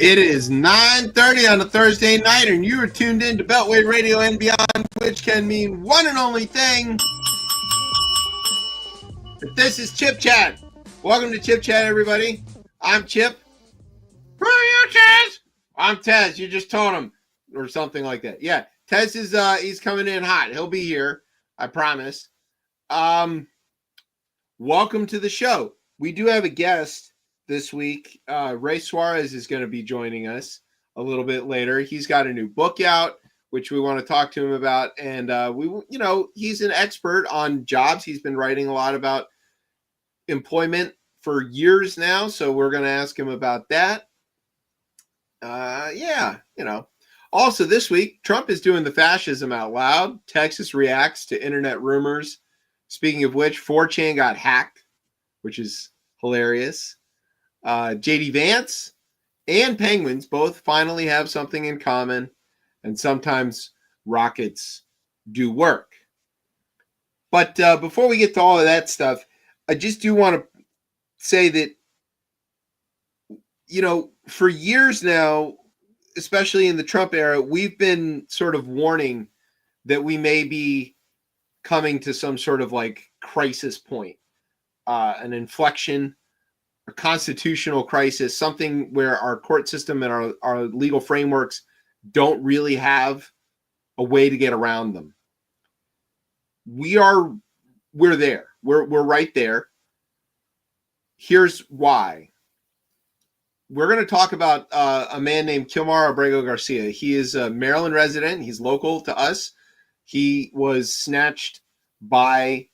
It is 9:30 on a Thursday night, and you are tuned in to Beltway Radio and Beyond, which can mean one and only thing. This is ChipChat. Welcome to ChipChat, everybody. I'm Chip. Who are you, Tez? I'm Tez. You just told him, or something like that. Yeah, Tez is he's coming in hot. He'll be here, I promise. Welcome to the show. We do have a guest this week. Ray Suarez is going to be joining us a little bit later. He's got a new book out, which we want to talk to him about. And he's an expert on jobs. He's been writing a lot about employment for years now. So we're going to ask him about that. Also this week, Trump is doing the fascism out loud. Texas reacts to internet rumors. Speaking of which, 4chan got hacked, which is hilarious. JD Vance and Penguins both finally have something in common, and sometimes rockets do work. But before we get to all of that stuff, I just do want to say that, for years now, especially in the Trump era, we've been sort of warning that we may be coming to some sort of like crisis point, an inflection, a constitutional crisis, something where our court system and our legal frameworks don't really have a way to get around them. We're there. We're right there. Here's why. We're going to talk about a man named Kilmar Abrego Garcia. He is a Maryland resident. He's local to us. He was snatched by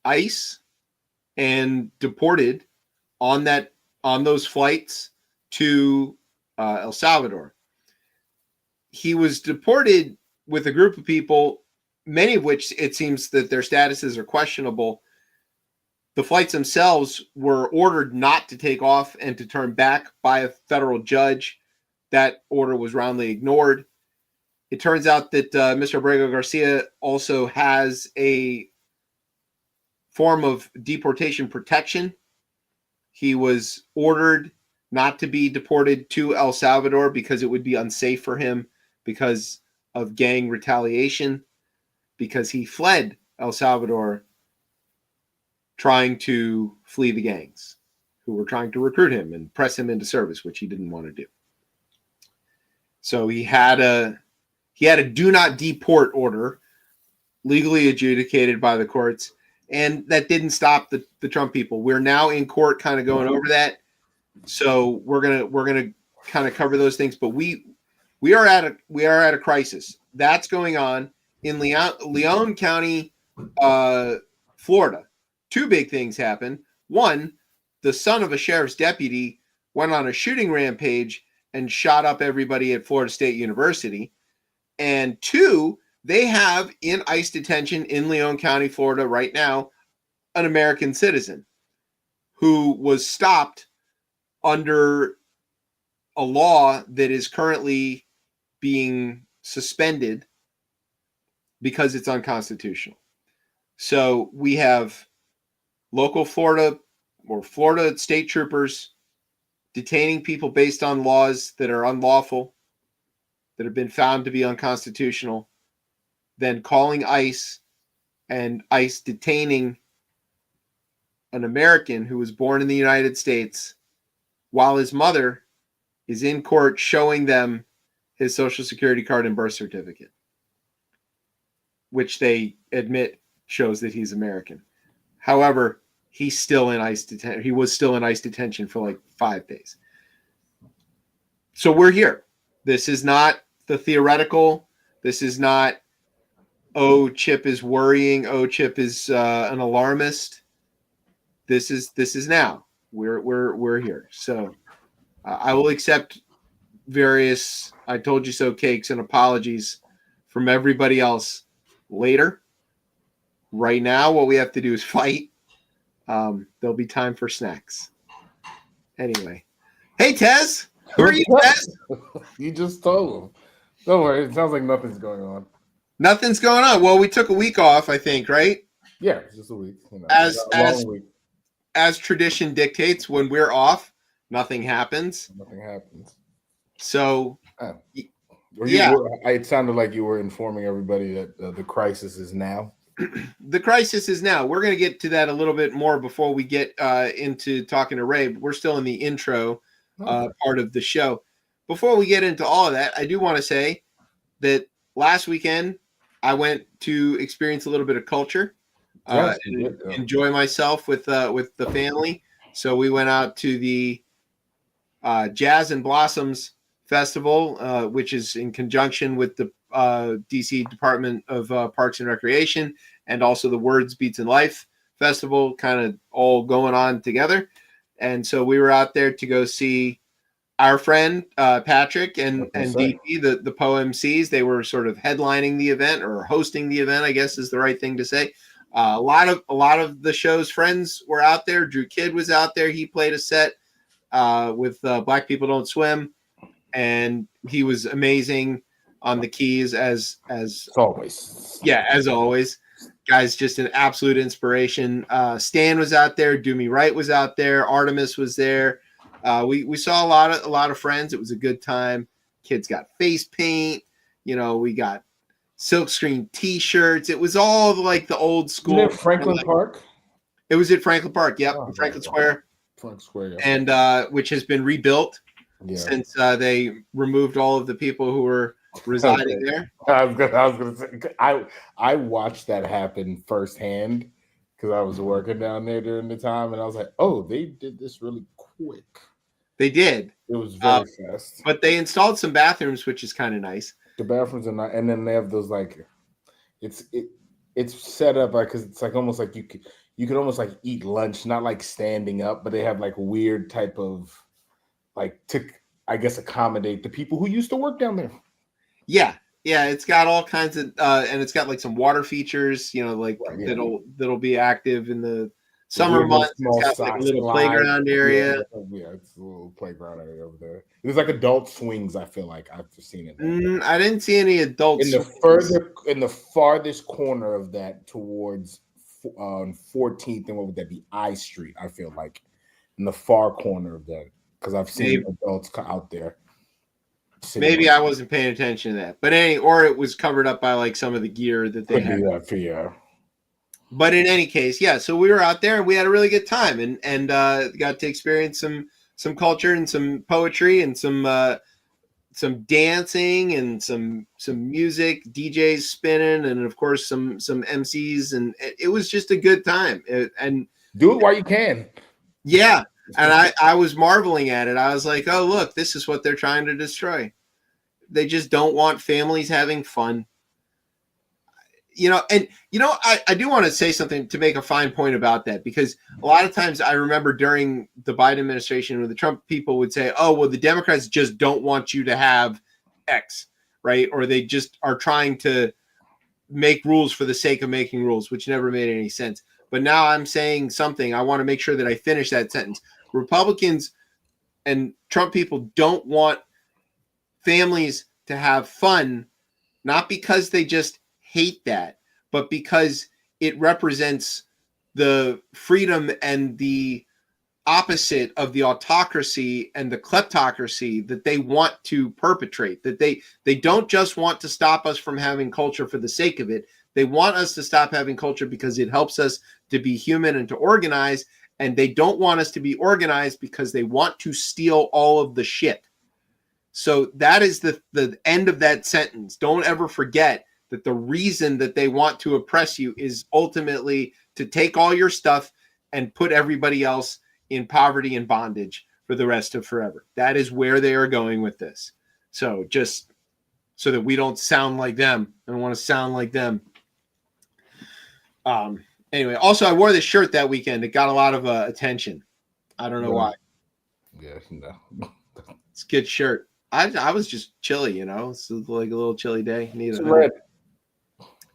ICE and deported on those flights to El Salvador. He was deported with a group of people, many of which it seems that their statuses are questionable. The flights themselves were ordered not to take off and to turn back by a federal judge. That order was roundly ignored. It turns out that Mr. Abrego Garcia also has a form of deportation protection. He was ordered not to be deported to El Salvador because it would be unsafe for him because of gang retaliation, because he fled El Salvador trying to flee the gangs who were trying to recruit him and press him into service, which he didn't want to do. So he had a do not deport order legally adjudicated by the courts. And that didn't stop the Trump people. We're now in court kind of going over that. So we're gonna kind of cover those things. But we are at a crisis. That's going on in Leon County, Florida. Two big things happened. One, the son of a sheriff's deputy went on a shooting rampage and shot up everybody at Florida State University. And two, they have in ICE detention in Leon County, Florida right now, an American citizen who was stopped under a law that is currently being suspended because it's unconstitutional. So we have local Florida state troopers detaining people based on laws that are unlawful, that have been found to be unconstitutional, then calling ICE and ICE detaining an American who was born in the United States while his mother is in court showing them his Social Security card and birth certificate, which they admit shows that he's American. However, he's still in ICE detention. He was still in ICE detention for like 5 days. So we're here. This is not the theoretical. This is not, oh, Chip is worrying. Oh, Chip is an alarmist. This is now. We're here. So I will accept various "I told you so" cakes and apologies from everybody else later. Right now, what we have to do is fight. There'll be time for snacks. Anyway, hey Tez, who are you, Tez? You just told him. Don't worry. It sounds like nothing's going on. Nothing's going on. Well, we took a week off, I think, right? Yeah, just a week. A long week. As tradition dictates, when we're off, nothing happens. Nothing happens. So, yeah, it sounded like you were informing everybody that the crisis is now. The crisis is now. We're going to get to that a little bit more before we get into talking to Ray. But we're still in the intro part of the show. Before we get into all of that, I do want to say that last weekend I went to experience a little bit of culture, and enjoy myself with the family. So we went out to the Jazz and Blossoms Festival, which is in conjunction with the DC Department of Parks and Recreation, and also the Words, Beats, and Life Festival, kind of all going on together. And so we were out there to go see our friend Patrick and DP, the PoMCs. They were sort of headlining the event, or hosting the event, I guess is the right thing to say. A lot of the show's friends were out there. Drew Kidd was out there. He played a set with Black People Don't Swim, and he was amazing on the keys as always. Yeah, as always. Guy's just an absolute inspiration. Stan was out there. Do Me Right was out there. Artemis was there. We saw a lot of friends. It was a good time. Kids got face paint. We got silkscreen T-shirts. It was all like the old school. Isn't it Franklin Park? It was at Franklin Park. Yep, Franklin Square. Franklin Square, yeah. And which has been rebuilt since they removed all of the people who were residing there. I was gonna say I watched that happen firsthand because I was working down there during the time, and I was like, oh, they did this really quick. They did. It was very fast. But they installed some bathrooms, which is kind of nice. The bathrooms are nice, and then they have those like it's set up because it's like almost like you could almost like eat lunch, not like standing up, but they have like weird type of like to, I guess, accommodate the people who used to work down there. Yeah, it's got all kinds of and it's got like some water features, that'll be active in the summer months. It's got like a little playground area. Yeah, it's a little playground area over there. There's like adult swings. I feel like I've seen it. I didn't see any adult in the farthest corner of that towards 14th and what would that be? I Street. I feel like in the far corner of that because I've seen adults out there. Maybe I wasn't paying attention to that, but or it was covered up by like some of the gear that they had. Yeah. But in any case, yeah. So we were out there and we had a really good time, and got to experience some culture and some poetry and some dancing and some music, DJs spinning, and of course some MCs, and it was just a good time. And do it while you can. Yeah. And I was marveling at it. I was like, oh, look, this is what they're trying to destroy. They just don't want families having fun. I do want to say something to make a fine point about that, because a lot of times I remember during the Biden administration when the Trump people would say, oh, well, the Democrats just don't want you to have X, right? Or they just are trying to make rules for the sake of making rules, which never made any sense. But now I'm saying something. I want to make sure that I finish that sentence. Republicans and Trump people don't want families to have fun, not because they just hate that, but because it represents the freedom and the opposite of the autocracy and the kleptocracy that they want to perpetrate. That they don't just want to stop us from having culture for the sake of it. They want us to stop having culture because it helps us to be human and to organize. And they don't want us to be organized because they want to steal all of the shit. So that is the end of that sentence. Don't ever forget that the reason that they want to oppress you is ultimately to take all your stuff and put everybody else in poverty and bondage for the rest of forever. That is where they are going with this. So just so that we don't sound like them. I don't want to sound like them. Anyway, also I wore this shirt that weekend. It got a lot of attention. I don't know why. Yeah, no. It's a good shirt. I was just chilly, It's like a little chilly day. It's red.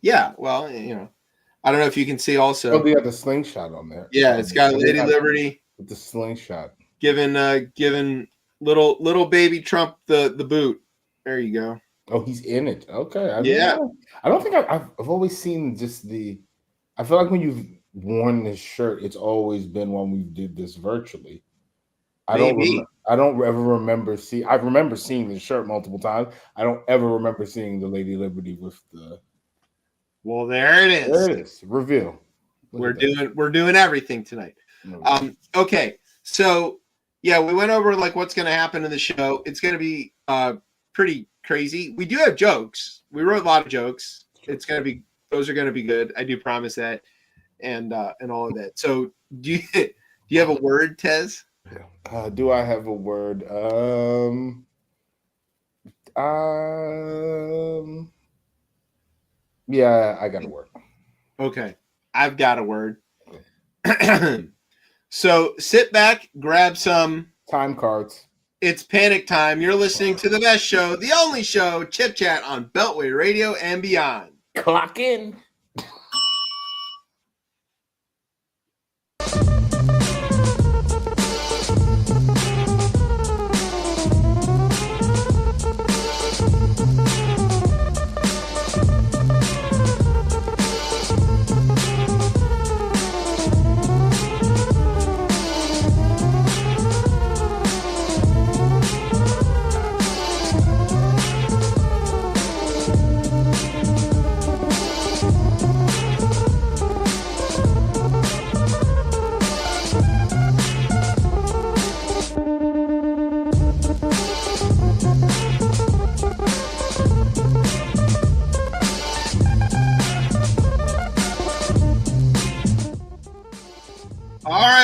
Yeah, well, I don't know if you can see also. Oh, they got the slingshot on there. Yeah, it's got Lady Liberty with the slingshot. Giving little baby Trump the boot. There you go. Oh, he's in it. Okay. I don't think I've always seen just the. I feel like when you've worn this shirt, it's always been when we did this virtually. I don't ever remember I remember seeing the shirt multiple times. I don't ever remember seeing the Lady Liberty with the. Well, there it is. There it is. Reveal. We're doing everything tonight. Okay, so yeah, we went over like what's going to happen in the show. It's going to be pretty crazy. We do have jokes. We wrote a lot of jokes. Those are going to be good. I do promise that, and all of that. So do you have a word, Tez? Do I have a word? Yeah, I got a word. Okay, I've got a word. So sit back, grab some time cards. It's panic time. You're listening to the best show, the only show, Chip Chat on Beltway Radio and beyond. Clock in.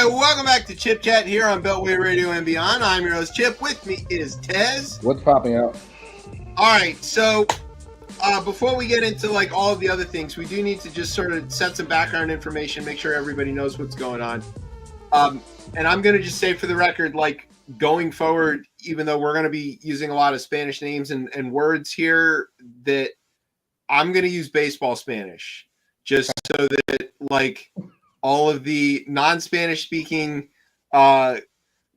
Welcome back to Chip Chat here on Beltway Radio and beyond. I'm your host, Chip. With me is Tez. What's popping out? All right, so before we get into like all of the other things, we do need to just sort of set some background information, make sure everybody knows what's going on. And I'm going to just say for the record, like going forward, even though we're going to be using a lot of Spanish names and words here, that I'm going to use baseball Spanish just so that like all of the non-Spanish speaking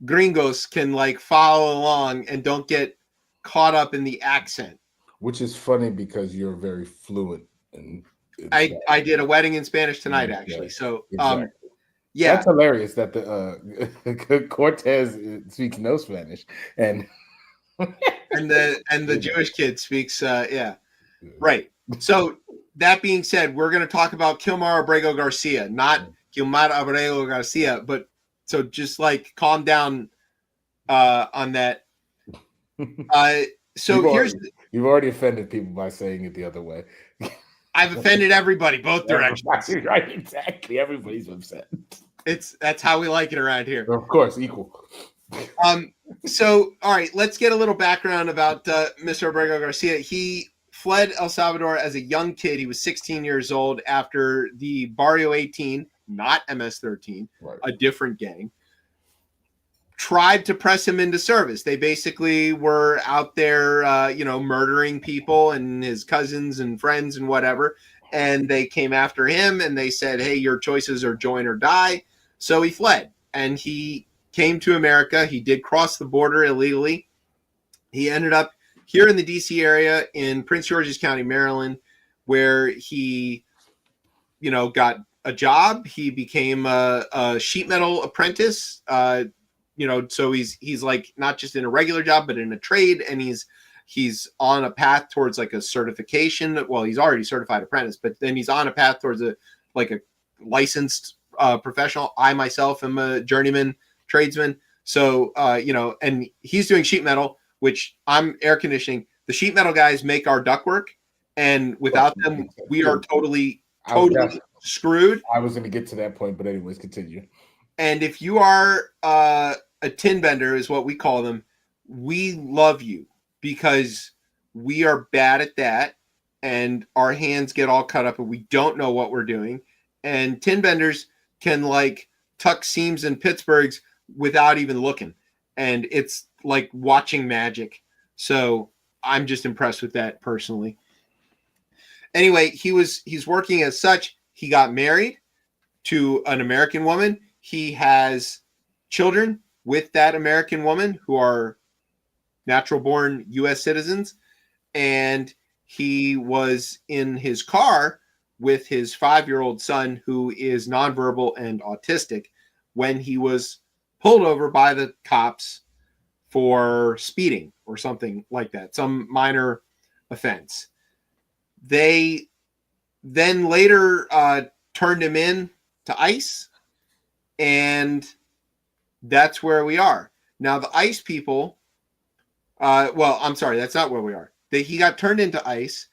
gringos can like follow along and don't get caught up in the accent. Which is funny because you're very fluent. I did a wedding in Spanish tonight, actually. So, exactly. Yeah. That's hilarious that the Cortez speaks no Spanish. And the Jewish kid speaks, yeah. Right. So, that being said, we're going to talk about Kilmar Abrego Garcia, not Kilmar Abrego Garcia, but so just like calm down on that. So you've already offended people by saying it the other way. I've offended everybody, both directions. Right, exactly. Everybody's upset. That's how we like it around here. Of course, equal. So, all right, let's get a little background about Mr. Abrego Garcia. He fled El Salvador as a young kid. He was 16 years old after the Barrio 18, not MS-13, right, a different gang, tried to press him into service. They basically were out there, murdering people and his cousins and friends and whatever. And they came after him and they said, hey, your choices are join or die. So he fled and he came to America. He did cross the border illegally. He ended up here in the DC area in Prince George's County, Maryland, where he, got a job. He became a sheet metal apprentice. So he's like not just in a regular job, but in a trade, and he's on a path towards like a certification. Well, he's already certified apprentice, but then he's on a path towards a licensed professional. I myself am a journeyman tradesman. So, and he's doing sheet metal, which I'm air conditioning. The sheet metal guys make our ductwork, and without them, we are totally screwed. I was going to get to that point, but anyways, continue. And if you are a tin bender, is what we call them, we love you because we are bad at that, and our hands get all cut up, and we don't know what we're doing. And tin benders can like tuck seams in Pittsburghs without even looking, and it's like watching magic. So I'm just impressed with that personally. Anyway, he's working as such. He got married to an American woman. He has children with that American woman who are natural born U.S. citizens. And he was in his car with his 5-year-old son who is nonverbal and autistic when he was pulled over by the cops for speeding or something like that, some minor offense. They then later turned him in to ICE, and that's where we are. Now, the ICE people, well, I'm sorry, that's not where we are. He got turned into ICE.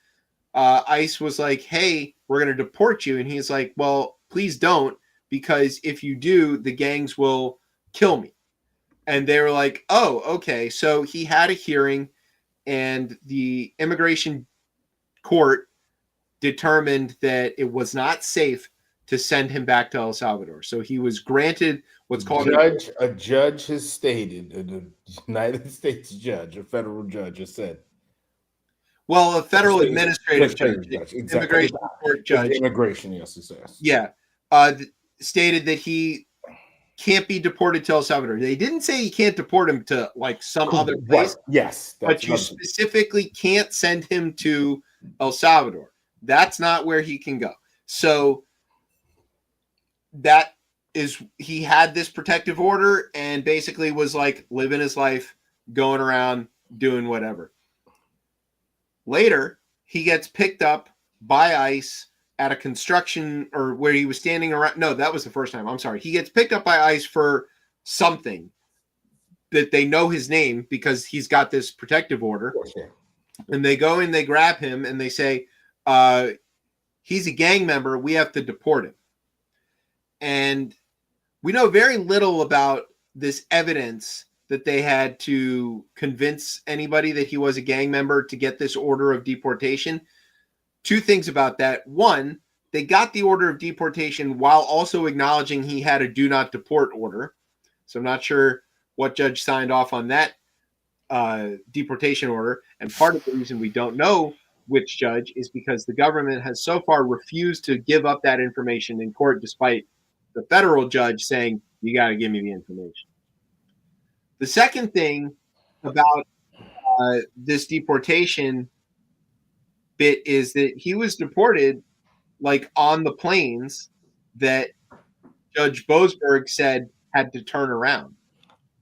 ICE was like, hey, we're going to deport you. And he's like, well, please don't, because if you do, the gangs will kill me. And they were like, oh, okay. So he had a hearing, and the immigration court determined that it was not safe to send him back to El Salvador. So he was granted what's called a judge has stated, a United States judge, a federal judge has said. Well, a federal administrative judge, exactly. immigration court judge. Immigration, yes, it says. Yeah. Stated that he can't be deported to El Salvador. They didn't say you can't deport him to like some other place. Right. Yes. But you specifically can't send him to El Salvador. That's not where he can go. So that is, he had this protective order and basically was like living his life, going around, doing whatever. Later, he gets picked up by ICE at a construction, or where he was standing around. No, that was the first time. I'm sorry. He gets picked up by ICE for something that they know his name because he's got this protective order. Yeah. And they go and they grab him and they say, he's a gang member. We have to deport him. And we know very little about this evidence that they had to convince anybody that he was a gang member to get this order of deportation. Two things about that. One, they got the order of deportation while also acknowledging he had a do not deport order. So I'm not sure what judge signed off on that deportation order. And part of the reason we don't know which judge is because the government has so far refused to give up that information in court, despite the federal judge saying, you got to give me the information. The second thing about this deportation bit is that he was deported like on the planes that Judge Boasberg said had to turn around.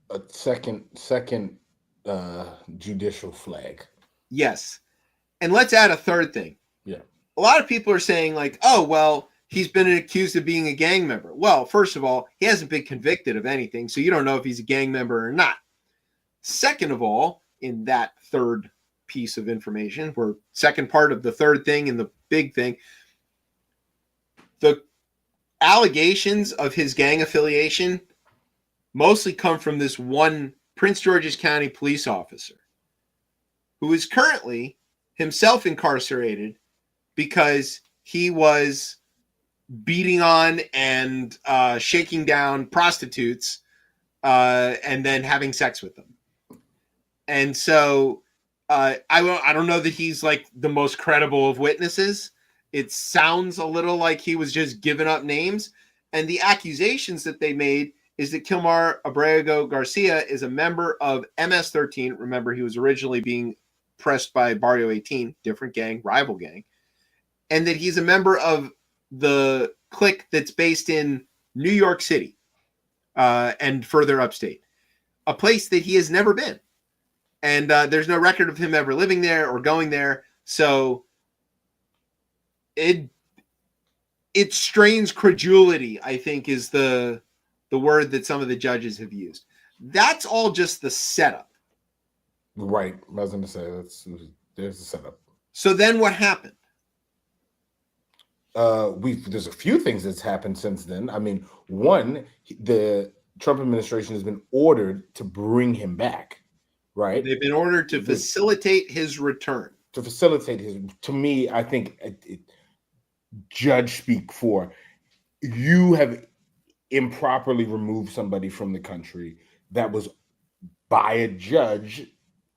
A second judicial flag. Yes. And let's add a third thing. Yeah. A lot of people are saying like, oh, well, he's been accused of being a gang member. Well, first of all, he hasn't been convicted of anything, so you don't know if he's a gang member or not. Second of all, in that third piece of information, or second part of the third thing and the big thing, the allegations of his gang affiliation mostly come from this one Prince George's County police officer who is currently himself incarcerated because he was beating on and shaking down prostitutes and then having sex with them. And so I don't know that he's like the most credible of witnesses. It sounds a little like he was just giving up names. And the accusations that they made is that Kilmar Abrego Garcia is a member of MS-13. Remember, he was originally being pressed by Barrio 18, different gang, rival gang. And that he's a member of the clique that's based in New York City and further upstate, a place that he has never been. And there's no record of him ever living there or going there. So it strains credulity, I think, is the word that some of the judges have used. That's all just the setup. Right. I was going to say, there's the setup. So then what happened? There's a few things that's happened since then. I mean, one, the Trump administration has been ordered to bring him back. Right. They've been ordered to facilitate his return. To me, I think judge speak for you have improperly removed somebody from the country that was by a judge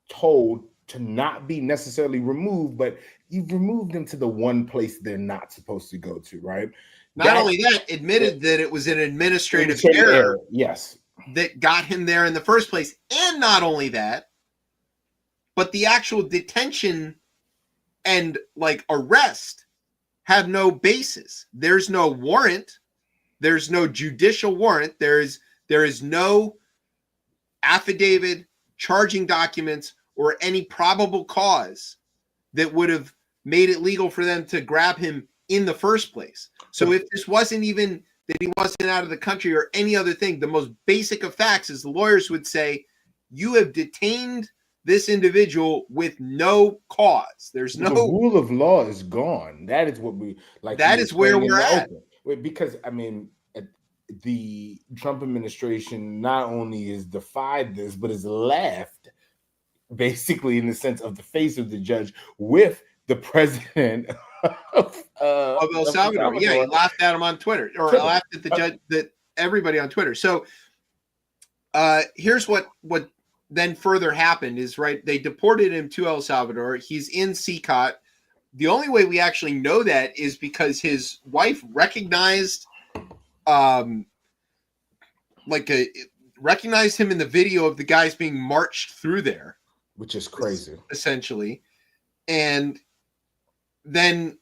told to not be necessarily removed, but you've removed them to the one place they're not supposed to go to, right? Not only that, admitted that it was an administrative error. Yes. That got him there in the first place. And not only that, but the actual detention and like arrest have no basis. There's no warrant. There's no judicial warrant. There is no affidavit, charging documents, or any probable cause that would have made it legal for them to grab him in the first place. So if this wasn't even that he wasn't out of the country or any other thing, the most basic of facts is the lawyers would say, you have detained this individual with no cause. There's no. The rule of law is gone. That is what we like. That is where we're at. Because I mean, the Trump administration not only has defied this, but has laughed, basically, in the sense of the face of the judge with the president of El Salvador. Yeah, he laughed at him on Twitter, or laughed at the judge, that everybody on Twitter. So here's what then further happened is, right, they deported him to El Salvador. He's in CCOT. The only way we actually know that is because his wife recognized recognized him in the video of the guys being marched through there, which is crazy, essentially. And then,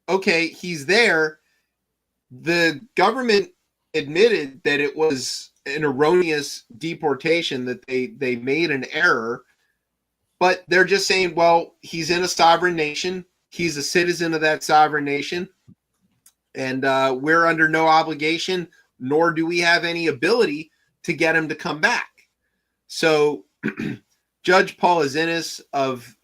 okay, he's there. The government admitted that it was an erroneous deportation, that they made an error, but they're just saying, well, he's in a sovereign nation. He's a citizen of that sovereign nation. And we're under no obligation, nor do we have any ability to get him to come back. So Judge Paul Azinis of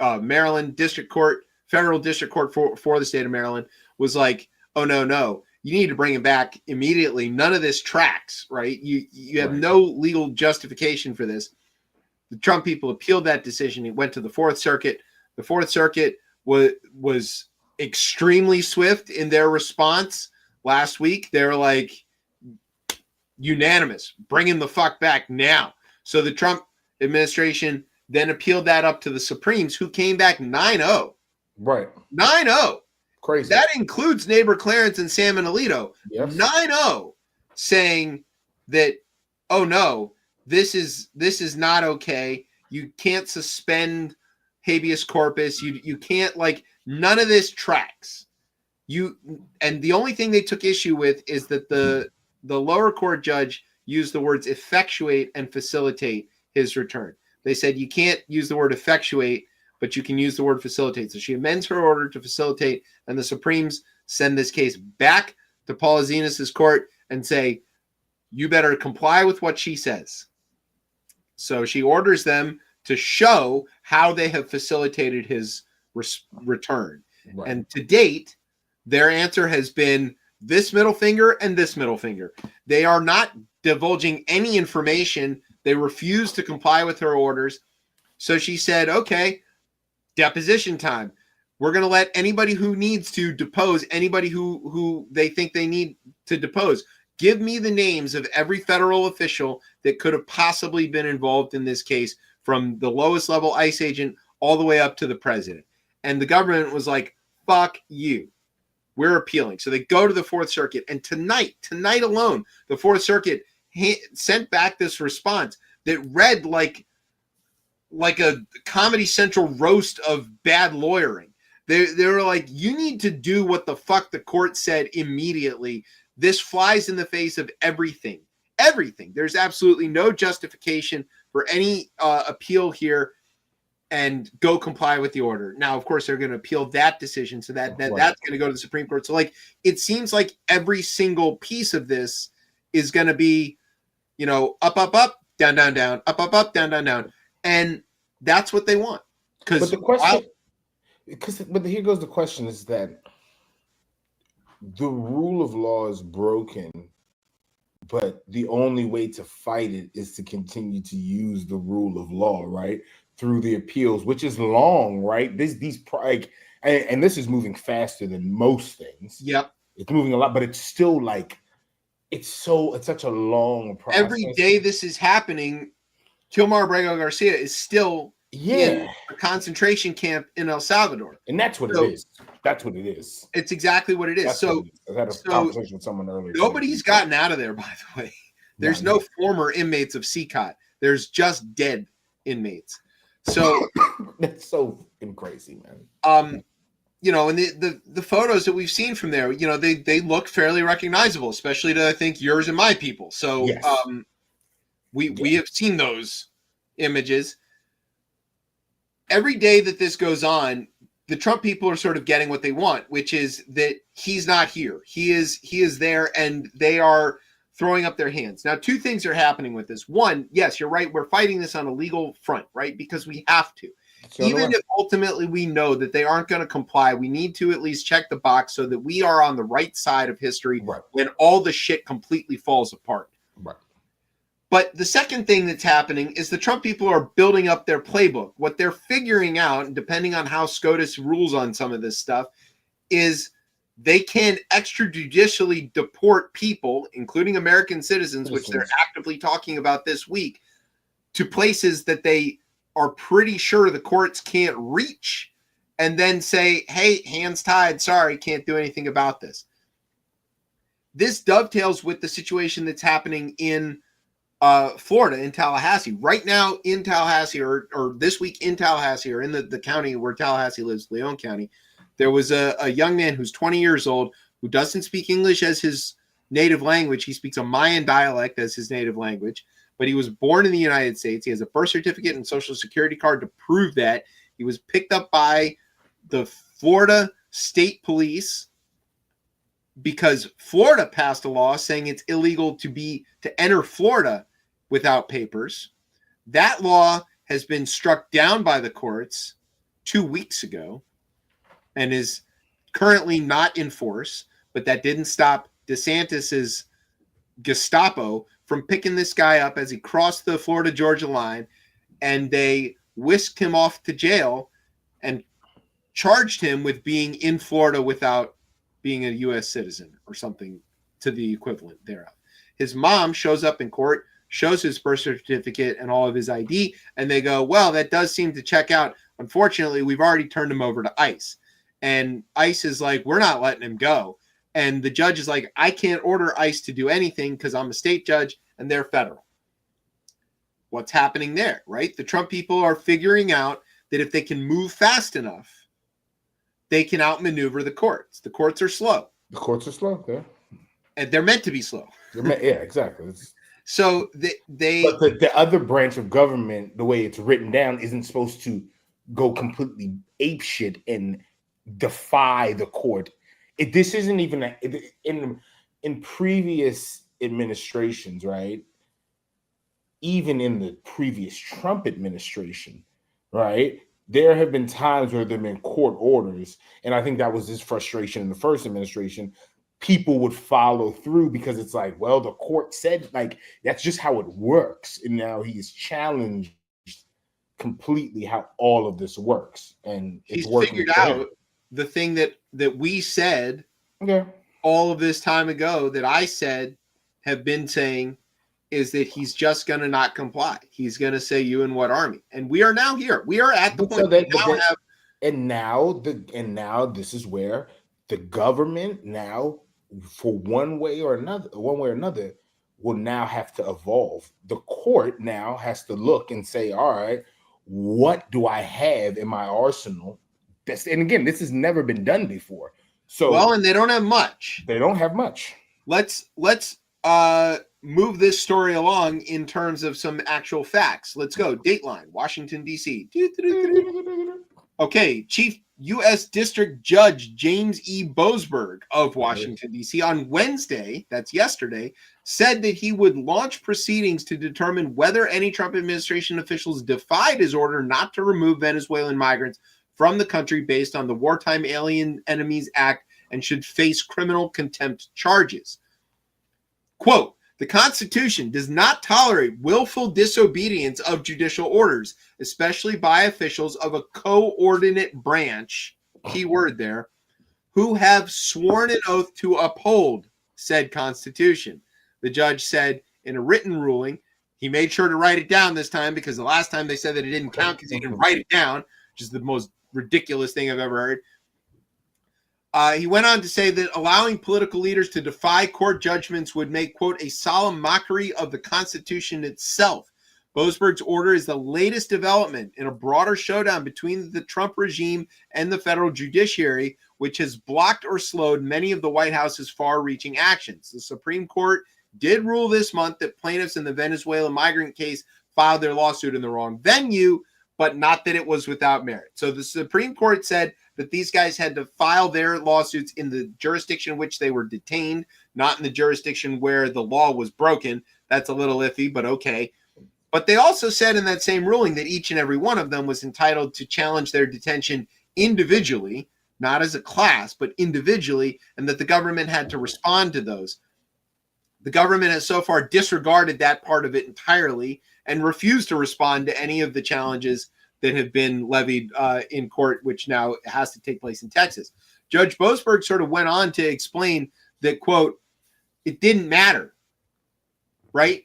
Maryland District Court, Federal District Court for the state of Maryland, was like, oh, no. You need to bring him back immediately. None of this tracks, right? You have no legal justification for this. The Trump people appealed that decision. It went to the Fourth Circuit. The Fourth Circuit was extremely swift in their response last week. They're like, unanimous. Bring him the fuck back now. So the Trump administration then appealed that up to the Supremes, who came back 9-0. Right. 9-0. Crazy. That includes neighbor Clarence and Sam and Alito. Yes. 9-0, saying that, oh no, this is not okay. You can't suspend habeas corpus. You can't, like, none of this tracks. And the only thing they took issue with is that the lower court judge used the words effectuate and facilitate his return. They said you can't use the word effectuate, but you can use the word facilitate. So she amends her order to facilitate, and the Supremes send this case back to Paul Azinis' court and say, you better comply with what she says. So she orders them to show how they have facilitated his return. Right. And to date, their answer has been this middle finger and this middle finger. They are not divulging any information. They refuse to comply with her orders. So she said, okay, deposition time. We're going to let anybody who needs to depose, anybody who they think they need to depose. Give me the names of every federal official that could have possibly been involved in this case, from the lowest level ICE agent all the way up to the president. And the government was like, fuck you. We're appealing. So they go to the Fourth Circuit. And tonight alone, the Fourth Circuit sent back this response that read like a Comedy Central roast of bad lawyering. They were like, you need to do what the fuck the court said immediately. This flies in the face of everything. Everything. There's absolutely no justification for any appeal here, and go comply with the order. Now, of course, they're going to appeal that decision, so that's going to go to the Supreme Court. So, like, it seems like every single piece of this is going to be, up, up, up, down, down, down, up, up, up, down, down, down. And that's what they want. But the question, but here goes the question, is that the rule of law is broken, but the only way to fight it is to continue to use the rule of law, right? Through the appeals, which is long, right? And this is moving faster than most things. Yep. It's moving a lot, but it's still like, it's such a long process. Every day this is happening, Kilmar Abrego Garcia is still in a concentration camp in El Salvador. And that's what it is. That's what it is. It's exactly what it is. So I had a conversation with someone earlier. Nobody's gotten out of there, by the way. There's no former inmates of CCOT. There's just dead inmates. So that's so fucking crazy, man. And the photos that we've seen from there, they look fairly recognizable, especially to, I think, yours and my people. So, yes. We have seen those images. Every day that this goes on, the Trump people are sort of getting what they want, which is that he's not here. He is there, and they are throwing up their hands. Now, two things are happening with this. One, yes, you're right. We're fighting this on a legal front, right? Because we have to. Even if ultimately we know that they aren't going to comply, we need to at least check the box so that we are on the right side of history when all the shit completely falls apart. Right. But the second thing that's happening is the Trump people are building up their playbook. What they're figuring out, and depending on how SCOTUS rules on some of this stuff, is they can extrajudicially deport people, including American citizens, which they're actively talking about this week, to places that they are pretty sure the courts can't reach, and then say, hey, hands tied, sorry, can't do anything about this. This dovetails with the situation that's happening in Florida, in Tallahassee. Right now in Tallahassee, or this week in Tallahassee, or in the county where Tallahassee lives, Leon County, there was a young man who's 20 years old who doesn't speak English as his native language. He speaks a Mayan dialect as his native language, but he was born in the United States. He has a birth certificate and social security card to prove that. He was picked up by the Florida State Police because Florida passed a law saying it's illegal to enter Florida without papers. That law has been struck down by the courts 2 weeks ago and is currently not in force, but that didn't stop DeSantis's Gestapo from picking this guy up as he crossed the Florida-Georgia line, and they whisked him off to jail and charged him with being in Florida without being a U.S. citizen or something to the equivalent thereof. His mom shows up in court, shows his birth certificate and all of his ID, and they go, well, that does seem to check out. Unfortunately, we've already turned him over to ICE. And ICE is like, we're not letting him go. And the judge is like, I can't order ICE to do anything because I'm a state judge and they're federal. What's happening there, right? The Trump people are figuring out that if they can move fast enough, they can outmaneuver the courts. The courts are slow. The courts are slow, yeah. And they're meant to be slow. Yeah, exactly. So but the other branch of government, the way it's written down, isn't supposed to go completely apeshit and defy the court. This isn't even in previous administrations, right? Even in the previous Trump administration, right? There have been times where there have been court orders, and I think that was his frustration in the first administration. People would follow through because it's like, well, the court said, like, that's just how it works. And now he's challenged completely how all of this works. And he's figured out the thing that we said all of this time ago, that I said, have been saying, is that he's just going to not comply. He's going to say, you in what army? And we are now here. We are at the point and now this is where the government now, for one way or another, will now have to evolve. The court now has to look and say, all right, what do I have in my arsenal? And again, this has never been done before. So and they don't have much. They don't have much. Let's move this story along in terms of some actual facts. Let's go. Dateline, Washington, D.C. Okay, Chief U.S. District Judge James E. Boasberg of Washington, D.C. on Wednesday, that's yesterday, said that he would launch proceedings to determine whether any Trump administration officials defied his order not to remove Venezuelan migrants from the country based on the Wartime Alien Enemies Act and should face criminal contempt charges. Quote, the Constitution does not tolerate willful disobedience of judicial orders, especially by officials of a coordinate branch, key word there, who have sworn an oath to uphold said Constitution. The judge said in a written ruling, he made sure to write it down this time because the last time they said that it didn't count because he didn't write it down, which is the most ridiculous thing I've ever heard. He went on to say that allowing political leaders to defy court judgments would make, quote, a solemn mockery of the Constitution itself. Boasberg's order is the latest development in a broader showdown between the Trump regime and the federal judiciary, which has blocked or slowed many of the White House's far-reaching actions. The Supreme Court did rule this month that plaintiffs in the Venezuela migrant case filed their lawsuit in the wrong venue, but not that it was without merit. So the Supreme Court said that these guys had to file their lawsuits in the jurisdiction in which they were detained, not in the jurisdiction where the law was broken. That's a little iffy, but okay. But they also said in that same ruling that each and every one of them was entitled to challenge their detention individually, not as a class, but individually, and that the government had to respond to those. The government has so far disregarded that part of it entirely and refused to respond to any of the challenges that have been levied in court, which now has to take place in Texas. Judge Boasberg sort of went on to explain that, quote, it didn't matter, right?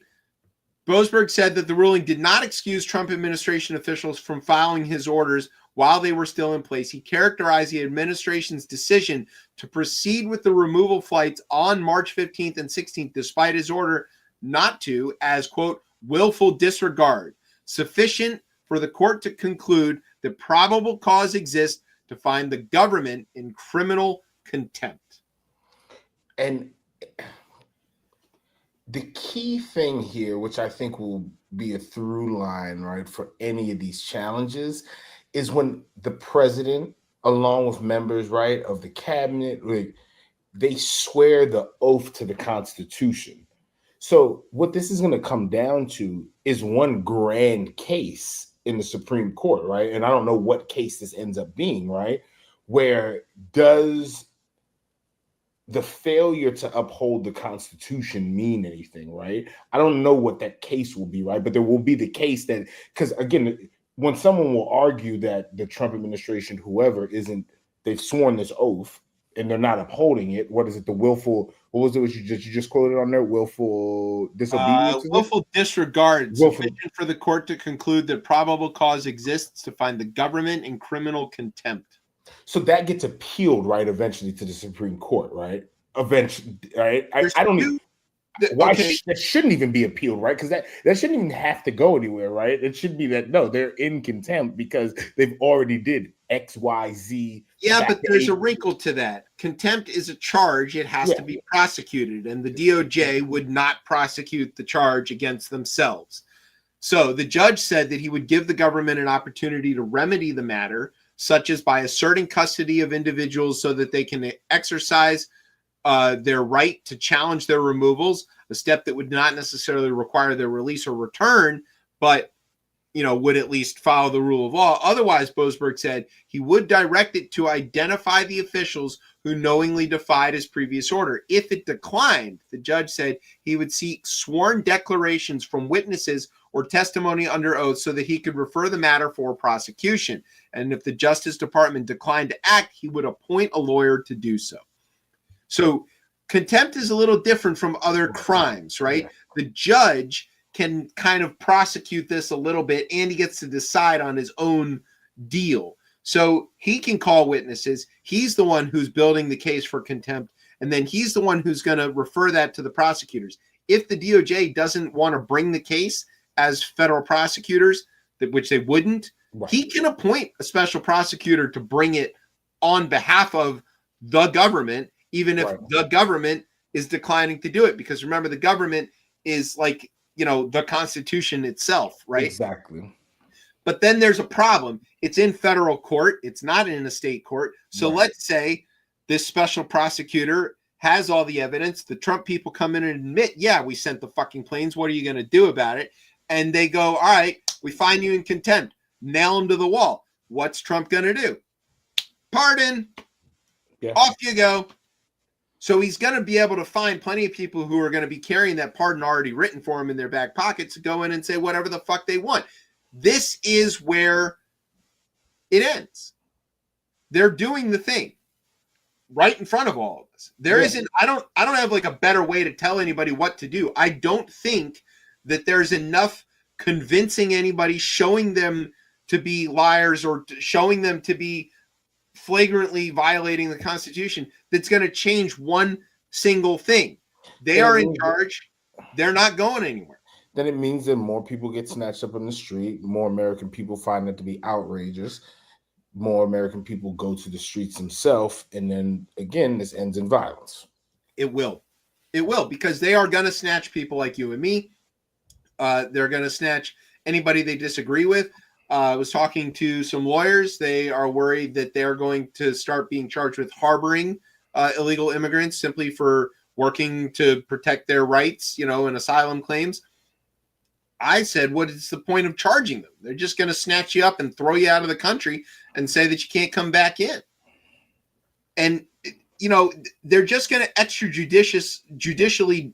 Boasberg said that the ruling did not excuse Trump administration officials from filing his orders while they were still in place. He characterized the administration's decision to proceed with the removal flights on March 15th and 16th, despite his order not to, as, quote, willful disregard, sufficient for the court to conclude that probable cause exists to find the government in criminal contempt. And the key thing here, which I think will be a through line, right, for any of these challenges, is when the president, along with members, right, of the cabinet, like, they swear the oath to the Constitution. So what this is going to come down to is one grand case in the Supreme Court, right? And I don't know what case this ends up being, right? Where does the failure to uphold the Constitution mean anything, right? I don't know what that case will be, right? But there will be the case that, because again, when someone will argue that the Trump administration, whoever, they've sworn this oath and they're not upholding it, what is it, the willful, what was it you just quoted on there? Willful disobedience? Willful disregard, sufficient for the court to conclude that probable cause exists to find the government in criminal contempt. So that gets appealed, right, eventually to the Supreme Court, right? Eventually, right? I don't. Why that shouldn't even be appealed, right? Because that shouldn't even have to go anywhere, right? It should be that no, they're in contempt because they've already did X, Y, Z. Yeah, but there's a wrinkle to that. Contempt is a charge; it has to be prosecuted, and the DOJ would not prosecute the charge against themselves. So the judge said that he would give the government an opportunity to remedy the matter, such as by asserting custody of individuals so that they can exercise their right to challenge their removals, a step that would not necessarily require their release or return, but would at least follow the rule of law. Otherwise, Boasberg said he would direct it to identify the officials who knowingly defied his previous order. If it declined, the judge said he would seek sworn declarations from witnesses or testimony under oath so that he could refer the matter for prosecution. And if the Justice Department declined to act, he would appoint a lawyer to do so. So contempt is a little different from other crimes, right? The judge can kind of prosecute this a little bit, and he gets to decide on his own deal. So he can call witnesses. He's the one who's building the case for contempt, and then he's the one who's going to refer that to the prosecutors. If the DOJ doesn't want to bring the case as federal prosecutors, which they wouldn't, he can appoint a special prosecutor to bring it on behalf of the government, even if the government is declining to do it. Because remember, the government is like, the Constitution itself, right? Exactly. But then there's a problem. It's in federal court. It's not in a state court. So let's say this special prosecutor has all the evidence. The Trump people come in and admit, yeah, we sent the fucking planes. What are you going to do about it? And they go, all right, we find you in contempt. Nail him to the wall. What's Trump going to do? Pardon. Yeah. Off you go. So he's going to be able to find plenty of people who are going to be carrying that pardon already written for him in their back pockets to go in and say whatever the fuck they want. This is where it ends. They're doing the thing right in front of all of us. There isn't, I don't have like a better way to tell anybody what to do. I don't think that there's enough convincing anybody, showing them to be liars or showing them to be flagrantly violating the Constitution that's going to change one single thing. They are in charge. They're not going anywhere. Then it means that more people get snatched up on the street. More American people find it to be outrageous. More American people go to the streets themselves. And then again, this ends in violence. It will. It will, because they are going to snatch people like you and me. They're going to snatch anybody they disagree with. I was talking to some lawyers. They are worried that they're going to start being charged with harboring illegal immigrants simply for working to protect their rights, and asylum claims. I said, what is the point of charging them? They're just going to snatch you up and throw you out of the country and say that you can't come back in. And, they're just going to extrajudicially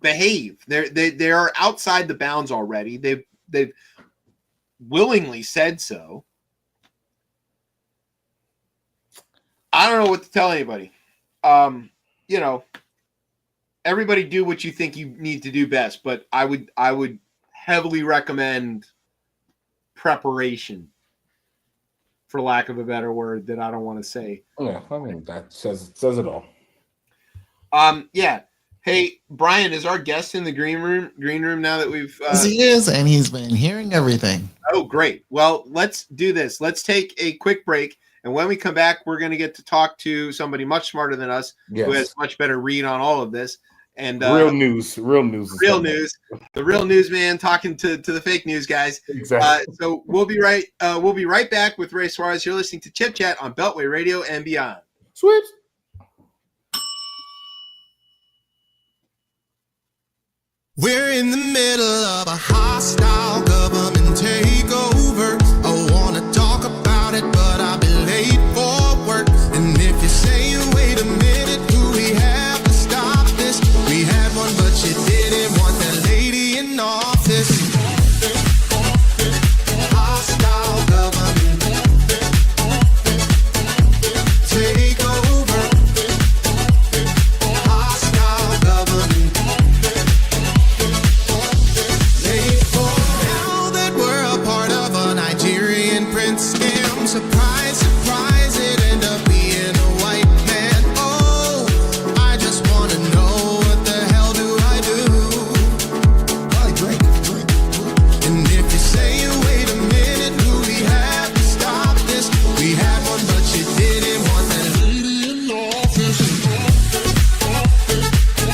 behave. They are outside the bounds already. They've willingly said so. I don't know what to tell anybody. Everybody do what you think you need to do best, but I would heavily recommend preparation, for lack of a better word that I don't want to say. Yeah, I mean that says it all. Yeah. Hey, Brian is our guest in the green room now that we've Yes, he is, and he's been hearing everything. Oh, great. Well, let's do this. Let's take a quick break, and when we come back, we're going to get to talk to somebody much smarter than us, who has much better read on all of this. And real news. The real news man talking to the fake news guys. Exactly. So we'll be right back with Ray Suarez. You're listening to Chip Chat on Beltway Radio and beyond. Swips. We're in the middle of a hostile government takeover. I wanna talk about it, but I'll be late for work. And if you say, wait a minute, do we have to stop this? We had one, but you didn't want that lady in office. Hostile government takeover. Hostile government. Now that we're a part of a Nigerian prince scam, surprise, surprise, it ended up being a white man. Oh, I just want to know, what the hell do I do? Probably drink. And if you say, wait a minute, do we have to stop this? We had one, but you didn't want that lady in office.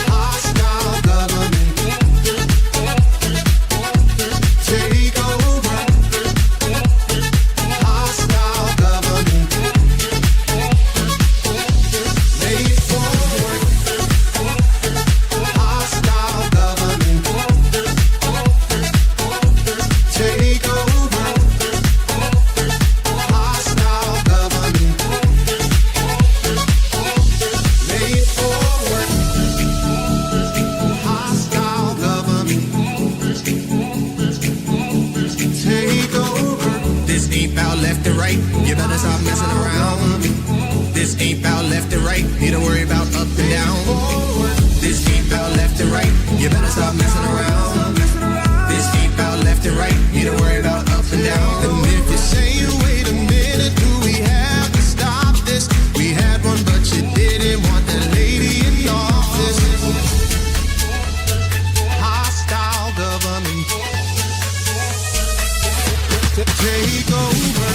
Hostile government take over. Hostile government made forward. Hostile government take over. Hostile government made forward. Hostile government take over. This ain't about left and right. You better stop messing around. This ain't about left and right. Need to worry about up and down. This ain't about left and right. You better stop messing around. This ain't about left and right. Need to worry about up and down. And if you say, wait a minute, do we have to stop this? We had one, but you didn't want that lady in office. Hostile government take over.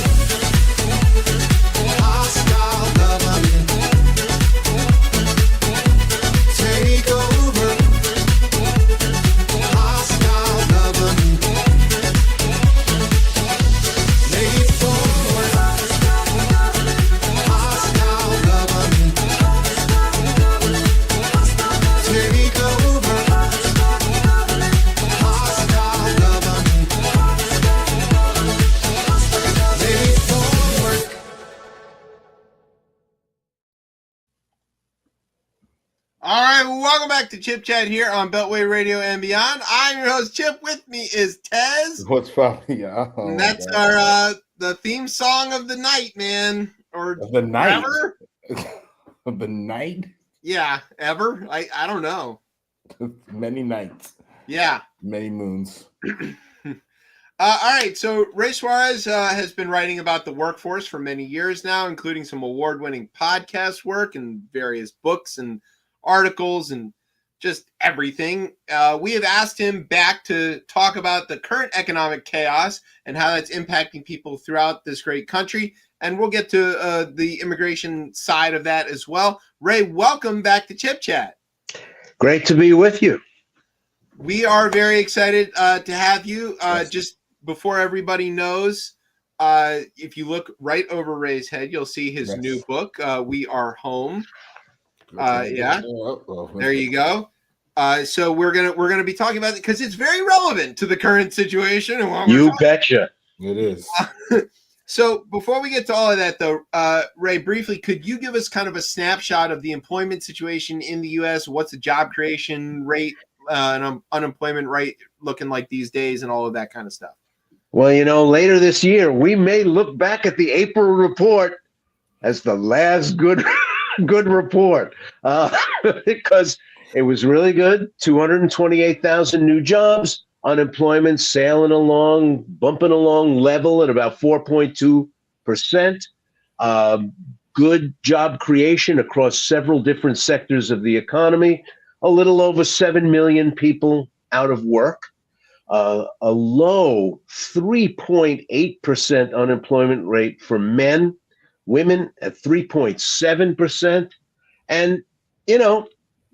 Hostile government take over. Hostile government made forward. Hostile government take over. Hostile government made forward. All right, well, welcome back to Chip Chat here on Beltway Radio and beyond. I'm your host, Chip. With me is Tez. What's probably yeah. Oh, And that's God. our the theme song of the night, man. Or Of the night. ever? Of the night. Yeah, ever? I don't know. Many nights. Yeah. Many moons. All right, so Ray Suarez has been writing about the workforce for many years now, including some award-winning podcast work and various books and articles and just everything. We have asked him back to talk about the current economic chaos and how that's impacting people throughout this great country. And we'll get to the immigration side of that as well. Ray, welcome back to Chip Chat. Great to be with you. We are very excited to have you. Yes. Just before everybody knows, if you look right over Ray's head, you'll see his Yes. new book, We Are Home. Okay. Yeah. Oh, There you go. So we're gonna be talking about it because it's very relevant to the current situation and what You betcha. It is. So before we get to all of that, though, Ray, briefly, could you give us kind of a snapshot of the employment situation in the U.S.? What's the job creation rate and unemployment rate looking like these days, and all of that kind of stuff? Well, later this year, we may look back at the April report as the last good report because it was really good. 228,000 new jobs. Unemployment sailing along, bumping along level at about 4.2%. Good job creation across several different sectors of the economy. A little over 7 million people out of work. A low 3.8% unemployment rate for men. Women at 3.7%. And,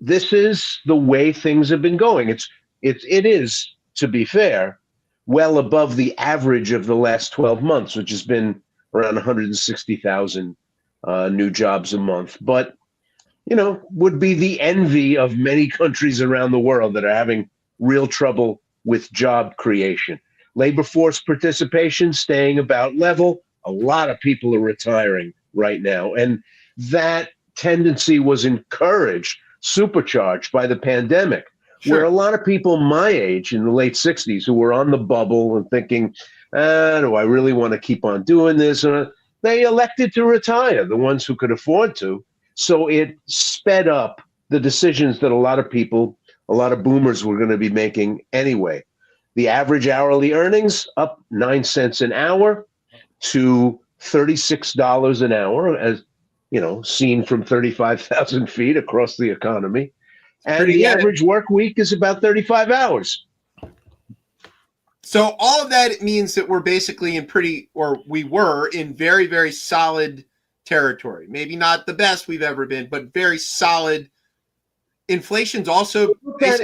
this is the way things have been going. It is, to be fair, well above the average of the last 12 months, which has been around 160,000 new jobs a month. But, would be the envy of many countries around the world that are having real trouble with job creation. Labor force participation staying about level. A lot of people are retiring right now. And that tendency was encouraged, supercharged by the pandemic. Sure. Where a lot of people my age in the late 60s who were on the bubble and thinking, do I really want to keep on doing this? They elected to retire, the ones who could afford to. So it sped up the decisions that a lot of people, a lot of boomers were going to be making anyway. The average hourly earnings up 9 cents an hour to $36 an hour, as seen from 35,000 feet across the economy. And the average work week is about 35 hours. So all of that means that we're basically we were in very, very solid territory. Maybe not the best we've ever been, but very solid. Inflation's also look at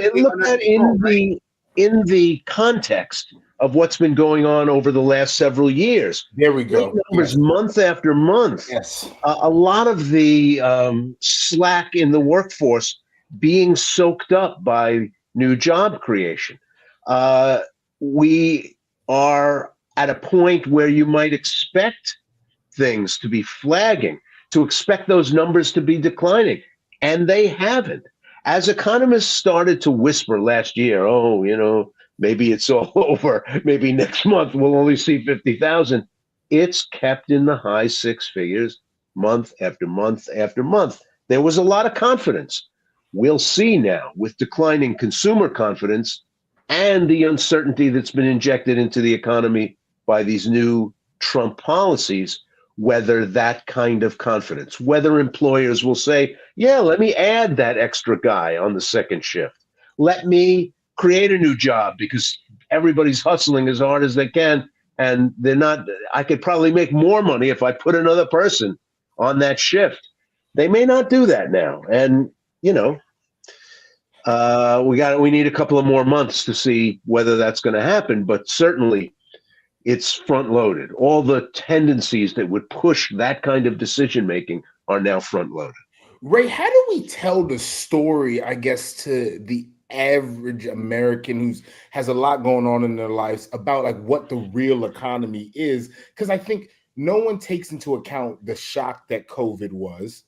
in the context of what's been going on over the last several years. There we go. Numbers month after month. Yes. A lot of the slack in the workforce being soaked up by new job creation. We are at a point where you might expect things to be flagging, to expect those numbers to be declining, and they haven't. As economists started to whisper last year, maybe it's all over, maybe next month we'll only see 50,000, it's kept in the high six figures month after month after month. There was a lot of confidence. We'll see now, with declining consumer confidence and the uncertainty that's been injected into the economy by these new Trump policies, whether that kind of confidence, whether employers will say, yeah, let me add that extra guy on the second shift. Let me create a new job because everybody's hustling as hard as they can. And I could probably make more money if I put another person on that shift. They may not do that now. And, we need a couple of more months to see whether that's going to happen, but certainly it's front loaded. All the tendencies that would push that kind of decision making are now front loaded. Ray, how do we tell the story, I guess, to the average American who has a lot going on in their lives about like what the real economy is? Because I think no one takes into account the shock that COVID was.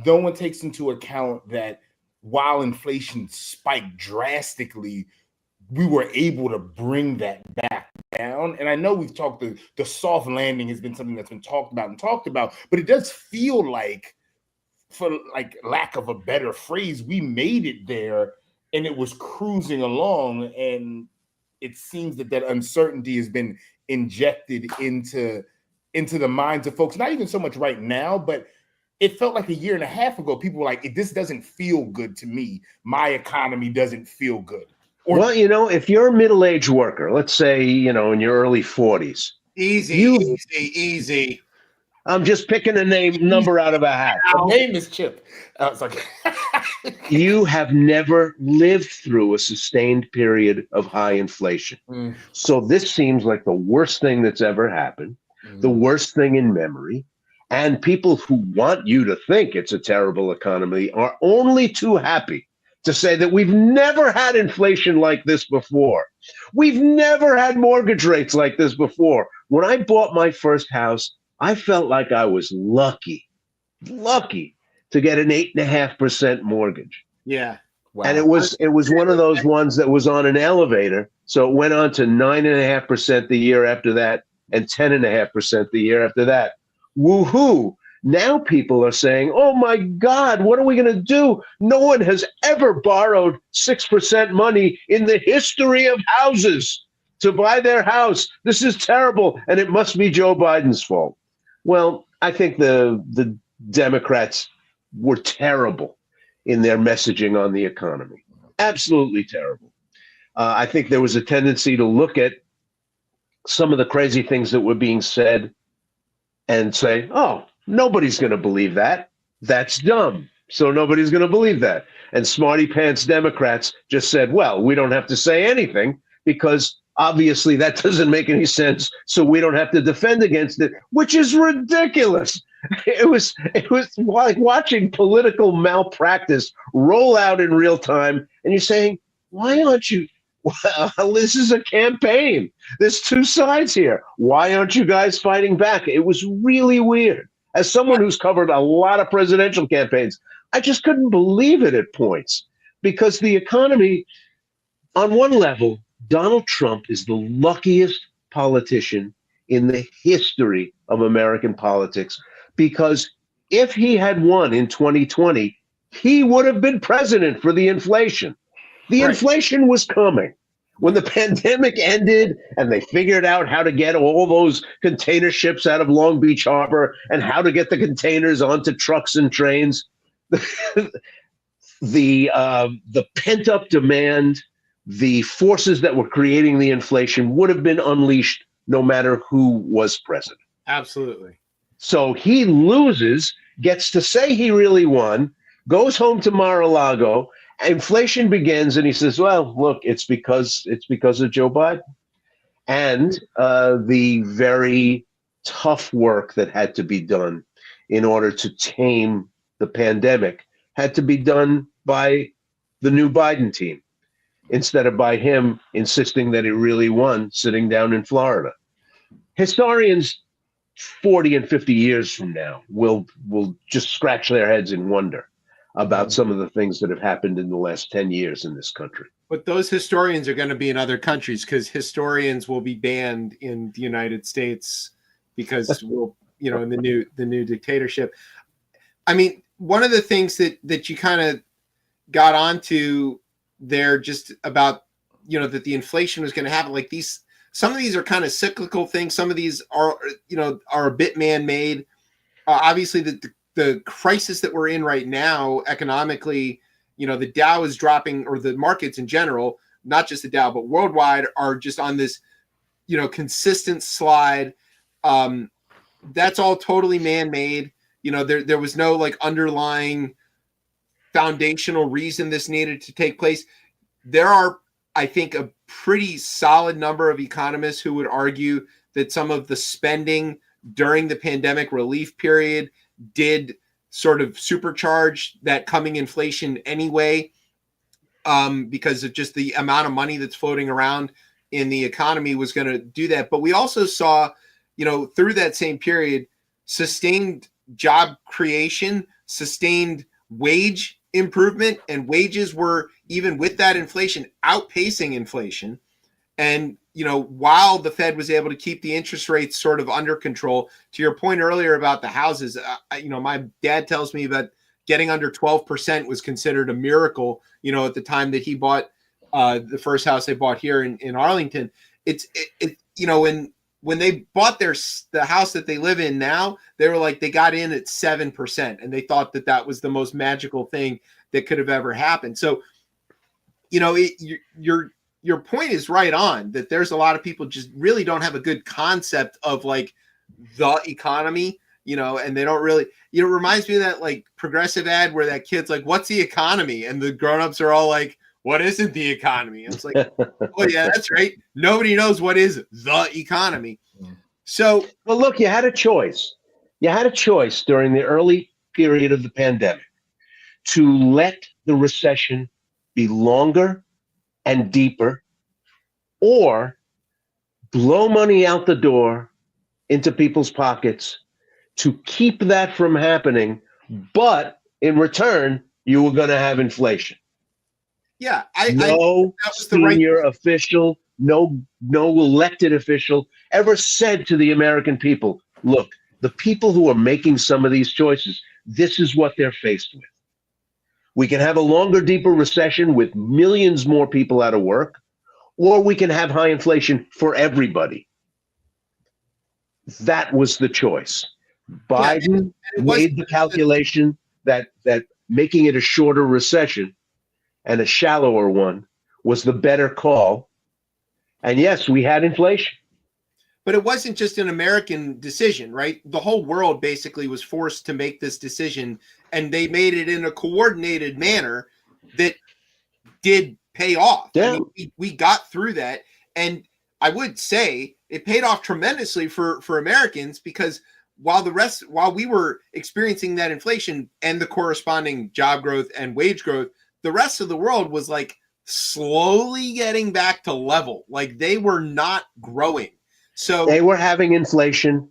No one takes into account that while inflation spiked drastically, we were able to bring that back down. And I know we've talked, the soft landing has been something that's been talked about, but it does feel like, for like lack of a better phrase, we made it there and it was cruising along. And it seems that uncertainty has been injected into the minds of folks, not even so much right now, but it felt like a year and a half ago, people were like, this doesn't feel good to me. My economy doesn't feel good. Well, if you're a middle-aged worker, let's say, in your early 40s. Easy. I'm just picking a number out of a hat. My name is Chip. I was like, You have never lived through a sustained period of high inflation. Mm, So this seems like the worst thing that's ever happened, the mm. worst thing in memory. And people who want you to think it's a terrible economy are only too happy to say that we've never had inflation like this before. We've never had mortgage rates like this before. When I bought my first house, I felt like I was lucky to get an 8.5% mortgage. Yeah. Wow. And it was one of those ones that was on an elevator. So it went on to 9.5% the year after that and 10.5% the year after that. Woohoo. Now people are saying, oh my God, what are we going to do? No one has ever borrowed 6% money in the history of houses to buy their house. This is terrible. And it must be Joe Biden's fault. Well, I think the Democrats were terrible in their messaging on the economy. Absolutely terrible. I think there was a tendency to look at some of the crazy things that were being said and say, oh, nobody's going to believe that. That's dumb. So nobody's going to believe that. And smarty pants Democrats just said, well, we don't have to say anything because obviously that doesn't make any sense. So we don't have to defend against it, which is ridiculous. It was like watching political malpractice roll out in real time. And you're saying, why aren't you? Well, this is a campaign. There's two sides here. Why aren't you guys fighting back? It was really weird. As someone who's covered a lot of presidential campaigns, I just couldn't believe it at points because the economy, on one level, Donald Trump is the luckiest politician in the history of American politics because if he had won in 2020, he would have been president for the inflation. The inflation was coming. When the pandemic ended and they figured out how to get all those container ships out of Long Beach Harbor and how to get the containers onto trucks and trains, the pent-up demand, the forces that were creating the inflation would have been unleashed no matter who was president. Absolutely. So he loses, gets to say he really won, goes home to Mar-a-Lago, inflation begins, and he says, well, look, it's because of Joe Biden. And the very tough work that had to be done in order to tame the pandemic had to be done by the new Biden team instead of by him insisting that he really won sitting down in Florida. Historians 40 and 50 years from now will just scratch their heads in wonder about some of the things that have happened in the last 10 years in this country. But those historians are going to be in other countries because historians will be banned in the United States because we'll, in the new dictatorship. I mean, one of the things that you kind of got onto there just about, that the inflation was going to happen, like some of these are kind of cyclical things. Some of these are a bit man-made. Obviously the crisis that we're in right now economically, the Dow is dropping, or the markets in general, not just the Dow, but worldwide, are just on this, consistent slide. That's all totally man-made. There was no like underlying foundational reason this needed to take place. There are, I think, a pretty solid number of economists who would argue that some of the spending during the pandemic relief period did sort of supercharge that coming inflation anyway, because of just the amount of money that's floating around in the economy was going to do that. But we also saw, through that same period, sustained job creation, sustained wage improvement, and wages were, even with that inflation, outpacing inflation. And, while the Fed was able to keep the interest rates sort of under control, to your point earlier about the houses, my dad tells me that getting under 12% was considered a miracle, at the time that he bought the first house they bought here in Arlington. When they bought the house that they live in now, they were like, they got in at 7%, and they thought that was the most magical thing that could have ever happened. So, your point is right on, that there's a lot of people just really don't have a good concept of like the economy. and they don't really, it reminds me of that like progressive ad where that kid's like, what's the economy? And the grownups are all like, what isn't the economy? And it's like, oh yeah, that's right. Nobody knows what is the economy. So, well, look, you had a choice. You had a choice during the early period of the pandemic to let the recession be longer and deeper, or blow money out the door into people's pockets to keep that from happening. But in return, you were going to have inflation. Yeah, no senior official, no elected official ever said to the American people, look, the people who are making some of these choices, this is what they're faced with. We can have a longer, deeper recession with millions more people out of work, or we can have high inflation for everybody. That was the choice. Biden made the calculation that making it a shorter recession and a shallower one was the better call. And yes, we had inflation. But it wasn't just an American decision, right? The whole world basically was forced to make this decision, and they made it in a coordinated manner that did pay off. Yeah. I mean, we got through that. And I would say it paid off tremendously for Americans, because while we were experiencing that inflation and the corresponding job growth and wage growth, the rest of the world was like slowly getting back to level. Like they were not growing. So they were having inflation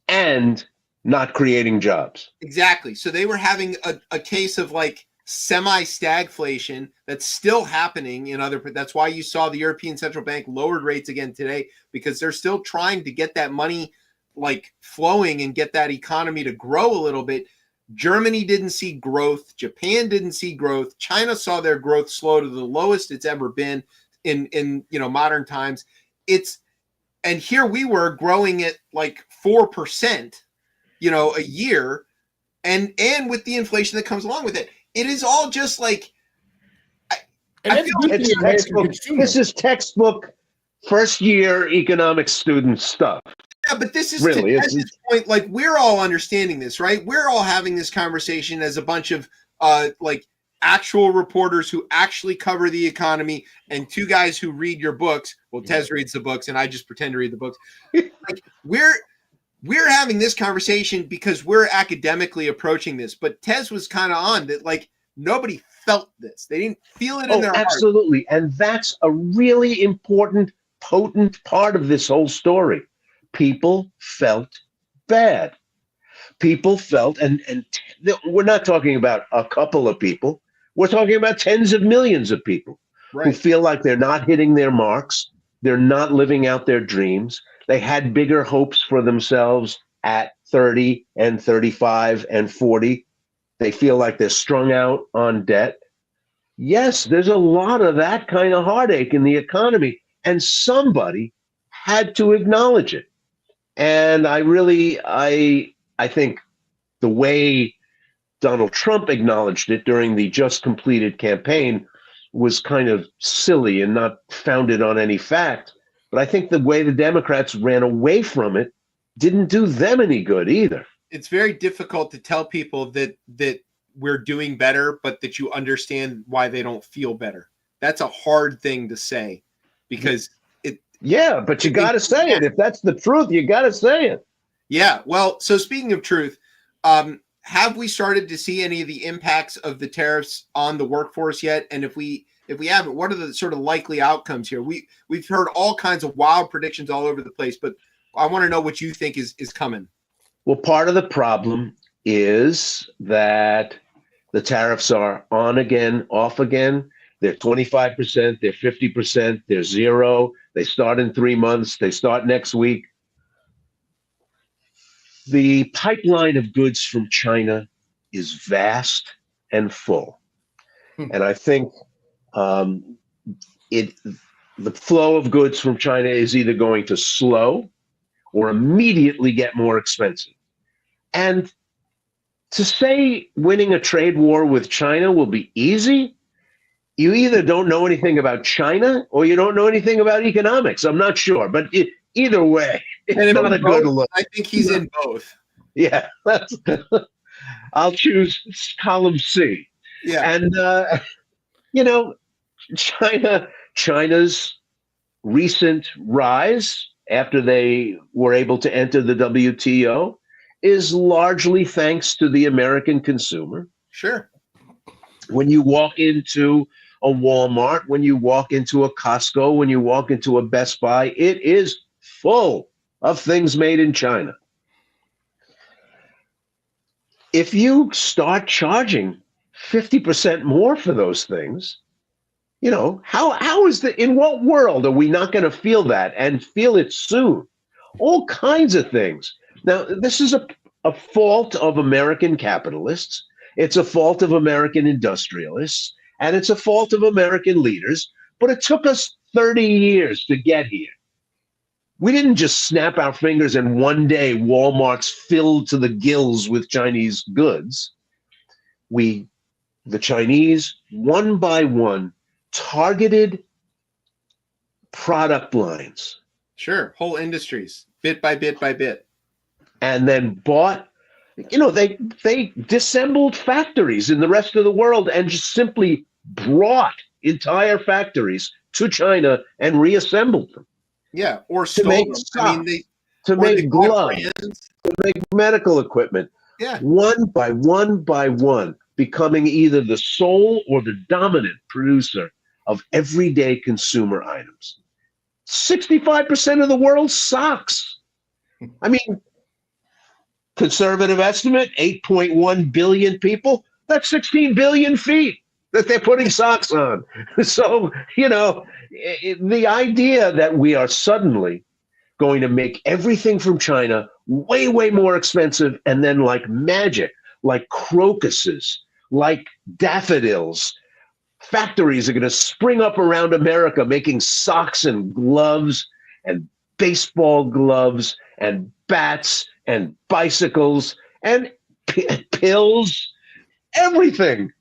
and not creating jobs. Exactly. So they were having a case of like semi-stagflation that's still happening in other. That's why you saw the European Central Bank lowered rates again today, because they're still trying to get that money like flowing and get that economy to grow a little bit. Germany didn't see growth. Japan didn't see growth. China saw their growth slow to the lowest it's ever been in modern times. And here we were growing at like 4%, a year, and with the inflation that comes along with it. It is all just like this is textbook first year economics student stuff. Yeah, but this is really at this point, like we're all understanding this, right? We're all having this conversation as a bunch of like actual reporters who actually cover the economy, and two guys who read your books. Well, Tez reads the books and I just pretend to read the books. Like we're having this conversation because we're academically approaching this, but Tez was kind of on that, like nobody felt this. They didn't feel it in their heart. Absolutely. And that's a really important, potent part of this whole story. People felt bad. People felt, and we're not talking about a couple of people. We're talking about tens of millions of people who feel like they're not hitting their marks. They're not living out their dreams. They had bigger hopes for themselves at 30 and 35 and 40. They feel like they're strung out on debt. Yes, there's a lot of that kind of heartache in the economy, and somebody had to acknowledge it. And I think the way Donald Trump acknowledged it during the just completed campaign was kind of silly and not founded on any fact. But I think the way the Democrats ran away from it didn't do them any good either. It's very difficult to tell people that we're doing better, but that you understand why they don't feel better. That's a hard thing to say, because but you got to say it. If that's the truth, you got to say it. Yeah. Well, so speaking of truth, have we started to see any of the impacts of the tariffs on the workforce yet? And if we haven't, what are the sort of likely outcomes here? We've heard all kinds of wild predictions all over the place, but I want to know what you think is coming. Well, part of the problem is that the tariffs are on again, off again. They're 25%, they're 50%, they're zero. They start in 3 months, they start next week. The pipeline of goods from China is vast and full. And I think the flow of goods from China is either going to slow or immediately get more expensive. And to say winning a trade war with China will be easy, you either don't know anything about China or you don't know anything about economics. I'm not sure, but either way, it's not a good look. I think he's in both. Yeah, I'll choose column C. Yeah, And you know, China's recent rise after they were able to enter the WTO is largely thanks to the American consumer. sure. When you walk into a Walmart, when you walk into a Costco, when you walk into a Best Buy, it is full of things made in China. If you start charging 50% more for those things, how is in what world are we not going to feel that and feel it soon? All kinds of things. Now, this is a fault of American capitalists. It's a fault of American industrialists, and it's a fault of American leaders. But it took us 30 years to get here. We didn't just snap our fingers and one day Walmart's filled to the gills with Chinese goods. The Chinese, one by one, targeted product lines. Sure. Whole industries, bit by bit by bit. And then bought, they disassembled factories in the rest of the world and just simply brought entire factories to China and reassembled them. Yeah, or To stole make them. socks, to or they make bought gloves, brands. to make medical equipment. Yeah, One by one, becoming either the sole or the dominant producer of everyday consumer items. 65% of the world's socks. I mean, conservative estimate, 8.1 billion people. That's 16 billion feet that they're putting socks on. So, the idea that we are suddenly going to make everything from China way, way more expensive, and then like magic, like crocuses, like daffodils, factories are going to spring up around America making socks and gloves and baseball gloves and bats and bicycles and pills. Everything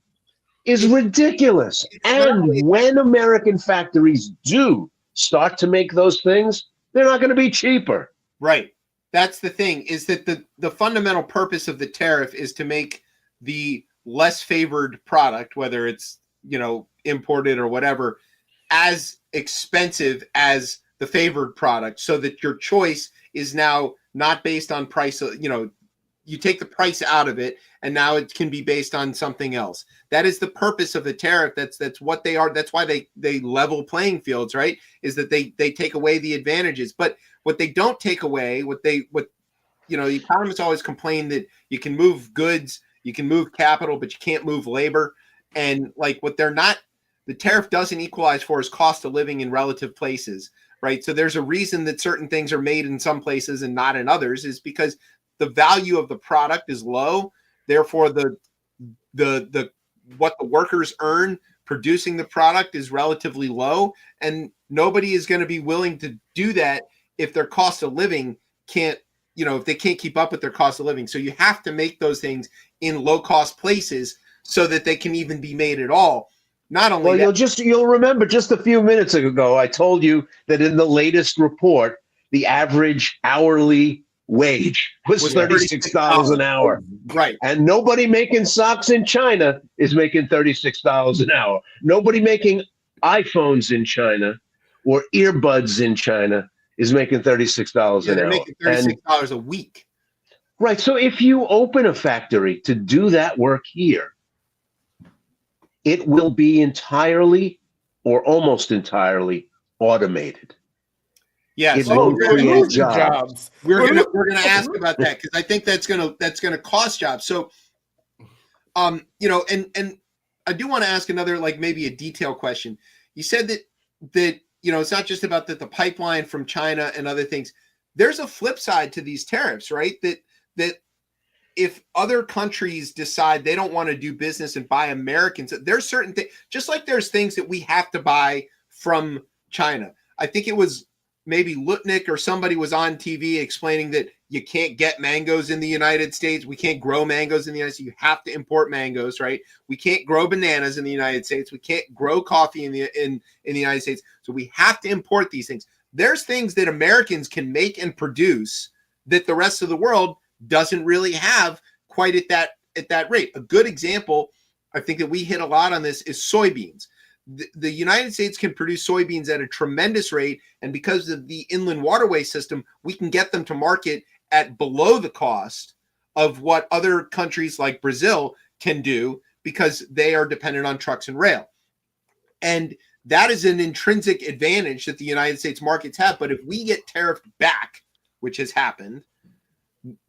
is ridiculous. And when American factories do start to make those things, they're not going to be cheaper. right. That's the thing, is that the fundamental purpose of the tariff is to make the less favored product, whether it's, imported or whatever, as expensive as the favored product, so that your choice is now not based on price. You take the price out of it, and now it can be based on something else. That is the purpose of the tariff. That's what they are. That's why they level playing fields, right? Is that they take away the advantages. But what they don't take away, the economists always complain that you can move goods, you can move capital, but you can't move labor. And the tariff doesn't equalize for is cost of living in relative places, right? So there's a reason that certain things are made in some places and not in others, is because the value of the product is low. Therefore, the what the workers earn producing the product is relatively low, and nobody is going to be willing to do that if their cost of living can't, if they can't keep up with their cost of living. So you have to make those things in low cost places so that they can even be made at all. Not only you'll remember just a few minutes ago, I told you that in the latest report, the average hourly wage was $36 an hour. Right. And nobody making socks in China is making $36 an hour. Nobody making iPhones in China or earbuds in China is making $36 an hour. They're making $36 a week. Right. So if you open a factory to do that work here, it will be entirely or almost entirely automated. Yeah, It so won't create jobs. We're gonna ask about that, because I think that's gonna cost jobs. So, and I do want to ask another, maybe a detail question. You said that it's not just about the pipeline from China and other things. There's a flip side to these tariffs, right? That if other countries decide they don't want to do business and buy Americans, there's certain things, just like there's things that we have to buy from China. I think it was maybe Lutnick or somebody was on TV explaining that you can't get mangoes in the United States. We can't grow mangoes in the United States. You have to import mangoes, right? We can't grow bananas in the United States. We can't grow coffee in the United States. So we have to import these things. There's things that Americans can make and produce that the rest of the world doesn't really have quite at that rate. A good example, I think that we hit a lot on this, is soybeans. The United States can produce soybeans at a tremendous rate, and because of the inland waterway system, we can get them to market at below the cost of what other countries like Brazil can do, because they are dependent on trucks and rail. And that is an intrinsic advantage that the United States markets have. But if we get tariffed back, which has happened,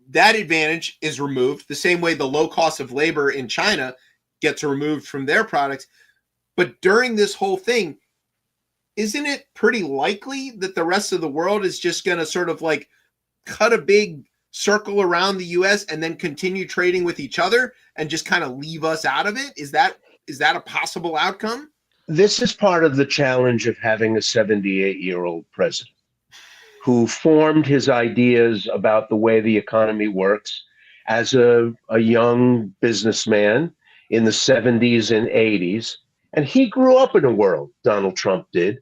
that advantage is removed the same way the low cost of labor in China gets removed from their products. But during this whole thing, isn't it pretty likely that the rest of the world is just going to sort of like cut a big circle around the US and then continue trading with each other and just kind of leave us out of it? Is that a possible outcome? This is part of the challenge of having a 78-year-old president who formed his ideas about the way the economy works as a young businessman in the 70s and 80s. And he grew up in a world, Donald Trump did,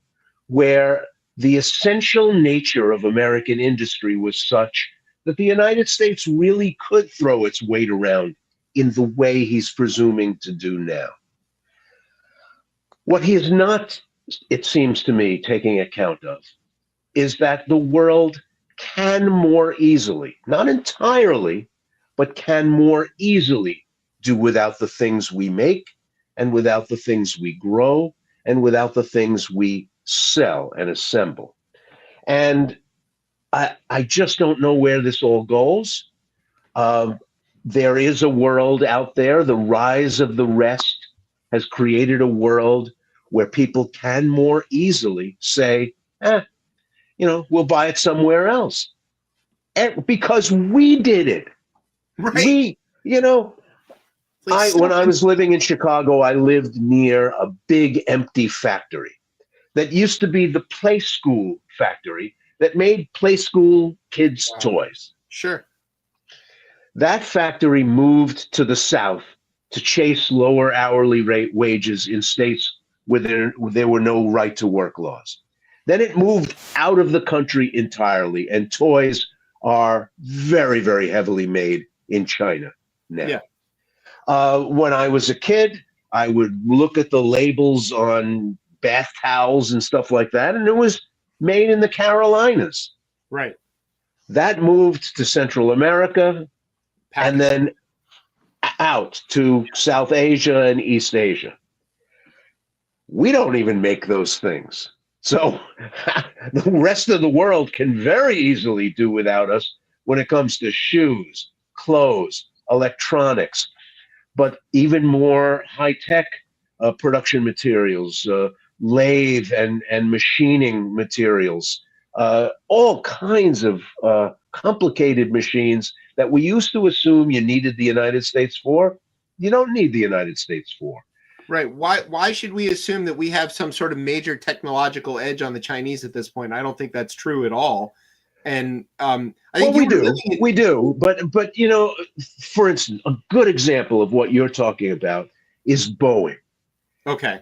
where the essential nature of American industry was such that the United States really could throw its weight around in the way he's presuming to do now. What he is not, it seems to me, taking account of is that the world can more easily, not entirely, but can more easily do without the things we make, and without the things we grow, and without the things we sell and assemble. And I just don't know where this all goes. There is a world out there. The rise of the rest has created a world where people can more easily say, we'll buy it somewhere else. And because we did it. Right. When I was living in Chicago, I lived near a big empty factory that used to be the Play School factory that made Play School kids' toys. Sure. That factory moved to the South to chase lower hourly rate wages in states where there were no right to work laws. Then it moved out of the country entirely, and toys are very, very heavily made in China now. Yeah. When I was a kid, I would look at the labels on bath towels and stuff like that, and it was made in the Carolinas. Right. That moved to Central America and then out to South Asia and East Asia. We don't even make those things. So the rest of the world can very easily do without us when it comes to shoes, clothes, electronics, but even more high-tech production materials, lathe and machining materials, all kinds of complicated machines that we used to assume you needed the United States for. You don't need the United States for. Right. Why should we assume that we have some sort of major technological edge on the Chinese at this point? I don't think that's true at all. And I think we do. But for instance, a good example of what you're talking about is Boeing. Okay.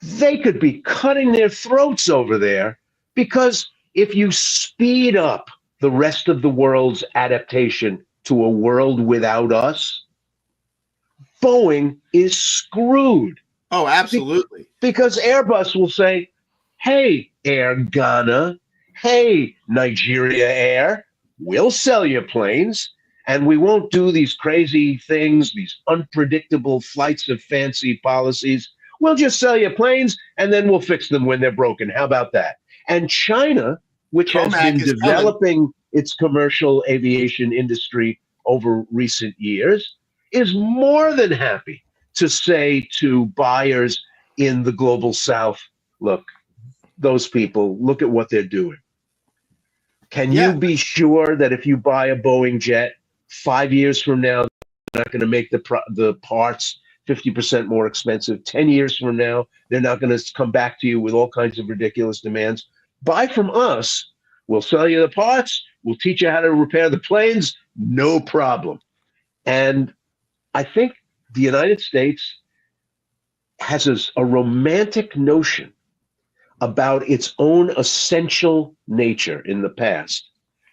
They could be cutting their throats over there, because if you speed up the rest of the world's adaptation to a world without us, Boeing is screwed. Oh, absolutely. Because Airbus will say, hey, Air Ghana, hey, Nigeria Air, we'll sell you planes, and we won't do these crazy things, these unpredictable flights of fancy policies. We'll just sell you planes, and then we'll fix them when they're broken. How about that? And China, which has been developing its commercial aviation industry over recent years, is more than happy to say to buyers in the global South, look, those people, look at what they're doing. Can you be sure that if you buy a Boeing jet, 5 years from now, they're not going to make the parts 50% more expensive? 10 years from now, they're not going to come back to you with all kinds of ridiculous demands. Buy from us. We'll sell you the parts. We'll teach you how to repair the planes. No problem. And I think the United States has a romantic notion about its own essential nature in the past,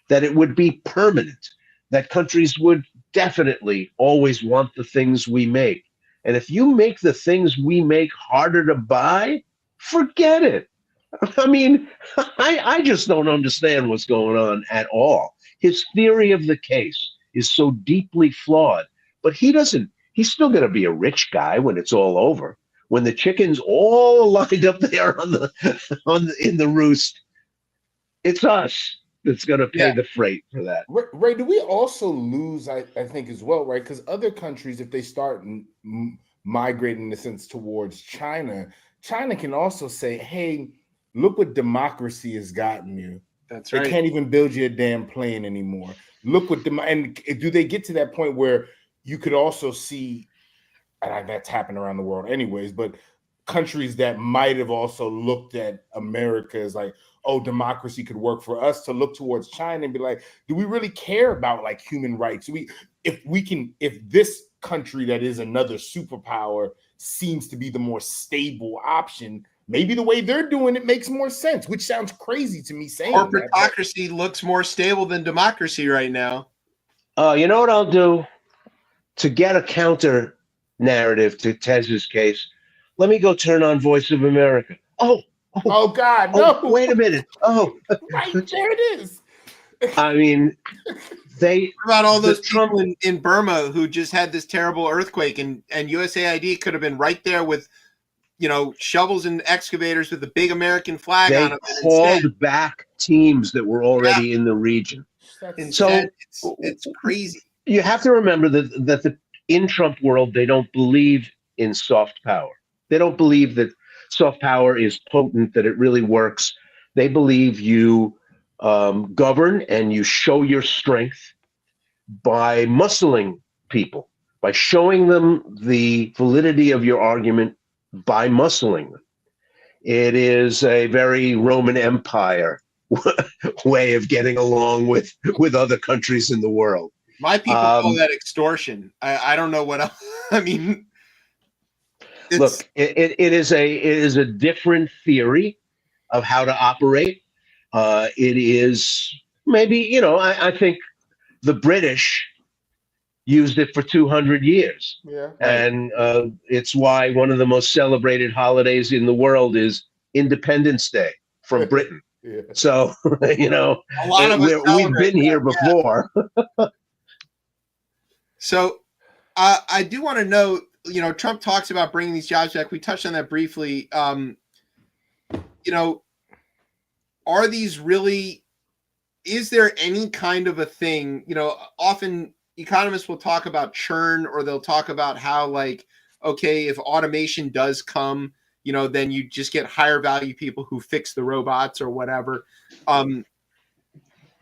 that it would be permanent, that countries would definitely always want the things we make. And if you make the things we make harder to buy, forget it. I mean, I just don't understand what's going on at all. His theory of the case is so deeply flawed, but he's still going to be a rich guy when it's all over. When the chickens all lined up there in the roost, it's us that's going to pay the freight for that. Ray, do we also lose, I think, as well, right? Because other countries, if they start migrating, in a sense, towards China, China can also say, hey, look what democracy has gotten you. That's right. They can't even build you a damn plane anymore. Look what and do they get to that point where you could also see, and that's happened around the world anyways, but countries that might have also looked at America as like, oh, democracy could work for us, to look towards China and be like, do we really care about like human rights? If this country that is another superpower seems to be the more stable option, maybe the way they're doing it makes more sense, which sounds crazy to me saying corporatocracy looks more stable than democracy right now. You know what I'll do to get a counter narrative to Tez's case? Let me go turn on Voice of America. Oh God, no! Wait a minute. Right there it is. I mean, what about all those people in Burma who just had this terrible earthquake, and USAID could have been right there with, shovels and excavators with a big American flag on them. They called back teams that were already in the region. Instead, it's crazy. You have to remember that in Trump world, they don't believe in soft power. They don't believe that soft power is potent, that it really works. They believe you govern and you show your strength by muscling people, by showing them the validity of your argument, by muscling them. It is a very Roman Empire way of getting along with other countries in the world. My people call that extortion. I don't know what else. I mean, look, it is a different theory of how to operate. It is maybe, I think the British used it for 200 years. Yeah. And it's why one of the most celebrated holidays in the world is Independence Day from Britain. Yeah. So, a lot of us we've been here before. So I do want to know, Trump talks about bringing these jobs back. We touched on that briefly. Are these really, is there any kind of a thing, often economists will talk about churn, or they'll talk about how, like, okay, if automation does come, then you just get higher value people who fix the robots or whatever. And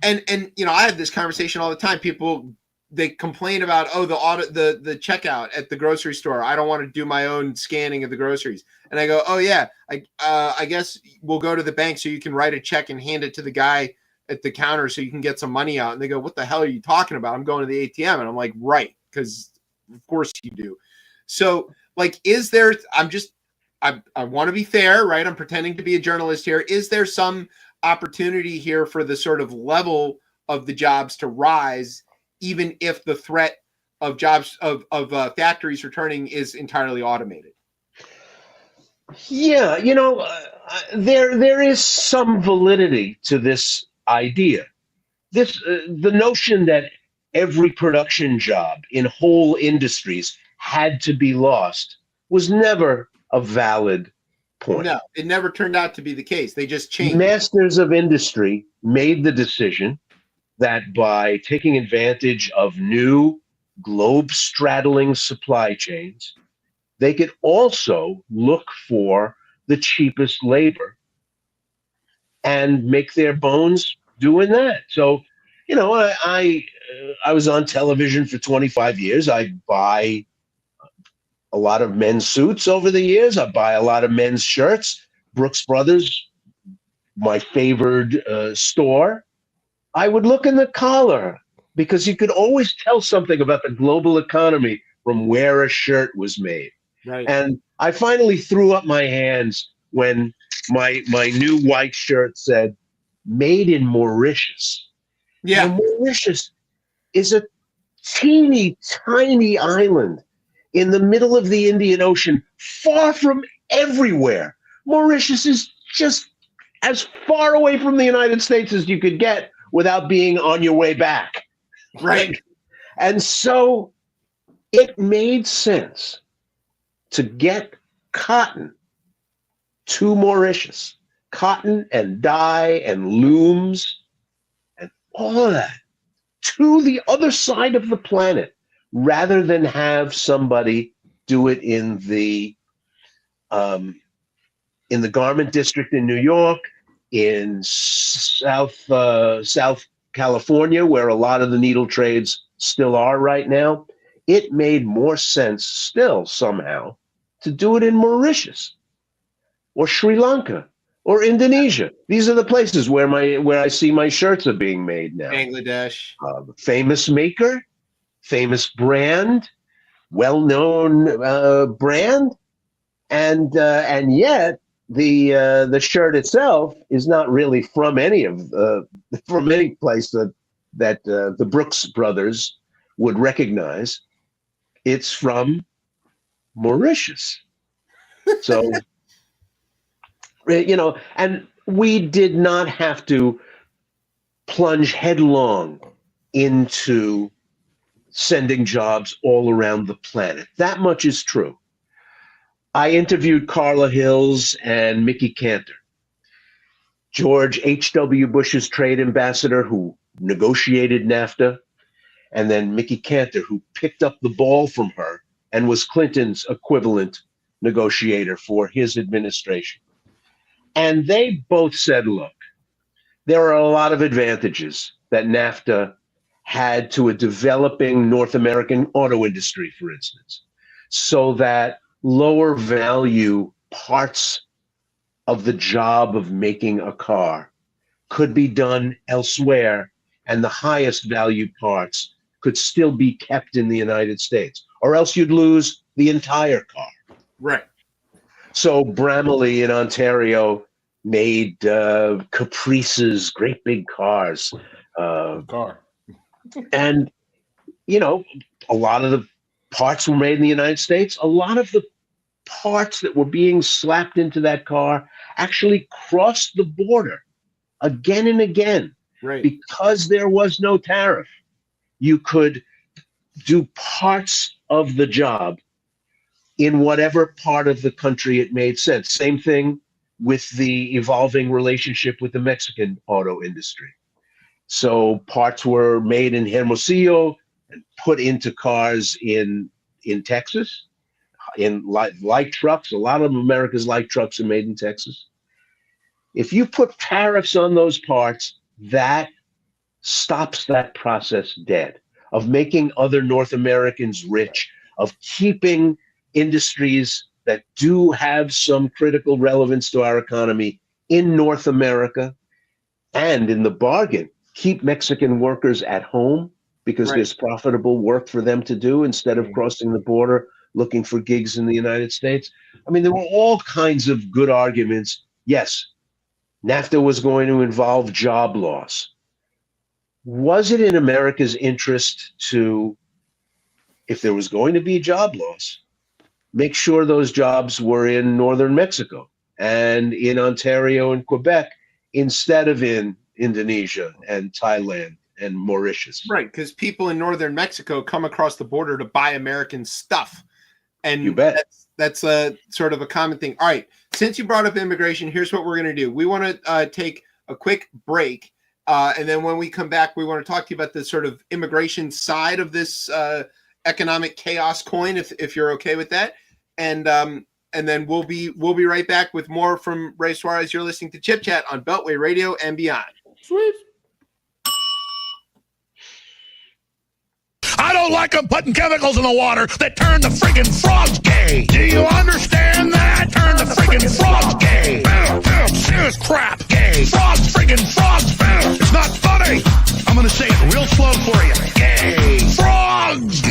I have this conversation all the time. People, they complain about, the checkout at the grocery store. I don't want to do my own scanning of the groceries. And I go, oh yeah, I guess we'll go to the bank so you can write a check and hand it to the guy at the counter so you can get some money out. And they go, what the hell are you talking about? I'm going to the ATM. And I'm like, right, because of course you do. So, like, is there, I want to be fair, right? I'm pretending to be a journalist here. Is there some opportunity here for the sort of level of the jobs to rise, even if the threat of jobs of factories returning is entirely automated? Yeah, there is some validity to this idea. The notion that every production job in whole industries had to be lost was never a valid point. No, it never turned out to be the case. They just changed. Masters of industry made the decision that by taking advantage of new globe-straddling supply chains, they could also look for the cheapest labor and make their bones doing that. So, I was on television for 25 years. I buy a lot of men's suits over the years. I buy a lot of men's shirts. Brooks Brothers, my favored store. I would look in the collar because you could always tell something about the global economy from where a shirt was made. Right. And I finally threw up my hands when my new white shirt said, "Made in Mauritius." Yeah. Now, Mauritius is a teeny tiny island in the middle of the Indian Ocean, far from everywhere. Mauritius is just as far away from the United States as you could get without being on your way back. Right. And so it made sense to get cotton to Mauritius, cotton and dye and looms and all of that to the other side of the planet, rather than have somebody do it in the garment district in New York, in South California, where a lot of the needle trades still are right now. It made more sense still somehow to do it in Mauritius or Sri Lanka or Indonesia. These are the places where I see my shirts are being made now. Bangladesh. Famous maker, famous brand, well-known brand, and yet the shirt itself is not really from any place that the Brooks brothers would recognize. It's from Mauritius. So, and we did not have to plunge headlong into sending jobs all around the planet. That much is true. I interviewed Carla Hills and Mickey Cantor, George H.W. Bush's trade ambassador who negotiated NAFTA, and then Mickey Cantor, who picked up the ball from her and was Clinton's equivalent negotiator for his administration. And they both said, look, there are a lot of advantages that NAFTA had to a developing North American auto industry, for instance, so that lower value parts of the job of making a car could be done elsewhere, and the highest value parts could still be kept in the United States, or else you'd lose the entire car. Right. So Bramley in Ontario made Caprices, great big cars. And, a lot of the parts were made in the United States. A lot of the parts that were being slapped into that car actually crossed the border again and again. Right. Because there was no tariff. You could do parts of the job in whatever part of the country it made sense. Same thing with the evolving relationship with the Mexican auto industry. So parts were made in Hermosillo and put into cars in Texas, in light trucks. A lot of America's light trucks are made in Texas. If you put tariffs on those parts, that stops that process dead of making other North Americans rich, of keeping industries that do have some critical relevance to our economy in North America, and in the bargain, keep Mexican workers at home because there's profitable work for them to do instead of crossing the border looking for gigs in the United States. I mean, there were all kinds of good arguments. Yes, NAFTA was going to involve job loss. Was it in America's interest to, if there was going to be job loss, make sure those jobs were in northern Mexico and in Ontario and Quebec instead of in Indonesia and Thailand and Mauritius? Right, because people in northern Mexico come across the border to buy American stuff. And you bet. That's a sort of a common thing. All right, since you brought up immigration, here's what we're going to do. We want to take a quick break. And then when we come back, we want to talk to you about the sort of immigration side of this economic chaos coin, if you're okay with that. And then we'll be right back with more from Ray Suarez. You're listening to Chip Chat on Beltway Radio and beyond. Sweet. I don't like them putting chemicals in the water that turn the friggin' frogs gay. Do you understand that? Turn the friggin' frogs gay. Serious crap. Gay. Frogs, friggin' frogs. It's not funny. I'm gonna say it real slow for you. Gay. Frogs.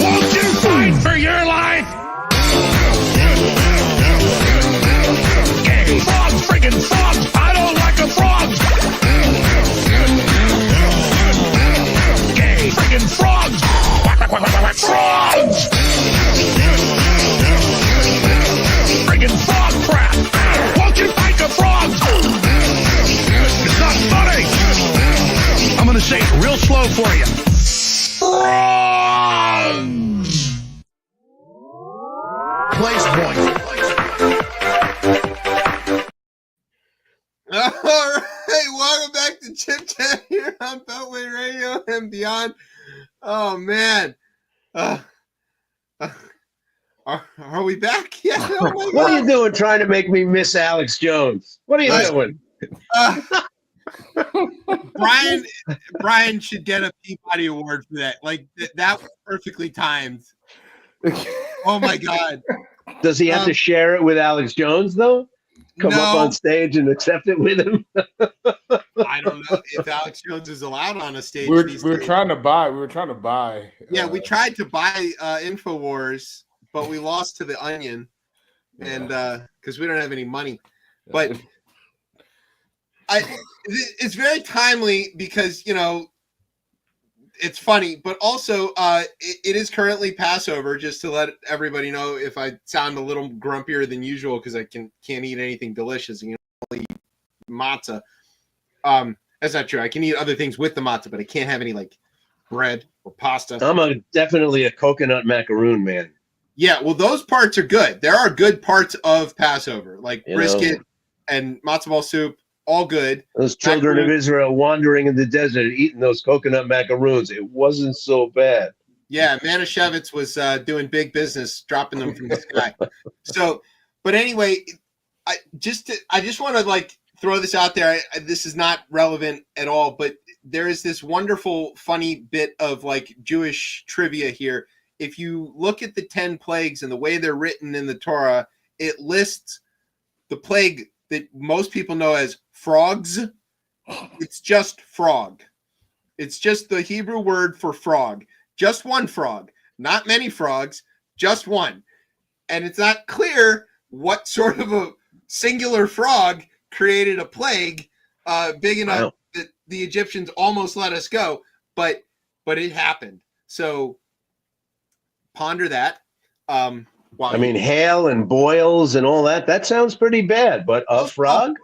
Won't you fight for your life? real slow for you. Place point. All right, welcome back to Chip Chat here on Beltway Radio and beyond. Oh man, are we back yet? Oh my What are God. you doing trying to make me miss Alex Jones? What are you doing? Brian should get a Peabody Award for that. Like that was perfectly timed. Oh my God. Does he have to share it with Alex Jones though? Come up on stage and accept it with him? I don't know if Alex Jones is allowed on a stage. We were trying to buy. Yeah, we tried to buy InfoWars, but we lost to the Onion, and because we don't have any money. But it's very timely because it's funny, but also it is currently Passover. Just to let everybody know, if I sound a little grumpier than usual because I can't eat anything delicious and only eat matzah. That's not true. I can eat other things with the matzah, but I can't have any like bread or pasta. I'm definitely a coconut macaroon man. Yeah, well, those parts are good. There are good parts of Passover, like brisket and matzo ball soup. All good. Those children of Israel wandering in the desert eating those coconut macaroons. It wasn't so bad. Yeah, Manischewitz was doing big business, dropping them from the sky. So, but anyway, I just want to like throw this out there. This is not relevant at all, but there is this wonderful, funny bit of like Jewish trivia here. If you look at the 10 plagues and the way they're written in the Torah, it lists the plague that most people know as frogs. It's just frog. It's just the Hebrew word for frog. Just one frog. Not many frogs, just one. And it's not clear what sort of a singular frog created a plague big enough that the Egyptians almost let us go, but it happened. So ponder that. Hail and boils and all that. That sounds pretty bad, but a frog?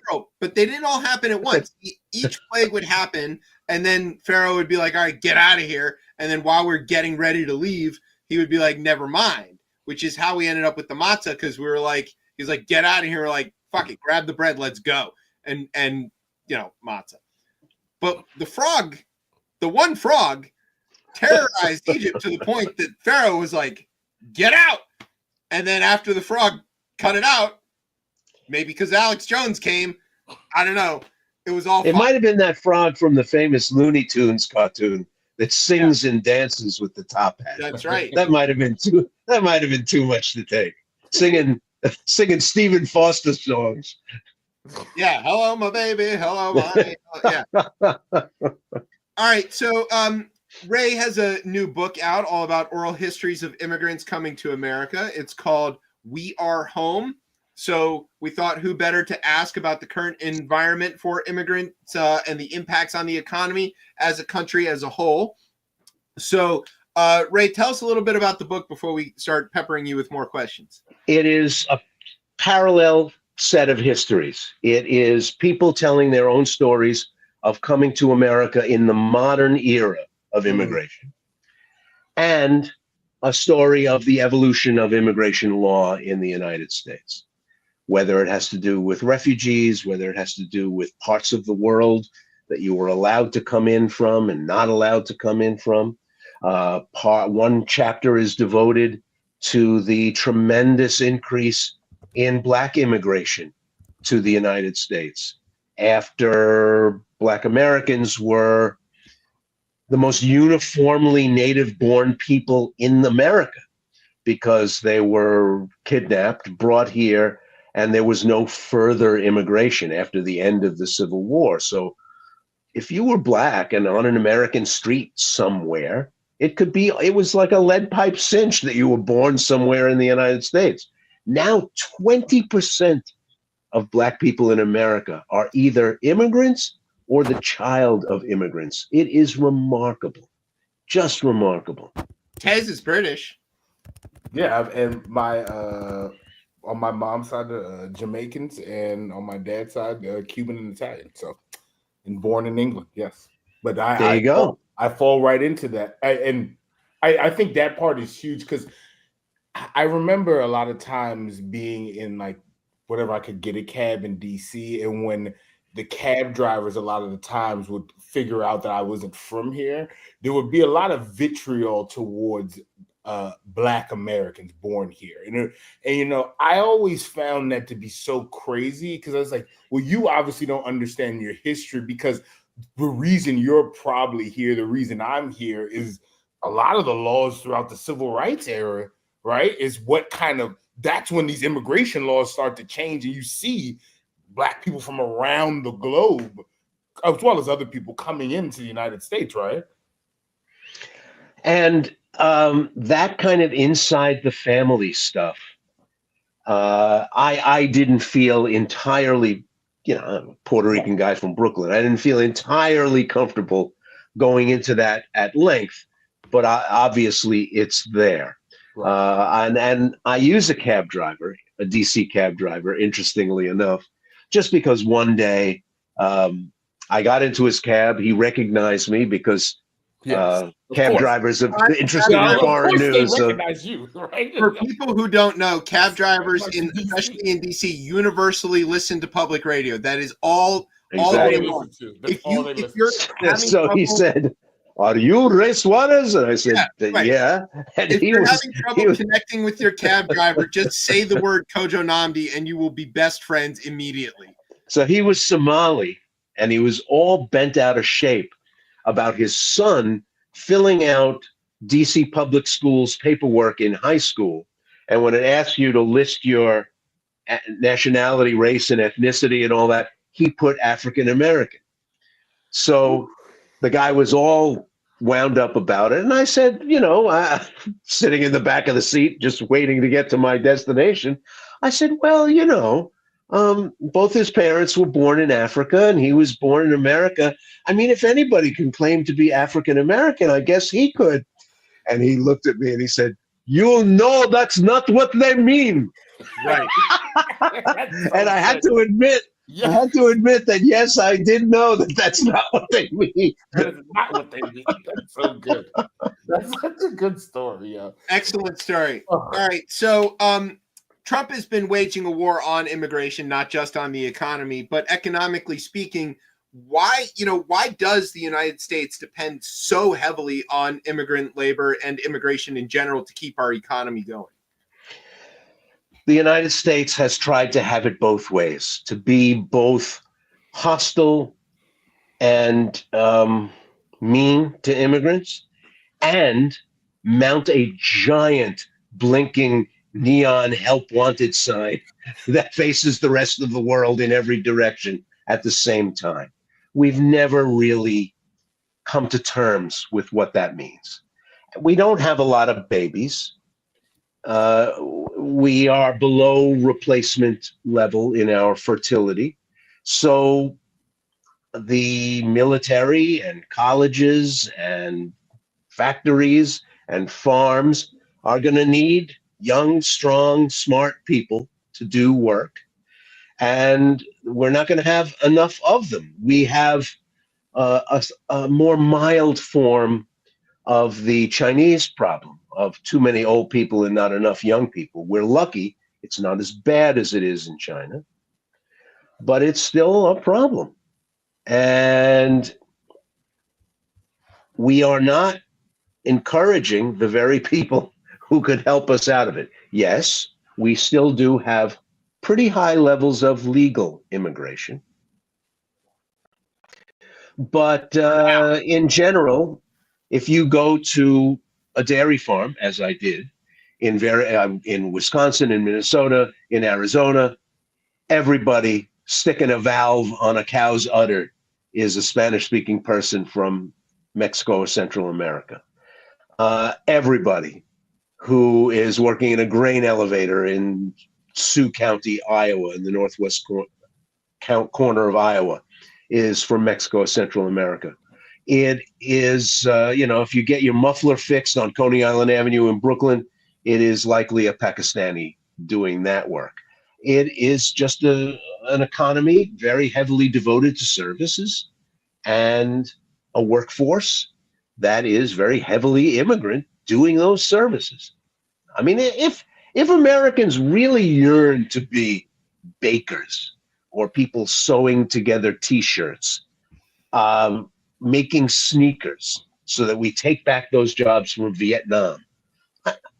But they didn't all happen at once. Each plague would happen, and then Pharaoh would be like, all right, get out of here. And then while we're getting ready to leave, he would be like, never mind, which is how we ended up with the matzah, because we were like, he's like, get out of here. We're like, fuck it, grab the bread, let's go. And matzah. But the one frog terrorized Egypt to the point that Pharaoh was like, get out. And then after the frog cut it out, maybe because Alex Jones came, I don't know. It was all. It might have been that frog from the famous Looney Tunes cartoon that sings and dances with the top hat. That's right. That might have been too much to take. Singing Stephen Foster songs. Yeah. Hello, my baby. Hello, my. Yeah. All right. So, Ray has a new book out all about oral histories of immigrants coming to America. It's called We Are Home. So we thought who better to ask about the current environment for immigrants and the impacts on the economy as a country as a whole. So, Ray, tell us a little bit about the book before we start peppering you with more questions. It is a parallel set of histories. It is people telling their own stories of coming to America in the modern era of immigration, and a story of the evolution of immigration law in the United States, whether it has to do with refugees, whether it has to do with parts of the world that you were allowed to come in from and not allowed to come in from. One chapter is devoted to the tremendous increase in Black immigration to the United States after Black Americans were the most uniformly native-born people in America, because they were kidnapped, brought here, and there was no further immigration after the end of the Civil War. So if you were Black and on an American street somewhere, it was like a lead pipe cinch that you were born somewhere in the United States. Now 20% of Black people in America are either immigrants or the child of immigrants. It is remarkable, just remarkable. Tez is British. Yeah, and on my mom's side, Jamaicans, and on my dad's side, Cuban and Italian. So, and born in England, yes. But There you go. I fall right into that. I think that part is huge because I remember a lot of times being in like whatever I could get a cab in DC, and when the cab drivers a lot of the times would figure out that I wasn't from here, there would be a lot of vitriol towards Black Americans born here. And you know, I always found that to be so crazy because I was like, well, you obviously don't understand your history because the reason you're probably here, the reason I'm here is a lot of the laws throughout the civil rights era, right? Is what kind of that's when these immigration laws start to change, and you see Black people from around the globe, as well as other people coming into the United States, right? And that kind of inside the family stuff, I didn't feel entirely, you know, I'm a Puerto Rican guy from Brooklyn. I didn't feel entirely comfortable going into that at length, but obviously it's there. Right. And I use a cab driver, a DC cab driver, interestingly enough, just because one day I got into his cab. He recognized me because cab drivers are interested in foreign news. They recognize you, right? For people who don't know, cab drivers, especially in DC, universally listen to public radio. That is all they want. If you're so he said, "Are you Ray Suarez?" And I said, "Yeah." And if you're having trouble connecting with your cab driver, just say the word Kojo Nnamdi, and you will be best friends immediately. So he was Somali, and he was all bent out of shape about his son filling out DC public schools paperwork in high school. And when it asks you to list your nationality, race, and ethnicity and all that, he put African American. So the guy was all wound up about it. And I said, you know, sitting in the back of the seat, just waiting to get to my destination, I said, well, you know, both his parents were born in Africa and he was born in America. I mean, if anybody can claim to be African American, I guess he could. And he looked at me and he said, "You know, that's not what they mean." Right. And I had to admit, that yes, I did know that that's not what they mean. That is not what they mean. That's so good. That's such a good story. Yeah. Excellent story. All right. So, Trump has been waging a war on immigration, not just on the economy, but economically speaking. Why does the United States depend so heavily on immigrant labor and immigration in general to keep our economy going? The United States has tried to have it both ways, to be both hostile and mean to immigrants and mount a giant blinking neon help wanted sign that faces the rest of the world in every direction at the same time. We've never really come to terms with what that means. We don't have a lot of babies. We are below replacement level in our fertility. So the military and colleges and factories and farms are going to need young, strong, smart people to do work. And we're not going to have enough of them. We have a more mild form of the Chinese problem of too many old people and not enough young people. We're lucky it's not as bad as it is in China, but it's still a problem. And we are not encouraging the very people who could help us out of it. Yes, we still do have pretty high levels of legal immigration. But in general, if you go to a dairy farm, as I did, in Wisconsin, in Minnesota, in Arizona, everybody sticking a valve on a cow's udder is a Spanish-speaking person from Mexico or Central America. Everybody who is working in a grain elevator in Sioux County, Iowa, in the northwest corner of Iowa, is from Mexico or Central America. It is, if you get your muffler fixed on Coney Island Avenue in Brooklyn, it is likely a Pakistani doing that work. It is just an economy very heavily devoted to services and a workforce that is very heavily immigrant doing those services. I mean, if Americans really yearn to be bakers or people sewing together T-shirts, making sneakers, so that we take back those jobs from Vietnam,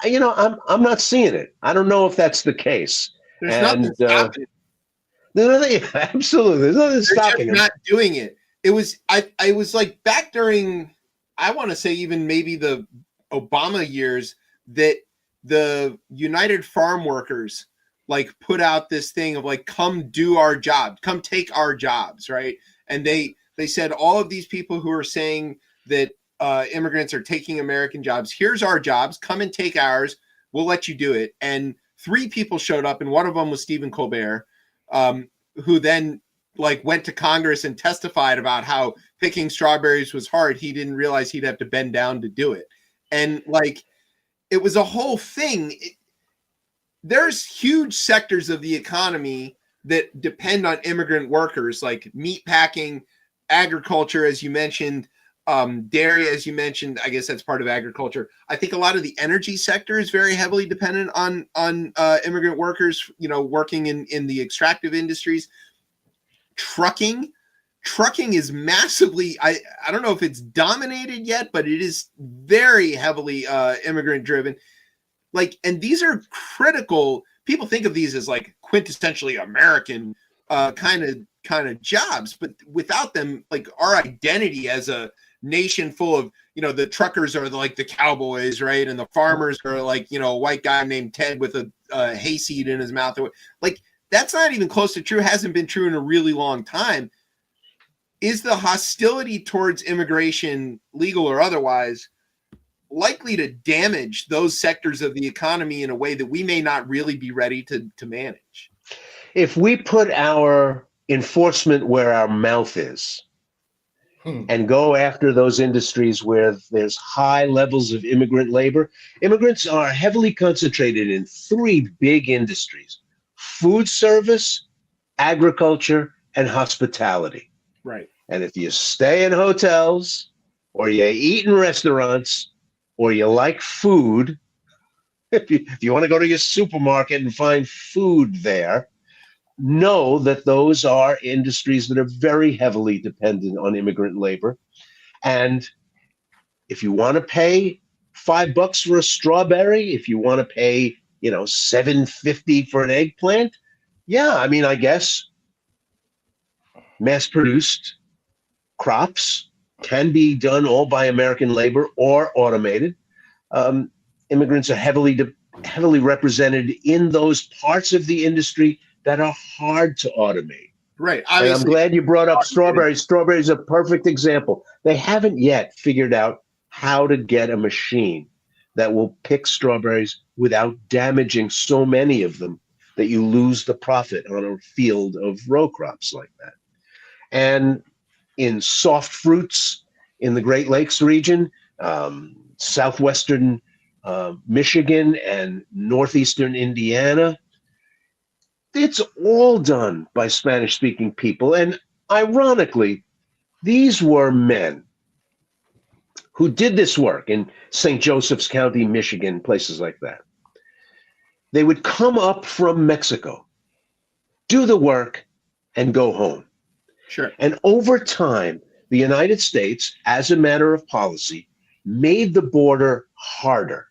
I'm not seeing it. I don't know if that's the case. There's nothing stopping it. Absolutely, there's nothing They're stopping just them. not doing it. It was I was like back during, I want to say even maybe the Obama years, that the United Farm Workers like put out this thing of like, come do our job, come take our jobs, right? And they said all of these people who are saying that immigrants are taking American jobs, here's our jobs, come and take ours, we'll let you do it. And 3 people showed up, and one of them was Stephen Colbert, who then like went to Congress and testified about how picking strawberries was hard. He didn't realize he'd have to bend down to do it. And like, it was a whole thing. There's huge sectors of the economy that depend on immigrant workers, like meat packing, agriculture, as you mentioned, dairy, as you mentioned. I guess that's part of agriculture. I think a lot of the energy sector is very heavily dependent on immigrant workers, working in the extractive industries. Trucking is massively, I don't know if it's dominated yet, but it is very heavily immigrant driven. Like, and these are critical. People think of these as like quintessentially American kind of jobs, but without them, like, our identity as a nation full of, the truckers are like the cowboys, right? And the farmers are like, a white guy named Ted with a hayseed in his mouth. Like, that's not even close to true. Hasn't been true in a really long time. Is the hostility towards immigration, legal or otherwise, likely to damage those sectors of the economy in a way that we may not really be ready to manage? If we put our enforcement where our mouth is and go after those industries where there's high levels of immigrant labor, immigrants are heavily concentrated in 3 big industries: food service, agriculture, and hospitality. Right. And if you stay in hotels, or you eat in restaurants, or you like food, if you want to go to your supermarket and find food there, know that those are industries that are very heavily dependent on immigrant labor. And if you want to pay $5 for a strawberry, if you want to pay, $7.50 for an eggplant, yeah, I mean, I guess mass-produced crops can be done all by American labor or automated. Immigrants are heavily represented in those parts of the industry that are hard to automate. Right. And I'm glad you brought up strawberries. Strawberries are a perfect example. They haven't yet figured out how to get a machine that will pick strawberries without damaging so many of them that you lose the profit on a field of row crops like that. And in soft fruits in the Great Lakes region, southwestern Michigan and northeastern Indiana, it's all done by Spanish-speaking people. And ironically, these were men who did this work in St. Joseph's County, Michigan, places like that. They would come up from Mexico, do the work, and go home. Sure. And over time, the United States, as a matter of policy, made the border harder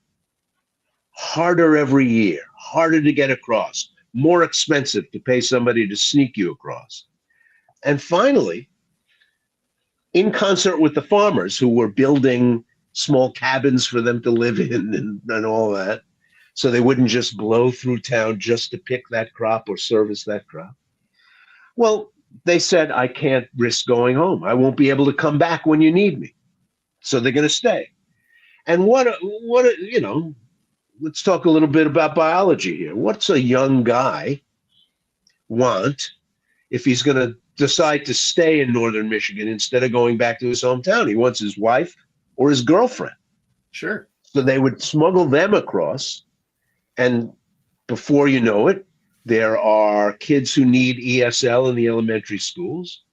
every year, harder to get across, more expensive to pay somebody to sneak you across. And finally, in concert with the farmers who were building small cabins for them to live in and all that, so they wouldn't just blow through town just to pick that crop or service that crop. Well, they said, I can't risk going home. I won't be able to come back when you need me. So they're going to stay. And let's talk a little bit about biology here. What's a young guy want if he's going to decide to stay in northern Michigan instead of going back to his hometown? He wants his wife or his girlfriend. Sure. So they would smuggle them across. And before you know it, there are kids who need ESL in the elementary schools.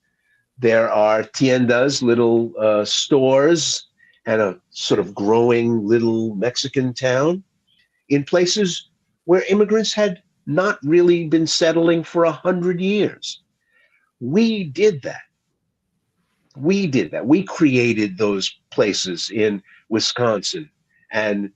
There are tiendas, little stores and a sort of growing little Mexican town in places where immigrants had not really been settling for 100 years. We did that. We did that. We created those places in Wisconsin and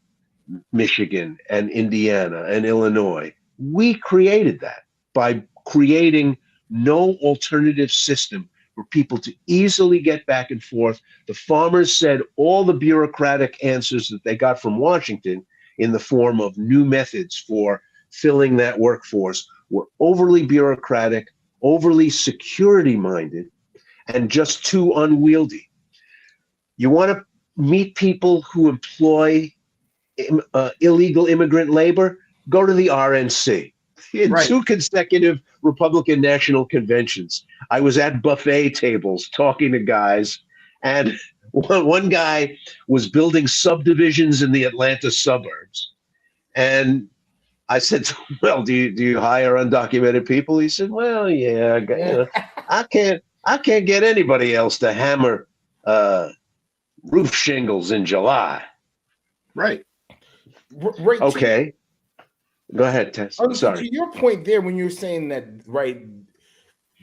Michigan and Indiana and Illinois. We created that by creating no alternative system for people to easily get back and forth. The farmers said all the bureaucratic answers that they got from Washington in the form of new methods for filling that workforce were overly bureaucratic, overly security minded, and just too unwieldy. You want to meet people who employ illegal immigrant labor? Go to the RNC. In Right. 2 consecutive Republican National Conventions, I was at buffet tables talking to guys, and one guy was building subdivisions in the Atlanta suburbs. And I said, well, do you hire undocumented people? He said, well, yeah, I can't get anybody else to hammer roof shingles in July. Right. Right. Okay. Go ahead, Tess. Sorry. To your point there, when you were saying that, right,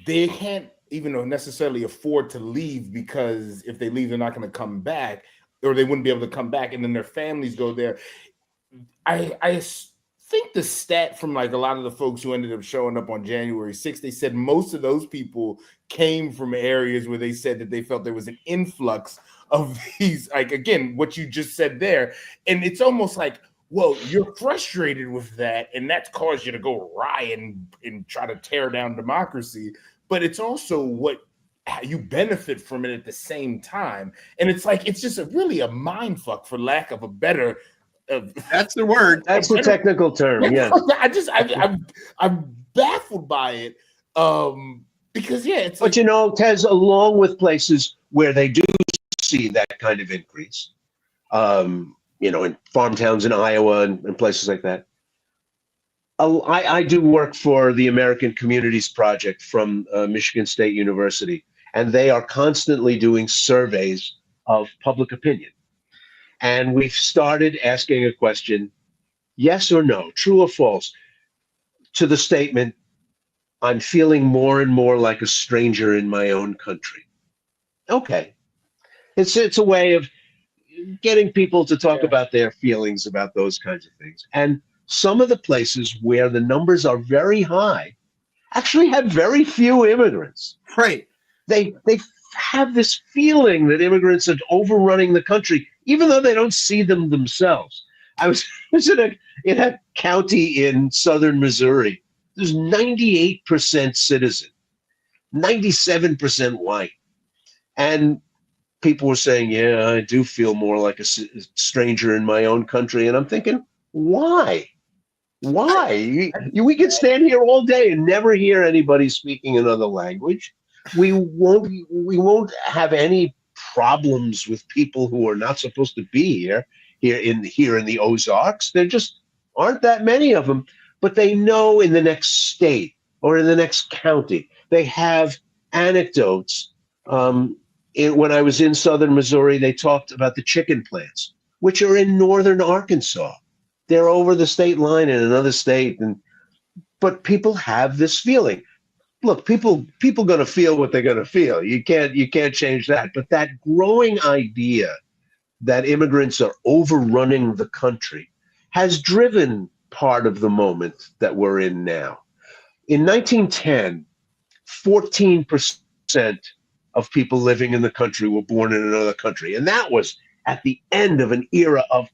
they can't even necessarily afford to leave because if they leave, they're not going to come back, or they wouldn't be able to come back, and then their families go there. I think the stat from like a lot of the folks who ended up showing up on January 6th, they said most of those people came from areas where they said that they felt there was an influx of these, like, again, what you just said there. And it's almost like, well, you're frustrated with that, and that's caused you to go riot and try to tear down democracy. But it's also how you benefit from it at the same time. And it's like, it's just really a mind fuck, for lack of a better. That's the word. That's the technical term. Yeah. I'm baffled by it. Because it's. But like, Tez, along with places where they do see that kind of increase, in farm towns in Iowa and places like that. I do work for the American Communities Project from Michigan State University, and they are constantly doing surveys of public opinion. And we've started asking a question, yes or no, true or false, to the statement, I'm feeling more and more like a stranger in my own country. Okay. It's a way of getting people to talk about their feelings about those kinds of things. And some of the places where the numbers are very high actually have very few immigrants. Right. They have this feeling that immigrants are overrunning the country, even though they don't see them themselves. I was in a county in southern Missouri. There's 98% citizen, 97% white. And people were saying, yeah, I do feel more like a stranger in my own country. And I'm thinking, why? Why? We could stand here all day and never hear anybody speaking another language. We won't have any problems with people who are not supposed to be here in the Ozarks. There just aren't that many of them. But they know in the next state or in the next county, they have anecdotes. When I was in southern Missouri, they talked about the chicken plants, which are in northern Arkansas. They're over the state line in another state, but people have this feeling. Look, people going to feel what they're going to feel. You can't change that. But that growing idea that immigrants are overrunning the country has driven part of the moment that we're in now. In 1910, 14% of people living in the country were born in another country. And that was at the end of an era of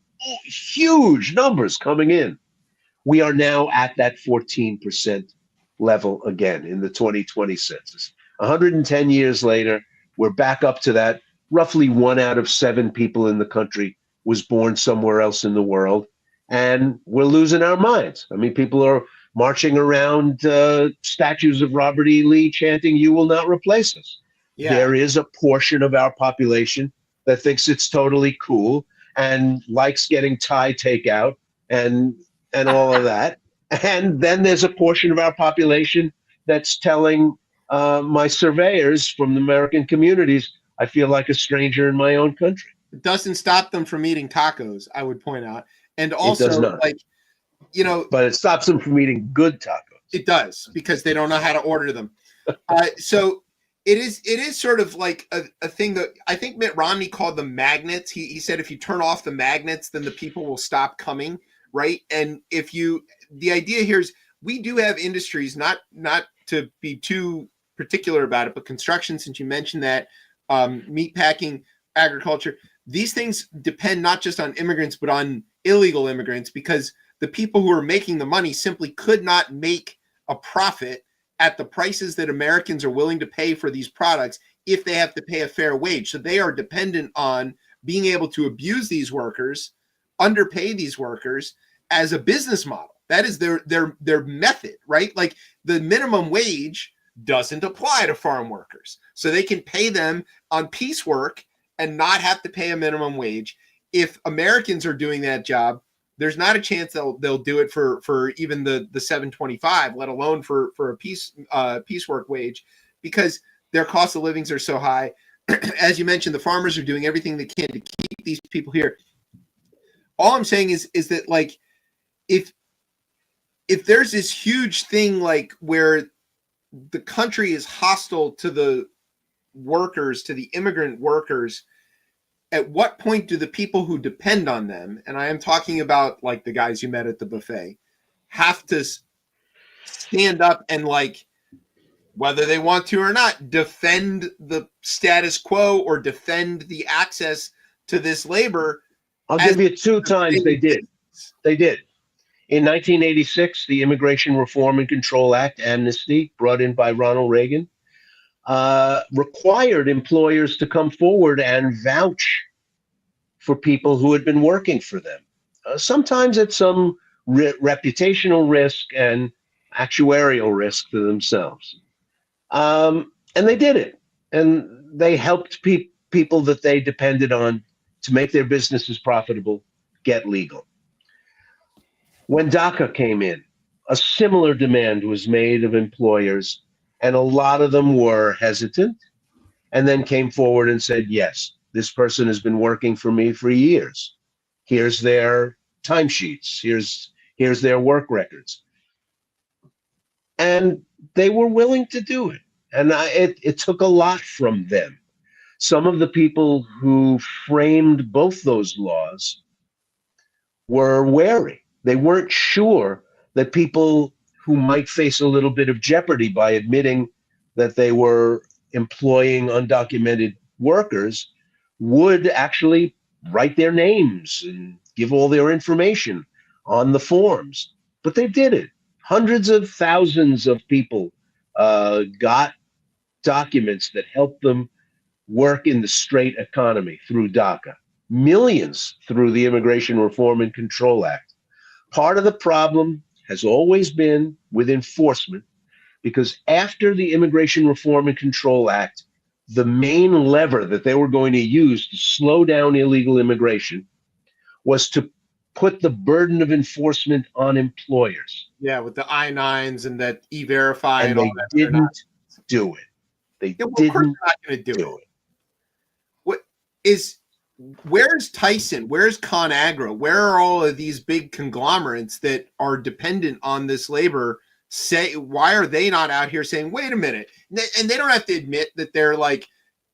huge numbers coming in. We are now at that 14% level again in the 2020 census. 110 years later, we're back up to that. Roughly 1 out of 7 people in the country was born somewhere else in the world. And we're losing our minds. I mean, people are marching around statues of Robert E. Lee chanting, "You will not replace us." Yeah. There is a portion of our population that thinks it's totally cool and likes getting Thai takeout and all of that. And then there's a portion of our population that's telling my surveyors from the American Communities, I feel like a stranger in my own country. It doesn't stop them from eating tacos, I would point out. And does also, not. like, you know, But it stops them from eating good tacos. it does, because they don't know how to order them. So it is sort of like a thing that I think Mitt Romney called the magnets. He said if you turn off the magnets, then the people will stop coming, right? And the idea here is we do have industries, not to be too particular about it, but construction, since you mentioned that, meat packing, agriculture, these things depend not just on immigrants, but on illegal immigrants, because the people who are making the money simply could not make a profit at the prices that Americans are willing to pay for these products if they have to pay a fair wage. So they are dependent on being able to abuse these workers, underpay these workers as a business model. That is their method, right? Like the minimum wage doesn't apply to farm workers. So they can pay them on piecework and not have to pay a minimum wage. If Americans are doing that job, there's not a chance they'll do it for even the $7.25, let alone for a piecework wage, because their cost of livings are so high. As you mentioned, the farmers are doing everything they can to keep these people here. All I'm saying is that, like, if there's this huge thing like where the country is hostile to the workers, to the immigrant workers, at what point do the people who depend on them, and I am talking about like the guys you met at the buffet, have to stand up and, like, whether they want to or not, defend the status quo or defend the access to this labor? I'll give you 2 times they did. They did. In 1986, the Immigration Reform and Control Act, amnesty, brought in by Ronald Reagan, required employers to come forward and vouch for people who had been working for them, sometimes at some reputational risk and actuarial risk to themselves. And they did it. And they helped people that they depended on to make their businesses profitable get legal. When DACA came in, a similar demand was made of employers, and a lot of them were hesitant, and then came forward and said, yes, this person has been working for me for years. Here's their timesheets. Here's their work records. And they were willing to do it. And it took a lot from them. Some of the people who framed both those laws were wary. They weren't sure that people who might face a little bit of jeopardy by admitting that they were employing undocumented workers would actually write their names and give all their information on the forms. But they did it. Hundreds of thousands of people got documents that helped them work in the straight economy through DACA. Millions through the Immigration Reform and Control Act. Part of the problem has always been with enforcement, because after the Immigration Reform and Control Act, the main lever that they were going to use to slow down illegal immigration was to put the burden of enforcement on employers. Yeah, with the I-9s and that E-Verify And and all they that. didn't do it. They Yeah, well, of course didn't they're not going to do it. Where's Tyson? Where's ConAgra? Where are all of these big conglomerates that are dependent on this labor? Why are they not out here saying, wait a minute? And they don't have to admit that they're like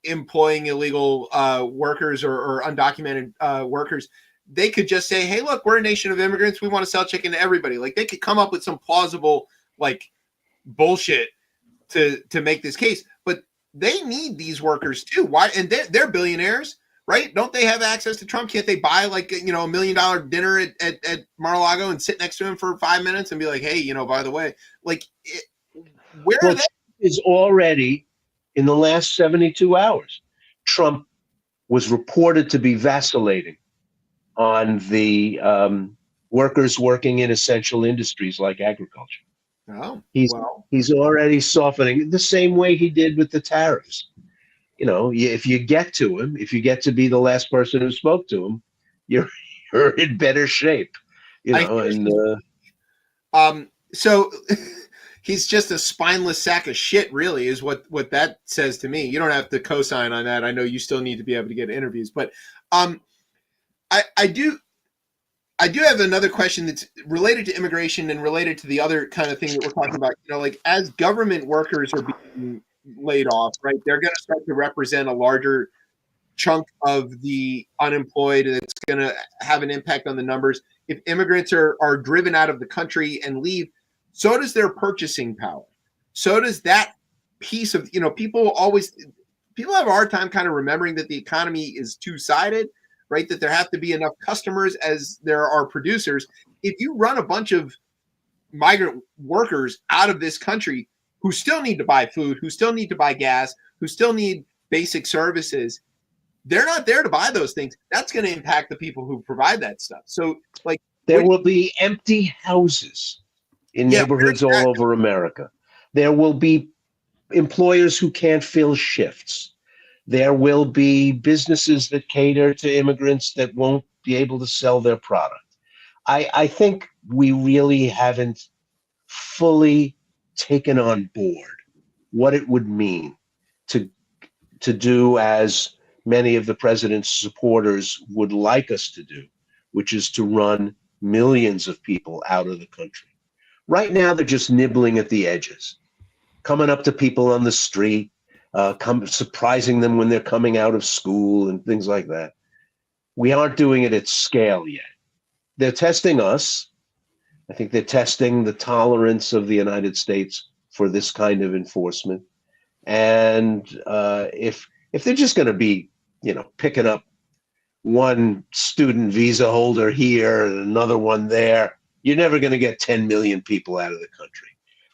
employing illegal workers or undocumented workers. They could just say, hey, look, we're a nation of immigrants. We want to sell chicken to everybody. Like, they could come up with some plausible, like, bullshit to make this case. But they need these workers too. Why? And they're billionaires, right? Don't they have access to Trump? Can't they buy, like, $1 million dinner at Mar-a-Lago and sit next to him for 5 minutes and be like, hey, by the way, like, where are they? Is already in the last 72 hours, Trump was reported to be vacillating on the workers working in essential industries like agriculture. Oh, He's already softening the same way he did with the tariffs. If you get to him, if you get to be the last person who spoke to him, you're in better shape. So he's just a spineless sack of shit, really, is what that says to me. You don't have to co-sign on that. I know you still need to be able to get interviews, but I do have another question that's related to immigration and related to the other kind of thing that we're talking about. Like as government workers are being laid off, right? They're going to start to represent a larger chunk of the unemployed, and it's going to have an impact on the numbers. If immigrants are driven out of the country and leave, so does their purchasing power. So does that piece of, people have a hard time kind of remembering that the economy is two-sided, right? That there have to be enough customers as there are producers. If you run a bunch of migrant workers out of this country who still need to buy food, who still need to buy gas, who still need basic services, they're not there to buy those things. That's going to impact the people who provide that stuff. So, like, there will be empty houses in neighborhoods all over America. There will be employers who can't fill shifts. There will be businesses that cater to immigrants that won't be able to sell their product. I think we really haven't fully taken on board what it would mean to do as many of the president's supporters would like us to do, which is to run millions of people out of the country. Right now, they're just nibbling at the edges, coming up to people on the street, surprising them when they're coming out of school and things like that. We aren't doing it at scale yet. They're testing us. I think they're testing the tolerance of the United States for this kind of enforcement. And if they're just going to be, picking up one student visa holder here and another one there, you're never going to get 10 million people out of the country.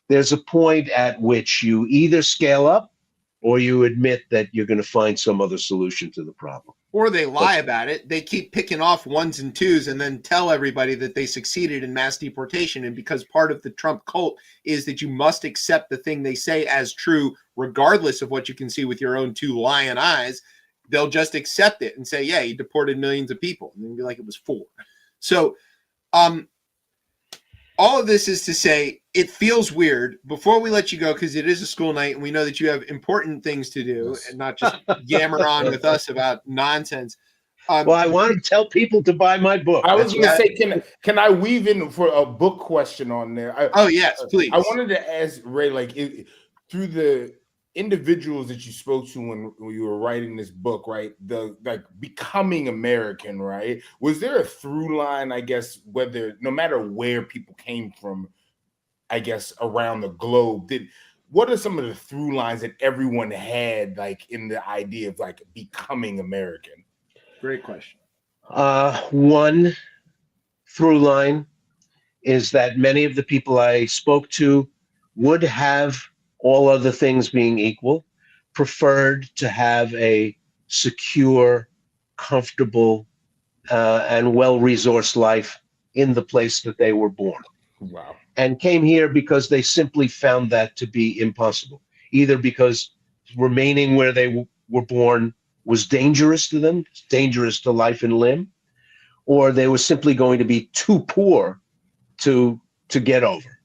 There's a point at which you either scale up or you admit that you're going to find some other solution to the problem. Or they lie about it. They keep picking off ones and twos and then tell everybody that they succeeded in mass deportation. And because part of the Trump cult is that you must accept the thing they say as true, regardless of what you can see with your own two lion eyes, they'll just accept it and say, yeah, he deported millions of people. And then be like, it was 4. So all of this is to say, it feels weird. Before we let you go, because it is a school night and we know that you have important things to do and not just yammer on with us about nonsense. Well, I want to tell people to buy my book. I was going to say, can I weave in for a book question on there? Yes, please. I wanted to ask Ray, through the individuals that you spoke to when you were writing this book, right? Becoming American, right? Was there a through line, I guess, no matter where people came from, I guess, around the globe, what are some of the through lines that everyone had, like, in the idea of, like, becoming American? Great question. One through line is that many of the people I spoke to would have, all other things being equal, preferred to have a secure, comfortable, and well-resourced life in the place that they were born. Wow. And came here because they simply found that to be impossible, either because remaining where they were born was dangerous to them, dangerous to life and limb, or they were simply going to be too poor to get over.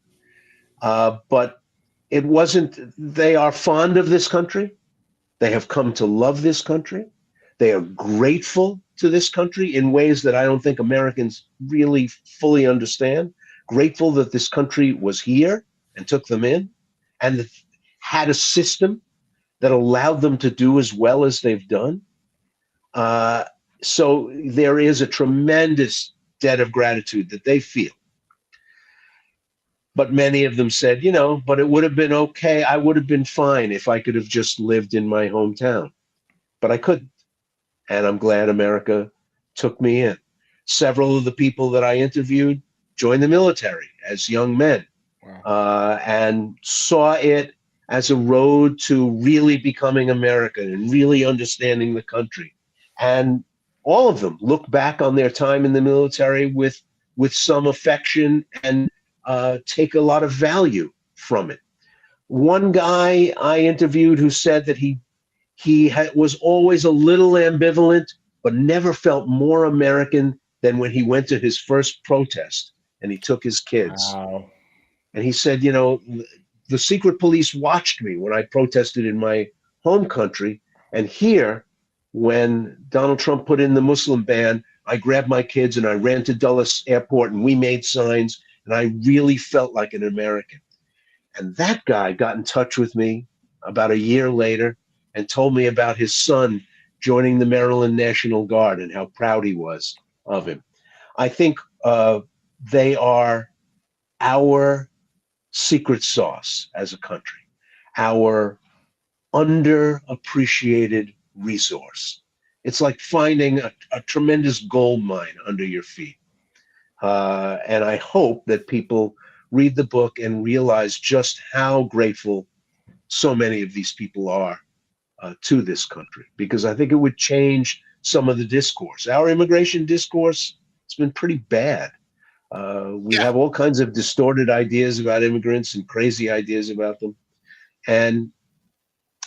But it wasn't. They are fond of this country. They have come to love this country. They are grateful to this country in ways that I don't think Americans really fully understand. Grateful that this country was here and took them in and that had a system that allowed them to do as well as they've done. So there is a tremendous debt of gratitude that they feel. But many of them said, but it would have been okay. I would have been fine if I could have just lived in my hometown. But I couldn't. And I'm glad America took me in. Several of the people that I interviewed joined the military as young men. Wow. And saw it as a road to really becoming American and really understanding the country. And all of them look back on their time in the military with some affection and take a lot of value from it. One guy I interviewed who said that he was always a little ambivalent, but never felt more American than when he went to his first protest and he took his kids. Wow. And he said, the secret police watched me when I protested in my home country, and here when Donald Trump put in the Muslim ban, I grabbed my kids and I ran to Dulles Airport and we made signs, and I really felt like an American. And that guy got in touch with me about a year later and told me about his son joining the Maryland National Guard and how proud he was of him. I think they are our secret sauce as a country, our underappreciated resource. It's like finding a tremendous gold mine under your feet. And I hope that people read the book and realize just how grateful so many of these people are to this country, because I think it would change some of the discourse. Our immigration discourse has been pretty bad. We have all kinds of distorted ideas about immigrants and crazy ideas about them. And,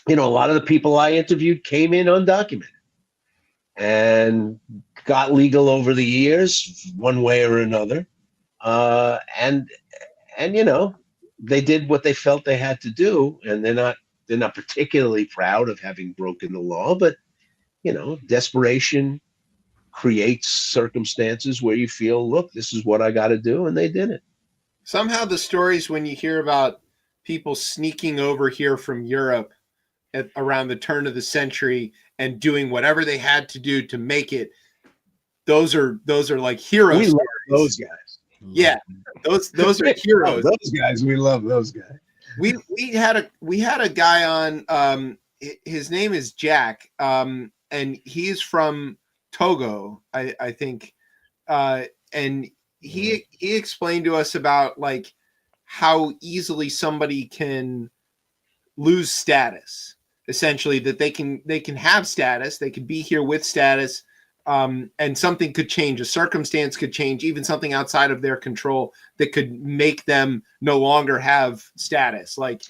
you know, a lot of the people I interviewed came in undocumented and got legal over the years, one way or another. And you know, they did what they felt they had to do, and they're not particularly proud of having broken the law, but you know, desperation creates circumstances where you feel, look, this is what I got to do, and they did it. Somehow the stories when you hear about people sneaking over here from Europe around the turn of the century and doing whatever they had to do to make it, those are like hero We stories. love those guys. Yeah, those are heroes. Those guys, we love those guys. We had a guy on. His name is Jack, and he's from Togo, I think, and he explained to us about like how easily somebody can lose status. Essentially, that they can have status, they can be here with status. And something could change, a circumstance could change, even something outside of their control that could make them no longer have status. Like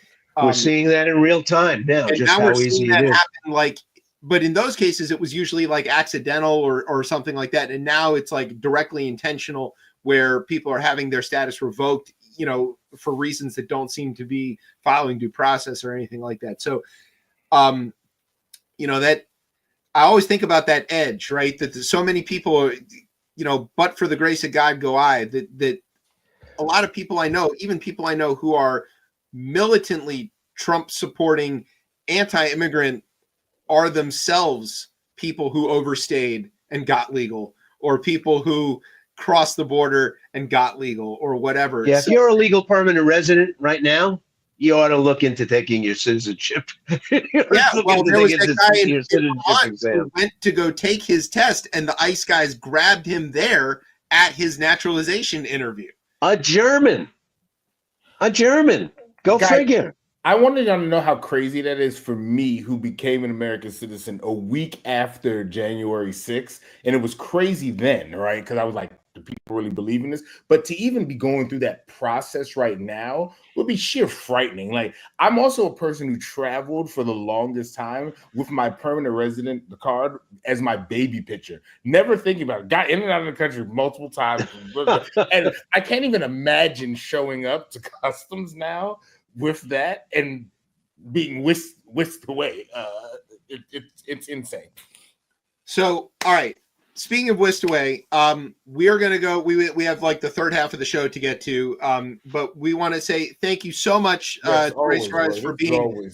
we're seeing that in real time now, just now how we're easy seeing it that is. happen. Like, but in those cases, it was usually like accidental or something like that. And now it's like directly intentional, where people are having their status revoked, you know, for reasons that don't seem to be following due process or anything like that. So, you know, that I always think about that edge, right? That so many people, you know, but for the grace of God go I, that a lot of people I know, even people I know who are militantly Trump supporting anti-immigrant, are themselves people who overstayed and got legal, or people who crossed the border and got legal, or whatever. Yeah, So, if you're a legal permanent resident right now, you ought to look into taking your citizenship. yeah, well, there was that guy in Vermont who went to go take his test, and the ICE guys grabbed him there at his naturalization interview. A German. Go figure. I wanted y'all to know how crazy that is for me, who became an American citizen a week after January 6th. And it was crazy then, right? Because I was like, do people really believe in this? But to even be going through that process right now would be sheer frightening. Like, I'm also a person who traveled for the longest time with my permanent resident card as my baby picture. Never thinking about it. Got in and out of the country multiple times. And I can't even imagine showing up to customs now with that and being whisked away. It's insane. So, all right. Speaking of whisked away, we are going to go. We have like the third half of the show to get to, but we want to say thank you so much, Race Rise, for being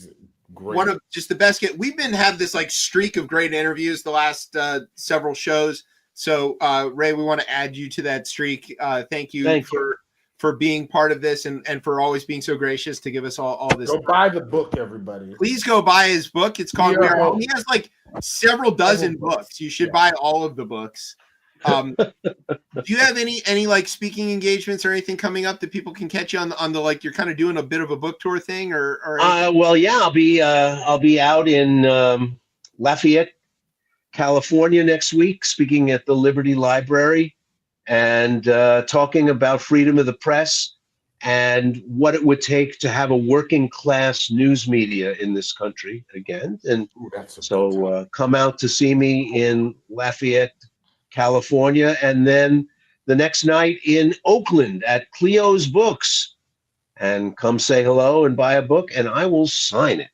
one of just the best. We've had this like streak of great interviews the last several shows. So, Ray, we want to add you to that streak. Thank you for being part of this and for always being so gracious to give us all this. Go buy the book, everybody. Please go buy his book. It's called We Are Home. He has like several dozen books. You should buy all of the books. Do you have any like speaking engagements or anything coming up that people can catch you on the like you're kind of doing a bit of a book tour thing or well, yeah, I'll be out in Lafayette, California next week, speaking at the Liberty Library and talking about freedom of the press and what it would take to have a working class news media in this country again. And so come out to see me in Lafayette, California, and then the next night in Oakland at Cleo's Books. And come say hello and buy a book, and I will sign it.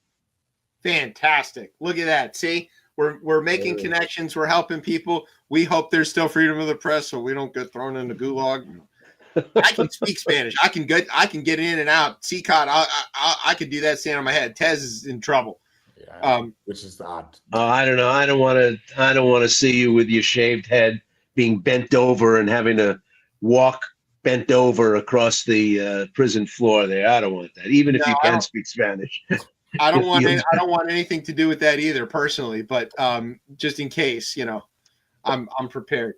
Fantastic. Look at that. See? We're making connections. We're helping people. We hope there's still freedom of the press, so we don't get thrown in the gulag. I can speak Spanish. I can get in and out. CCOT. I could do that standing on my head. Tez is in trouble. Yeah, which is odd. I don't know. I don't want to see you with your shaved head being bent over and having to walk bent over across the prison floor there. I don't want that. Even if you can speak Spanish. I don't want anything to do with that either, personally. But just in case, I'm prepared.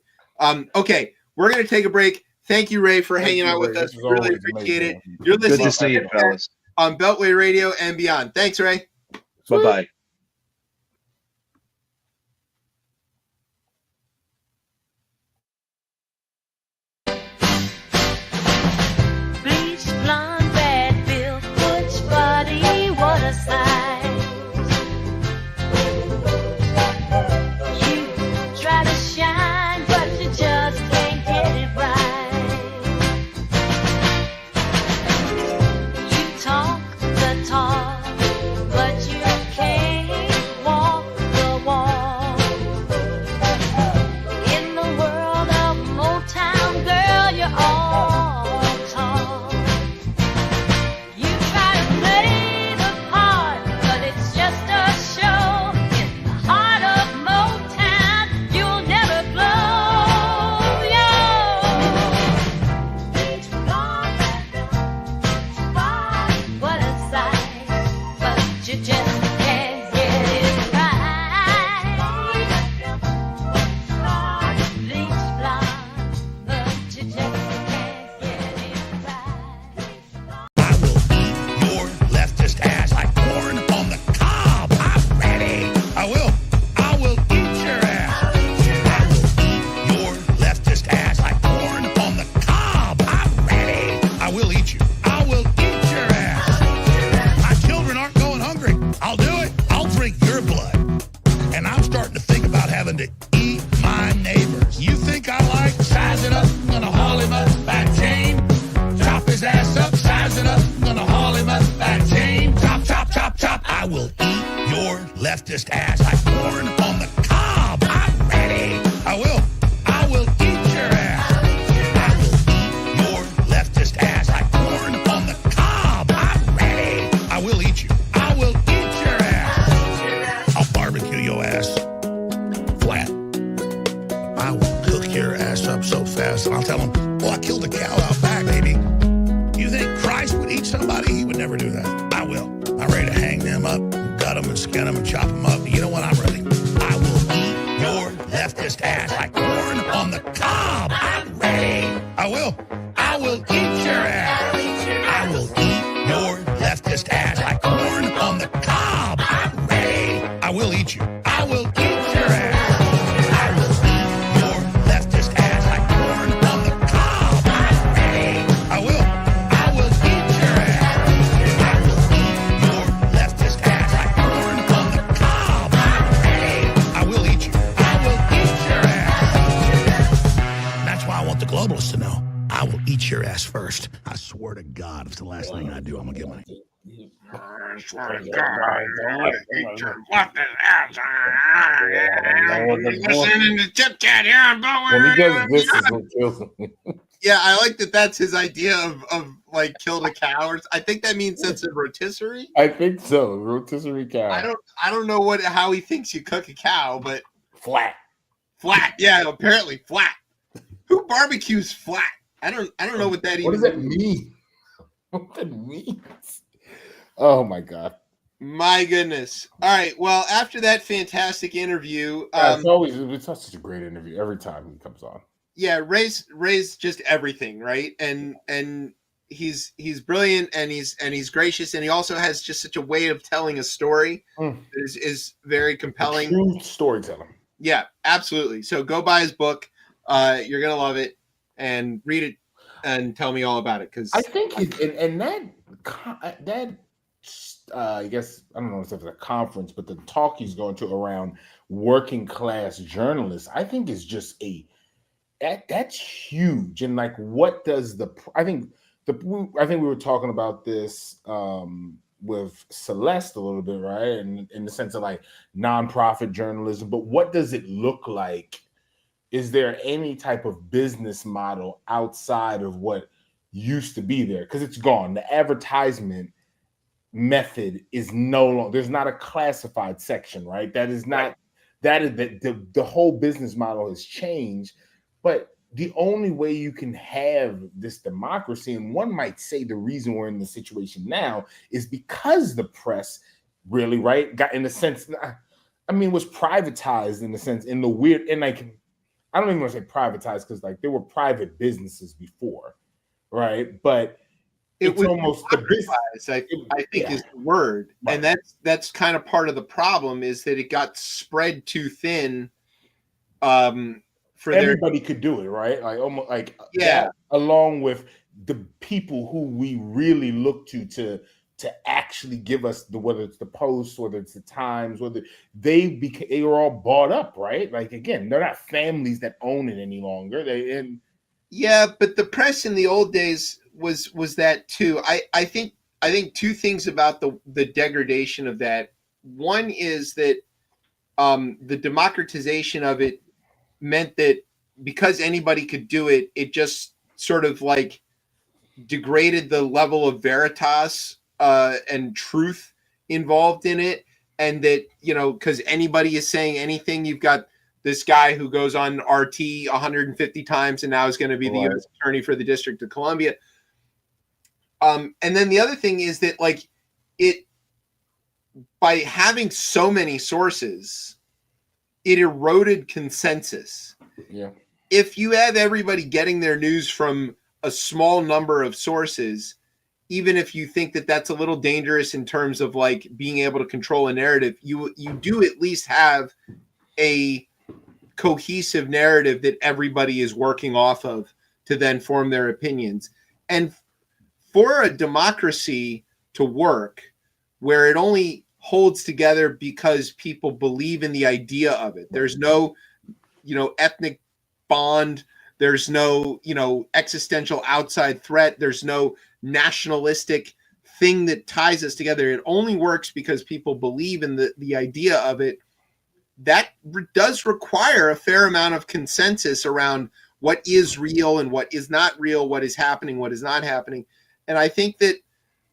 Okay, we're gonna take a break. Thank you, Ray, for hanging out with us. Really appreciate it. You're listening Good to see you, fellas. On Beltway Radio and beyond. Thanks, Ray. Bye-bye. Bleach, blonde, bad bill, butch body, what a sight. You try to shine, but you just can't get it right. You talk the talk, but you can't walk the walk. In the world of Motown, girl, you're all talk. You try to play the part, but it's just a show. In the heart of Motown, you'll never blow. Each blonde, what a sight, but you just can't get it right. Bleach blonde, but you just can't get it right. I will eat your leftist ass like corn on the cob. I'm ready. I will eat your ass. I will eat your leftist ass like corn on the cob. I'm ready. I will eat you. I will eat your ass. My children aren't going hungry. I'll do it. I'll drink your blood. And I'm starting to think about having to eat my neighbors. You think I like sizing up? I'm gonna haul him up by chain. Chop his ass up, size it up. I'm gonna haul him up by chain. Chop, chop, chop, chop. I will eat your leftist ass like corn on the cob. I'm ready. I will eat your ass. I will eat your leftist ass like corn on the cob. I'm ready. I will eat you. I will eat your ass. I'll barbecue your ass flat. I will cook your ass up so fast, and I'll tell them, "Oh, I killed a cow out back, baby." You think Christ would eat somebody? He would never do that. I will. I'm ready to hang them up, gut them and skin them and chop them up. You know what? I'm ready. I will eat your leftist ass like corn on the cob. I'm ready. I will eat your ass. I will eat your leftist ass like corn on the cob. I'm ready. I will eat you. I will eat your ass. I will eat your leftist ass like corn on the cob. I'm ready. I will eat your ass. I will eat your leftist ass like corn on the cob. I'm ready. I will eat you. I will eat your ass. And that's why I want the globalists to know. I will eat your ass first. I swear to God, if it's the last thing I do, I'm gonna get money. I swear to God, I'm gonna eat your left ass. Listening to ChipChat here on When he does Beltway. this is what kills me. Yeah, I like that. That's his idea of like killed a cow. I think that means that's a rotisserie. I think so. Rotisserie cow. I don't know how he thinks you cook a cow, but Flat. Yeah, apparently flat. Who barbecues flat? I don't know what that even. What does that mean? What that means? Oh my God. My goodness. All right. Well, after that fantastic interview, it's such a great interview every time he comes on. yeah, Ray's just everything, right? And he's brilliant and he's gracious, and he also has just such a way of telling a story that is very compelling. True storytelling. Yeah, absolutely. So go buy his book. You're gonna love it, and read it and tell me all about it. Because I think that I guess I don't know if it's a conference, but the talk he's going to around working class journalists, I think is just that's huge. And like, what does I think we were talking about this with Celeste a little bit, right? And in the sense of like nonprofit journalism, but what does it look like? Is there any type of business model outside of what used to be there? Because it's gone. The advertisement method is no longer, there's not a classified section, right? That is not, that is the whole business model has changed. But the only way you can have this democracy, and one might say the reason we're in the situation now is because the press really, right, got in a sense, I mean, was privatized in the sense, in the weird, and like, I don't even want to say privatized because like there were private businesses before, right? But It it's was almost the business. I think is the word, Right. and that's kind of part of the problem is that it got spread too thin. For Everybody could do it, right? Like almost like Yeah. that, along with the people who we really look to actually give us the, whether it's the Post, whether it's the Times, whether they were all bought up, right? Like again, they're not families that own it any longer. Yeah, but the press in the old days was that too. I think two things about the degradation of that. One is that the democratization of it meant that because anybody could do it, it just sort of like degraded the level of veritas and truth involved in it. And that, because anybody is saying anything, you've got this guy who goes on RT 150 times and now is going to be the U.S. attorney for the District of Columbia. And then the other thing is that, like, it, by having so many sources, it eroded consensus. Yeah. If you have everybody getting their news from a small number of sources, even if you think that that's a little dangerous in terms of like being able to control a narrative, you do at least have a cohesive narrative that everybody is working off of to then form their opinions. And for a democracy to work where it only holds together because people believe in the idea of it, there's no, ethnic bond, there's no, existential outside threat, there's no nationalistic thing that ties us together. It only works because people believe in the idea of it. That does require a fair amount of consensus around what is real and what is not real, what is happening, what is not happening. And I think that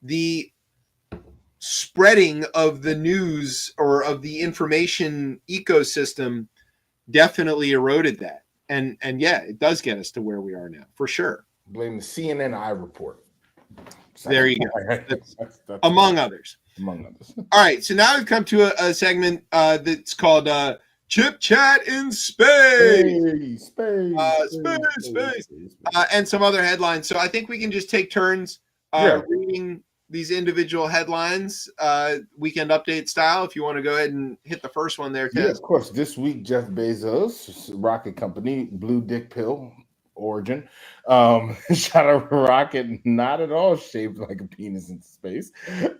the spreading of the news or of the information ecosystem definitely eroded that. And yeah, it does get us to where we are now, for sure. Blame the CNN I report. There you go. That's among others. Among others. All right, so now we've come to a segment that's called ChipChat in Space. Space. And some other headlines. So I think we can just take turns reading these individual headlines, weekend update style. If you want to go ahead and hit the first one there, Ted. Yeah, of course. This week, Jeff Bezos, rocket company, blue dick pill origin, shot a rocket not at all shaped like a penis into space.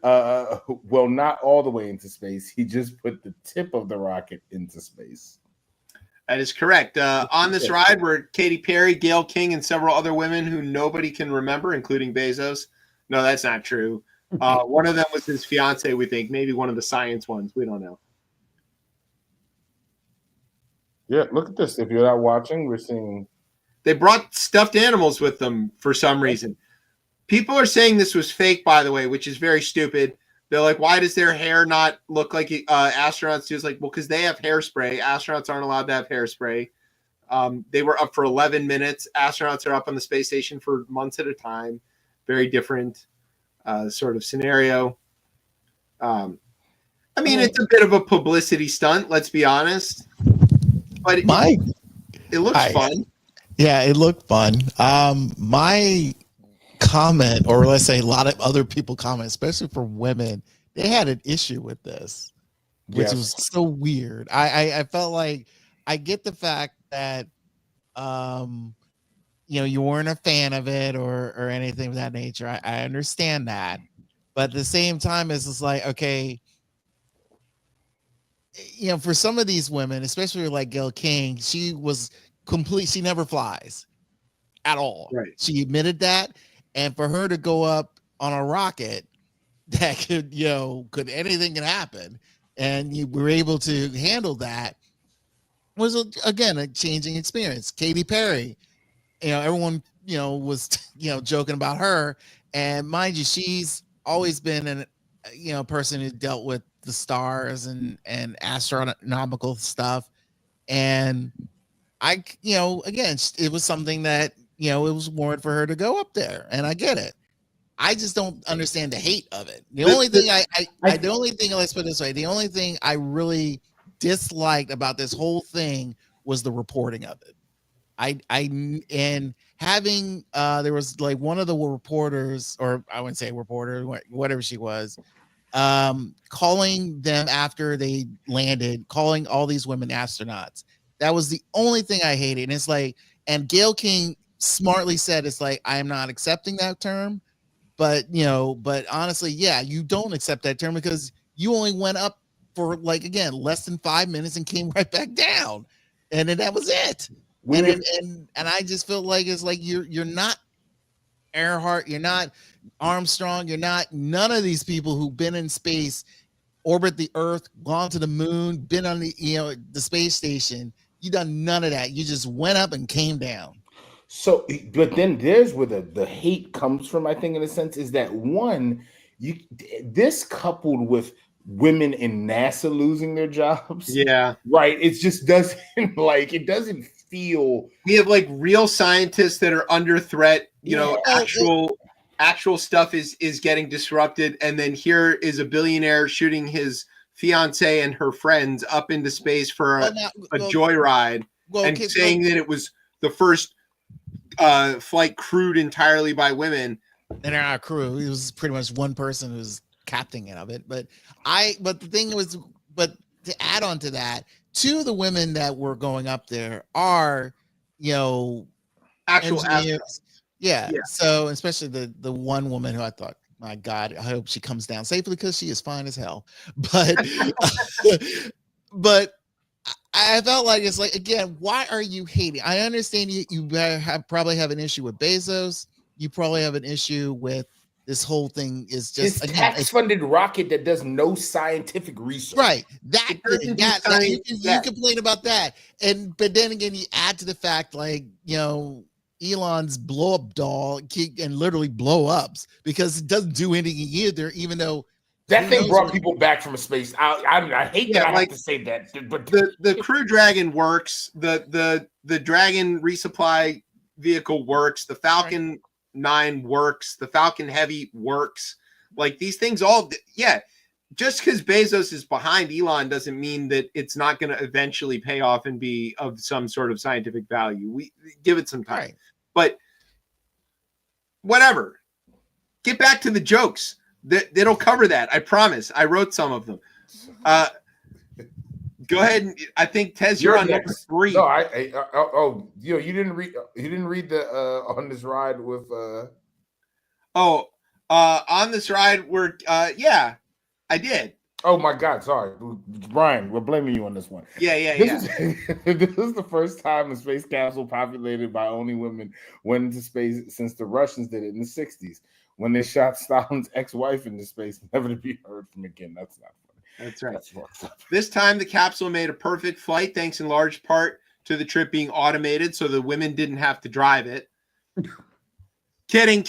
Well, not all the way into space. He just put the tip of the rocket into space. That is correct. On this ride were Katy Perry, Gayle King, and several other women who nobody can remember, including Bezos. No, that's not true. One of them was his fiance, we think. Maybe one of the science ones. We don't know. Yeah, look at this. If you're not watching, we're seeing... They brought stuffed animals with them for some reason. People are saying this was fake, by the way, which is very stupid. They're like, why does their hair not look like astronauts do? It's like, well, because they have hairspray. Astronauts aren't allowed to have hairspray. They were up for 11 minutes. Astronauts are up on the space station for months at a time. Very different sort of scenario. I mean, it's a bit of a publicity stunt, let's be honest. But it looks fun. Yeah, it looked fun. My comment, or let's say a lot of other people comment, especially for women, they had an issue with this, which was so weird. I felt like I get the fact that you weren't a fan of it or anything of that nature. I understand that. But at the same time, it's just like, okay, for some of these women, especially like Gayle King, she was complete. She never flies at all. Right. She admitted that. And for her to go up on a rocket that could, could anything can happen, and you were able to handle that was again a changing experience. Katy Perry, everyone was joking about her, and mind you, she's always been an person who dealt with the stars and astronomical stuff, and again, it was something that it was warranted for her to go up there, and I get it. I just don't understand the hate of it. The only thing the only thing, let's put it this way, the only thing I really disliked about this whole thing was the reporting of it. And having there was like one of the reporters, or I wouldn't say reporter, whatever she was, calling them after they landed, calling all these women astronauts. That was the only thing I hated. And it's like, and Gail King smartly said, it's like, I am not accepting that term. But but honestly, yeah, you don't accept that term because you only went up for like again less than 5 minutes and came right back down, and then that was it. And I just feel like it's like you're not Earhart, you're not Armstrong, you're not none of these people who've been in space, orbit the Earth, gone to the moon, been on the the space station. You done none of that. You just went up and came down. So, but then there's where the hate comes from, I think, in a sense, is that one, this coupled with women in NASA losing their jobs. Yeah. Right. It just doesn't it doesn't feel. We have like real scientists that are under threat, actual stuff is getting disrupted. And then here is a billionaire shooting his fiance and her friends up into space for a joyride saying that it was the first flight crewed entirely by women. And our crew, it was pretty much one person who's captaining of it. But the thing was, but to add on to that, two of the women that were going up there are, actual engineers. Yeah. So especially the one woman who I thought, my God, I hope she comes down safely because she is fine as hell. But but I felt like it's like, again, why are you hating? I understand you probably have an issue with Bezos. You probably have an issue with this whole thing is just this tax-funded rocket that does no scientific research. Right. You complain about that. But then again, you add to the fact, like, Elon's blow-up doll can literally blow ups because it doesn't do anything either, even though that thing brought people back from space. I hate that I have to say that, but the Crew Dragon works. The Dragon resupply vehicle works. The Falcon 9 works. The Falcon Heavy works. Like these things all, just because Bezos is behind Elon doesn't mean that it's not going to eventually pay off and be of some sort of scientific value. We give it some time, but whatever. Get back to the jokes. It'll cover that. I promise. I wrote some of them. Go ahead. And I think Tez, you're on number 3. No, you didn't read. You didn't read the on this ride with. On this ride, I did. Oh my God! Sorry, Brian. We're blaming you on this one. This is the first time a space capsule populated by only women went into space since the Russians did it in the '60s. When they shot Stalin's ex-wife into space, never to be heard from again. That's not funny. That's right. This time, the capsule made a perfect flight, thanks in large part to the trip being automated, so the women didn't have to drive it. Kidding.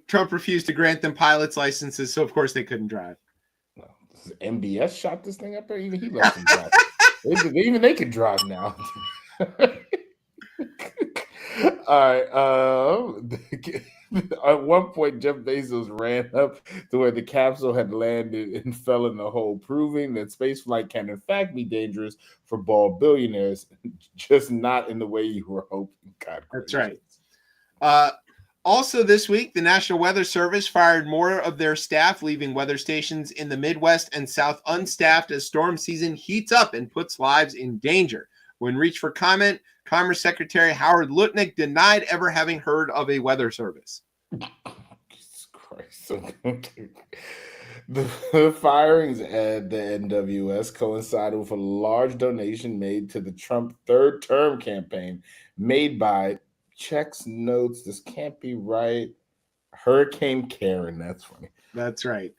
Trump refused to grant them pilots' licenses, so of course they couldn't drive. No, MBS shot this thing up there. Even he left them drive. Even they can drive now. All right. At one point, Jeff Bezos ran up to where the capsule had landed and fell in the hole, proving that spaceflight can in fact be dangerous for bald billionaires, just not in the way you were hoping. God, that's right. Also this week, the National Weather Service fired more of their staff, leaving weather stations in the Midwest and South unstaffed as storm season heats up and puts lives in danger. When reached for comment, Commerce Secretary Howard Lutnick denied ever having heard of a weather service. Jesus Christ. The firings at the NWS coincided with a large donation made to the Trump third term campaign made by, checks notes, this can't be right, Hurricane Karen. That's funny. That's right.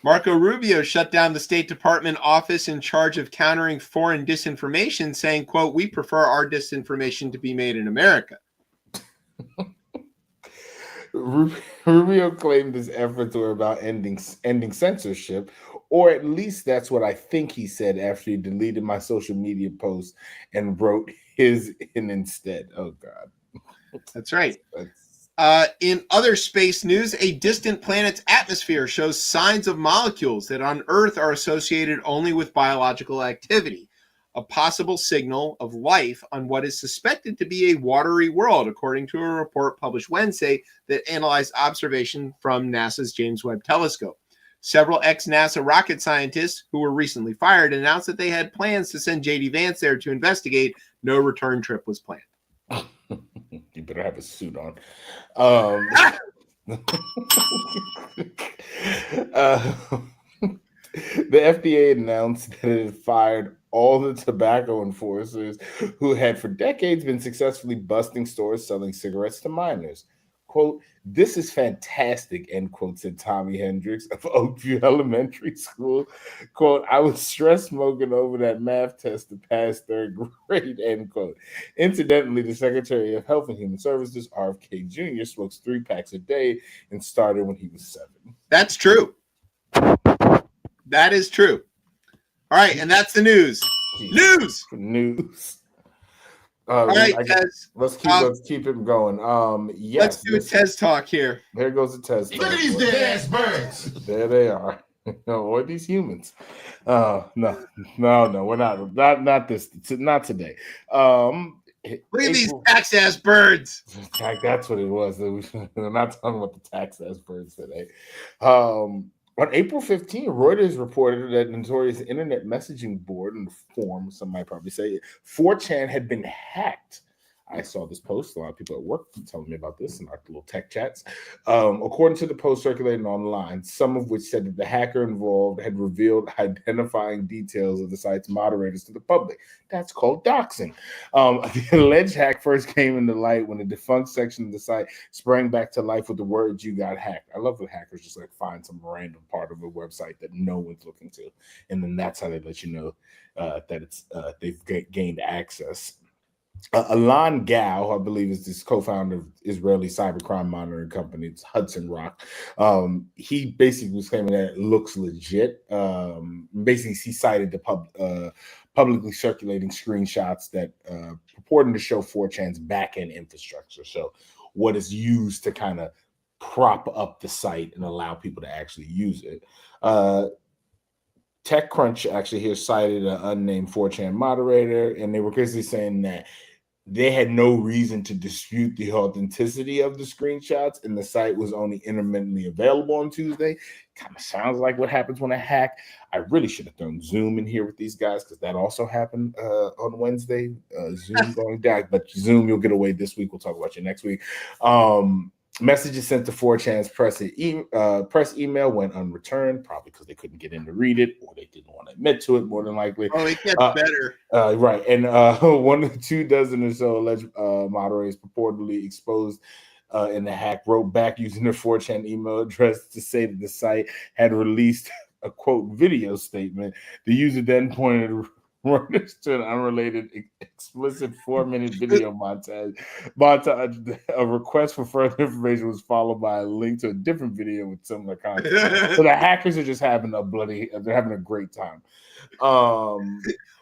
Marco Rubio shut down the State Department office in charge of countering foreign disinformation, saying, quote, "We prefer our disinformation to be made in America." Rubio claimed his efforts were about ending censorship, or at least that's what I think he said after he deleted my social media post and wrote his in instead. Oh God, That's right. that's In other space news, a distant planet's atmosphere shows signs of molecules that on Earth are associated only with biological activity, a possible signal of life on what is suspected to be a watery world, according to a report published Wednesday that analyzed observation from NASA's James Webb Telescope. Several ex-NASA rocket scientists who were recently fired announced that they had plans to send J.D. Vance there to investigate. No return trip was planned. you better have a suit on. The FDA announced that it had fired all the tobacco enforcers who had for decades been successfully busting stores selling cigarettes to minors. Quote, "This is fantastic," end quote, said Tommy Hendricks of Oakview Elementary School. Quote, "I was stress smoking over that math test to pass third grade," end quote. Incidentally, the Secretary of Health and Human Services, RFK Jr., smokes 3 packs a day and started when he was 7. That's true. That is true. All right, and that's the news. News. All right, Tez. Let's keep it going. Yes, let's do a Tez talk here. There goes the Tez. Look at these dead ass birds. There they are. Or these humans. No, we're not this. Not today. Look at these tax ass birds. That's what it was. We're not talking about the tax ass birds today. On April 15, Reuters reported that notorious internet messaging board and forum, some might probably say, 4chan had been hacked. I saw this post. A lot of people at work telling me about this in our little tech chats. According to the post circulating online, some of which said that the hacker involved had revealed identifying details of the site's moderators to the public. That's called doxing. The alleged hack first came into light when a defunct section of the site sprang back to life with the words "you got hacked." I love when hackers just like find some random part of a website that no one's looking to, and then that's how they let you know that it's they've gained access. Alon Gao, I believe, is this co-founder of Israeli cybercrime monitoring company. It's Hudson Rock. He basically was claiming that it looks legit. Basically, he cited the publicly circulating screenshots that purporting to show 4chan's back-end infrastructure. So what is used to kind of prop up the site and allow people to actually use it. TechCrunch actually here cited an unnamed 4chan moderator, and they were basically saying that they had no reason to dispute the authenticity of the screenshots, and the site was only intermittently available on Tuesday. Kind of sounds like what happens when I hack. I really should have thrown Zoom in here with these guys because that also happened on Wednesday. Zoom going down, but Zoom, you'll get away this week. We'll talk about you next week. Messages sent to 4chan's press email went unreturned, probably because they couldn't get in to read it, or they didn't want to admit to it, more than likely. Oh, it gets better. Right. And 1 of 2 dozen or so alleged moderators purportedly exposed in the hack wrote back using their 4chan email address to say that the site had released a, quote, video statement. The user then pointed Reuters to an unrelated explicit 4-minute video montage. A request for further information was followed by a link to a different video with similar content. So the hackers are just having they're having a great time. Well,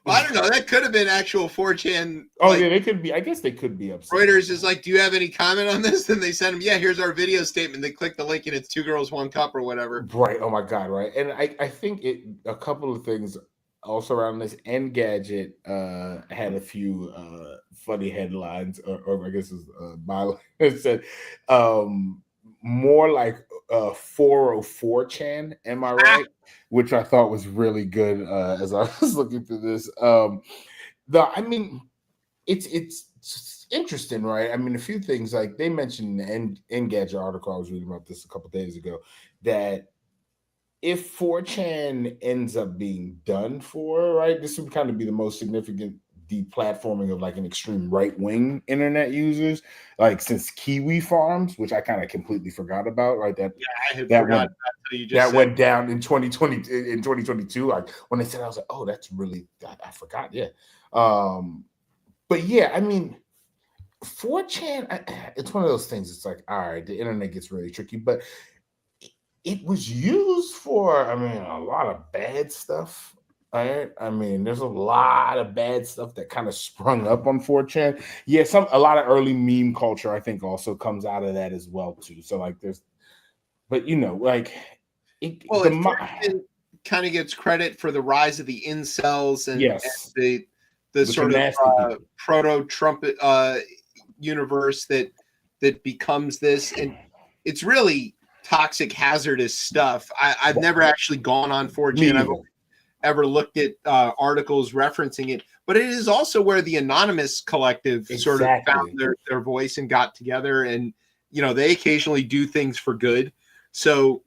I don't know. That could have been actual 4chan. Oh, yeah, they could be. I guess they could be upset. Reuters is like, "Do you have any comment on this?" And they send them, "Yeah, here's our video statement." They click the link and it's 2 girls, 1 cup or whatever. Right. Oh my God. Right. And I think a couple of things also around this. Engadget had a few funny headlines, or I guess it said more like 404chan. Am I right? Which I thought was really good as I was looking through this. It's interesting, right? I mean, a few things like they mentioned in the Engadget article I was reading about this a couple of days ago, that if 4chan ends up being done for, right, this would kind of be the most significant deplatforming of like an extreme right wing internet users, like since Kiwi Farms, which I kind of completely forgot about, right? I had that forgotten went, that you just that said. went down in 2020 in 2022. Like when they said, I was like, oh, that's really I forgot. Yeah. But yeah, I mean, 4chan, it's one of those things. It's like, all right, the internet gets really tricky, but it was used for, I mean, a lot of bad stuff. Right? I mean, there's a lot of bad stuff that kind of sprung up on 4chan. Yeah, a lot of early meme culture, I think, also comes out of that as well too. So like, but you know, like, kind of gets credit for the rise of the incels and, yes, and the sort of proto Trump universe that becomes this, and it's really toxic, hazardous stuff. I've never actually gone on 4chan. I've only ever looked at articles referencing it, but it is also where the anonymous collective sort of found their voice and got together, and you know, they occasionally do things for good. So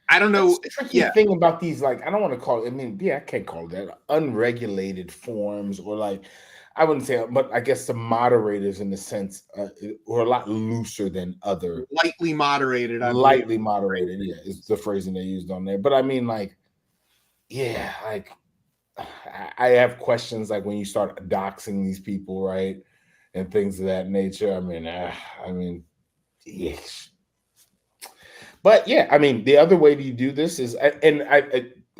I don't know. The tricky thing about these, like, I don't want to call it, I mean, I can't call it that, unregulated forms, or like, I wouldn't say, but I guess the moderators in the sense were a lot looser than other. Lightly moderated. Lightly moderated, yeah, is the phrasing they used on there. But I mean, like, yeah, like, I have questions like when you start doxing these people, right, and things of that nature. I mean, yes. But yeah, I mean, the other way to do this is,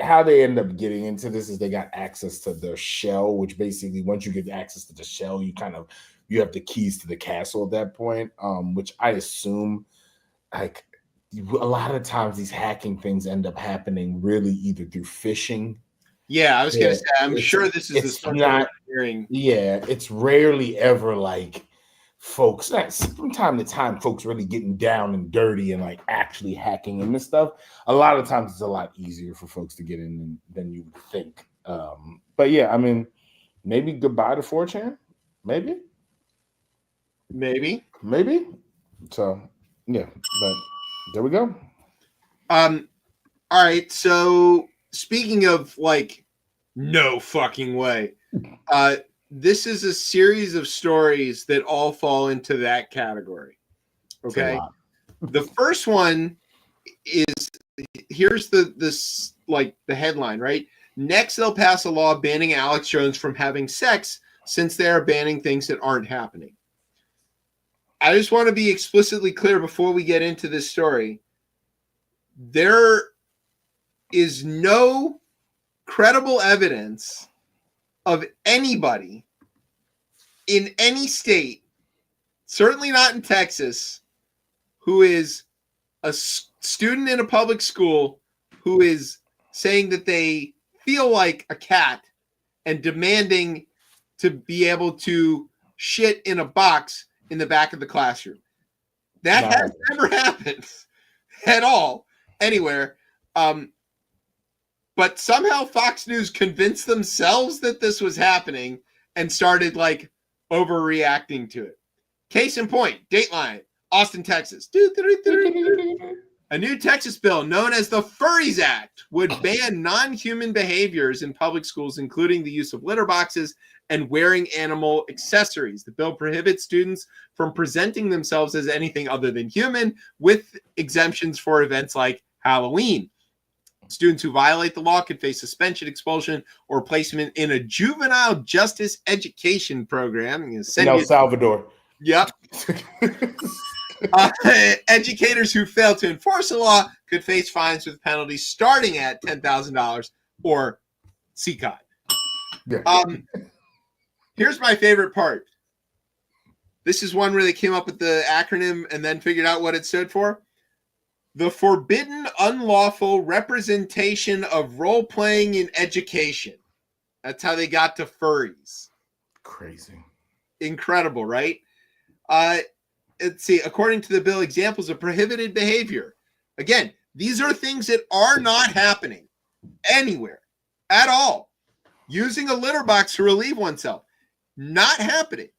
how they end up getting into this is they got access to their shell, which basically once you get access to the shell, you have the keys to the castle at that point. Which I assume, like, a lot of times these hacking things end up happening really either through phishing. Yeah, I was gonna say, I'm sure this is the sort of hearing. Yeah, it's rarely ever like folks, from time to time, folks really getting down and dirty and like actually hacking into stuff. A lot of times it's a lot easier for folks to get in than you would think. But yeah, I mean, maybe goodbye to 4chan. Maybe. So yeah, but there we go. All right. So speaking of like, no fucking way. This is a series of stories that all fall into that category. Okay. The first one is, here's the headline, right? Next, they'll pass a law banning Alex Jones from having sex since they are banning things that aren't happening. I just want to be explicitly clear before we get into this story. There is no credible evidence of anybody in any state, certainly not in Texas, who is a student in a public school who is saying that they feel like a cat and demanding to be able to shit in a box in the back of the classroom. That has never happened at all anywhere. But somehow Fox News convinced themselves that this was happening and started like overreacting to it. Case in point, Dateline, Austin, Texas. A new Texas bill known as the Furries Act would ban non-human behaviors in public schools, including the use of litter boxes and wearing animal accessories. The bill prohibits students from presenting themselves as anything other than human, with exemptions for events like Halloween. Students who violate the law could face suspension, expulsion, or placement in a juvenile justice education program. In El Salvador. Yep. Educators who fail to enforce the law could face fines with penalties starting at $10,000 or CCOT. Yeah. Here's my favorite part. This is one where they came up with the acronym and then figured out what it stood for. The Forbidden Unlawful Representation of Role-Playing in Education. That's how they got to furries. Crazy. Incredible, right? Let's see. According to the bill, examples of prohibited behavior. Again, these are things that are not happening anywhere at all. Using a litter box to relieve oneself. Not happening.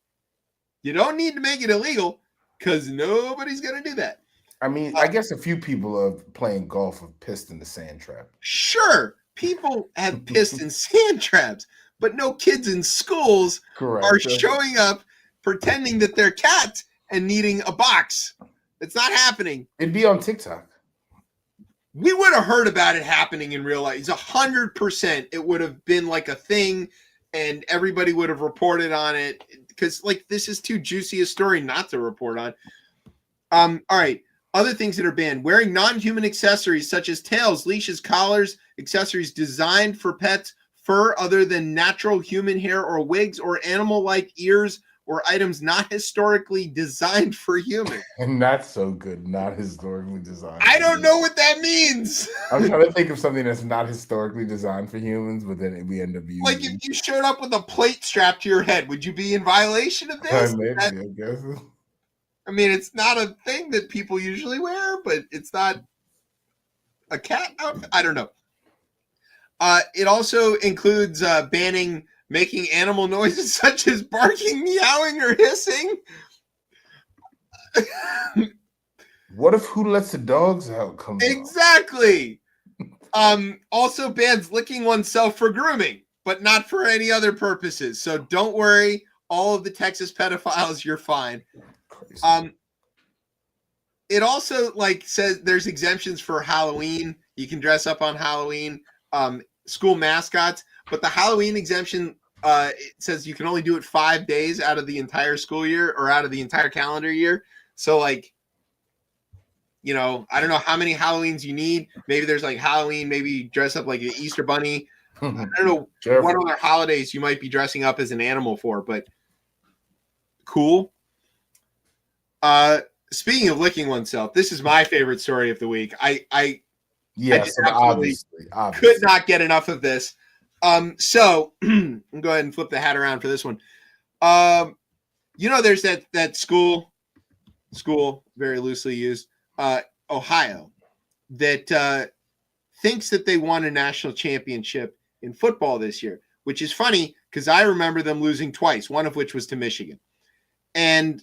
You don't need to make it illegal because nobody's going to do that. I mean, I guess a few people are playing golf have pissed in the sand trap. Sure, people have pissed in sand traps, but no kids in schools Correct. are showing up pretending that they're cats and needing a box. It's not happening. It'd be on TikTok. We would have heard about it happening in real life. It's 100%. It would have been like a thing, and everybody would have reported on it because, like, this is too juicy a story not to report on. All right. Other things that are banned: wearing non-human accessories such as tails, leashes, collars, accessories designed for pets, fur other than natural human hair or wigs, or animal-like ears, or items not historically designed for humans. And that's so good. Not historically designed. I don't know what that means. I'm trying to think of something that's not historically designed for humans, but then we end up using. Like if you showed up with a plate strapped to your head, would you be in violation of this? Maybe, I guess. I mean, it's not a thing that people usually wear, but it's not a cat outfit. I don't know. It also includes banning making animal noises such as barking, meowing, or hissing. What if Who Lets the Dogs Out comes out? Exactly. Also bans licking oneself for grooming, but not for any other purposes. So don't worry, all of the Texas pedophiles, you're fine. Crazy. It also like says there's exemptions for Halloween. You can dress up on Halloween. School mascots, but the Halloween exemption it says you can only do it 5 days out of the entire school year or out of the entire calendar year. So like, you know, I don't know how many Halloweens you need. Maybe there's like Halloween, maybe dress up like an Easter bunny. I don't know what other holidays you might be dressing up as an animal for, but cool. Speaking of licking oneself, this is my favorite story of the week. Yes, obviously. Could not get enough of this. So I'll go ahead and flip the hat around for this one. You know, there's that school, very loosely used, Ohio, that thinks that they won a national championship in football this year, which is funny because I remember them losing twice, one of which was to Michigan. And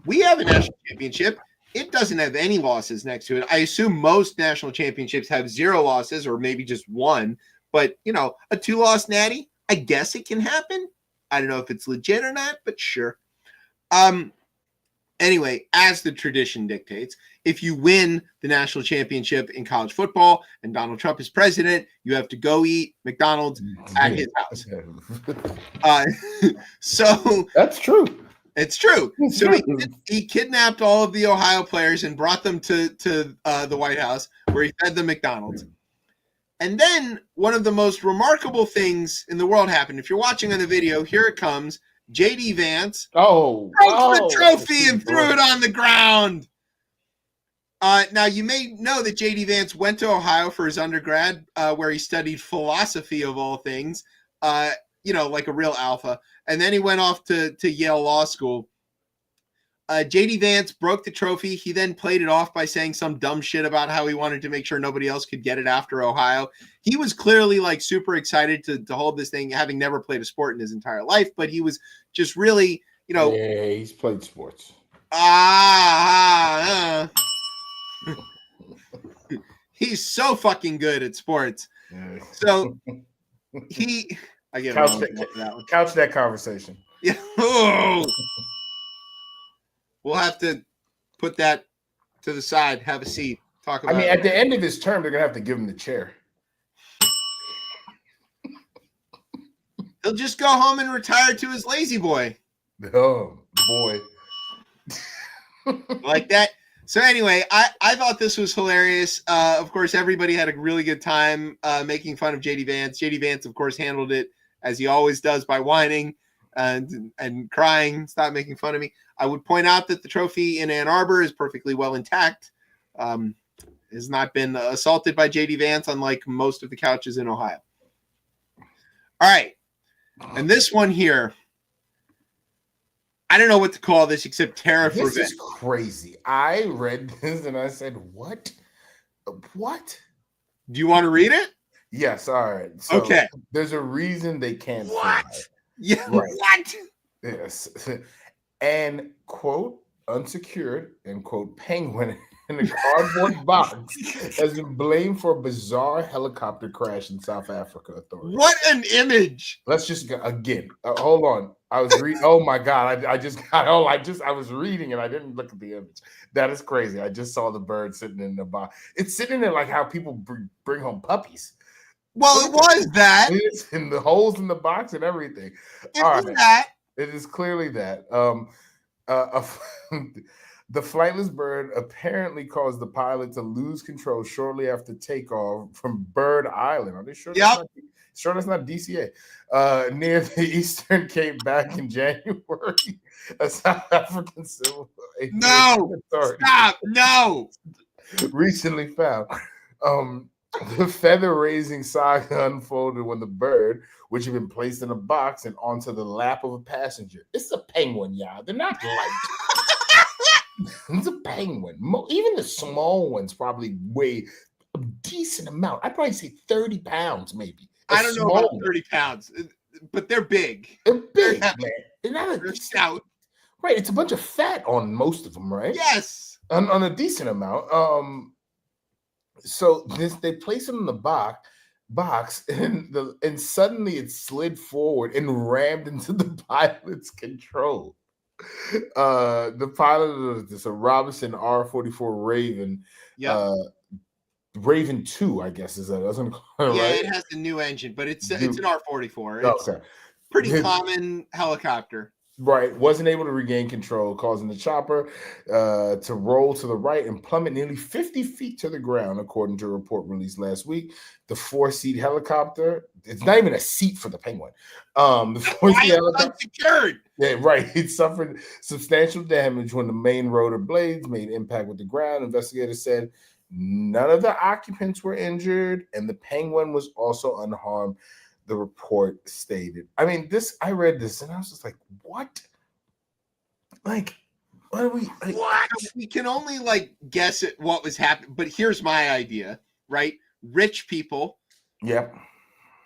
we have a national championship. It doesn't have any losses next to it. I assume most national championships have 0 losses or maybe just 1. But, you know, a 2-loss natty, I guess it can happen. I don't know if it's legit or not, but sure. Anyway, as the tradition dictates, if you win the national championship in college football and Donald Trump is president, you have to go eat McDonald's at his house. So that's true. It's true. So he kidnapped all of the Ohio players and brought them to the White House where he fed them McDonald's. And then one of the most remarkable things in the world happened. If you're watching on the video, here it comes. J.D. Vance broke the trophy and threw it on the ground. Now, you may know that J.D. Vance went to Ohio for his undergrad, where he studied philosophy of all things, you know, like a real alpha. And then he went off to Yale Law School. J.D. Vance broke the trophy. He then played it off by saying some dumb shit about how he wanted to make sure nobody else could get it after Ohio. He was clearly like super excited to hold this thing, having never played a sport in his entire life, but he was just really, you know. Yeah, he's played sports. He's so fucking good at sports. Yeah. So I get couch that conversation. Yeah. Oh. We'll have to put that to the side, have a seat, talk about it. At the end of his term, they're going to have to give him the chair. He'll just go home and retire to his lazy boy. Oh, boy. Like that. So anyway, I thought this was hilarious. Of course, everybody had a really good time making fun of J.D. Vance. J.D. Vance, of course, handled it as he always does by whining and crying. Stop making fun of me. I would point out that the trophy in Ann Arbor is perfectly well intact. Has not been assaulted by J.D. Vance, unlike most of the couches in Ohio. All right. And this one here, I don't know what to call this except tariff revenge. This is crazy. I read this and I said, what? What? Do you want to read it? Yes. All right. So okay. There's a reason they can't. What? Yeah. Right. What? Yes. And quote, unsecured and quote penguin in a cardboard box has been blamed for a bizarre helicopter crash in South Africa. Authorities. What an image! Let's just go again. Hold on. I was reading. Oh my god! I just got. Oh, I was reading and I didn't look at the image. That is crazy. I just saw the bird sitting in the box. It's sitting there like how people bring home puppies. Well, it was that. It's in the holes in the box and everything. It was that. It is clearly that. The flightless bird apparently caused the pilot to lose control shortly after takeoff from Bird Island. Are they sure? Yep. Sure, that's not DCA. Near the Eastern Cape back in January, a South African civil authority No. recently found. The feather-raising saga unfolded when the bird, which had been placed in a box and onto the lap of a passenger. It's a penguin, y'all. They're not light. It's a penguin. Even the small ones probably weigh a decent amount. I'd probably say 30 pounds, maybe. I don't know about 30 pounds, but they're big. They're big, man. They're stout. Right. It's a bunch of fat on most of them, right? Yes. On a decent amount. So they place it in the box and suddenly it slid forward and rammed into the pilot's control. The pilot is a Robinson R44 Raven. Yeah. Raven 2, I guess is that. Right? Yeah, it has a new engine, but it's an R44. It's okay. Pretty common helicopter. Right, wasn't able to regain control, causing the chopper to roll to the right and plummet nearly 50 feet to the ground, according to a report released last week. The 4-seat helicopter, it's not even a seat for the penguin. The 4-seat helicopter, unsecured. Yeah, right. It suffered substantial damage when the main rotor blades made impact with the ground. Investigators said none of the occupants were injured, and the penguin was also unharmed. The report stated. I mean, I read this and I was just like, what? Like, what are we? Like, what? We can only guess at what was happening. But here's my idea, right? Rich people,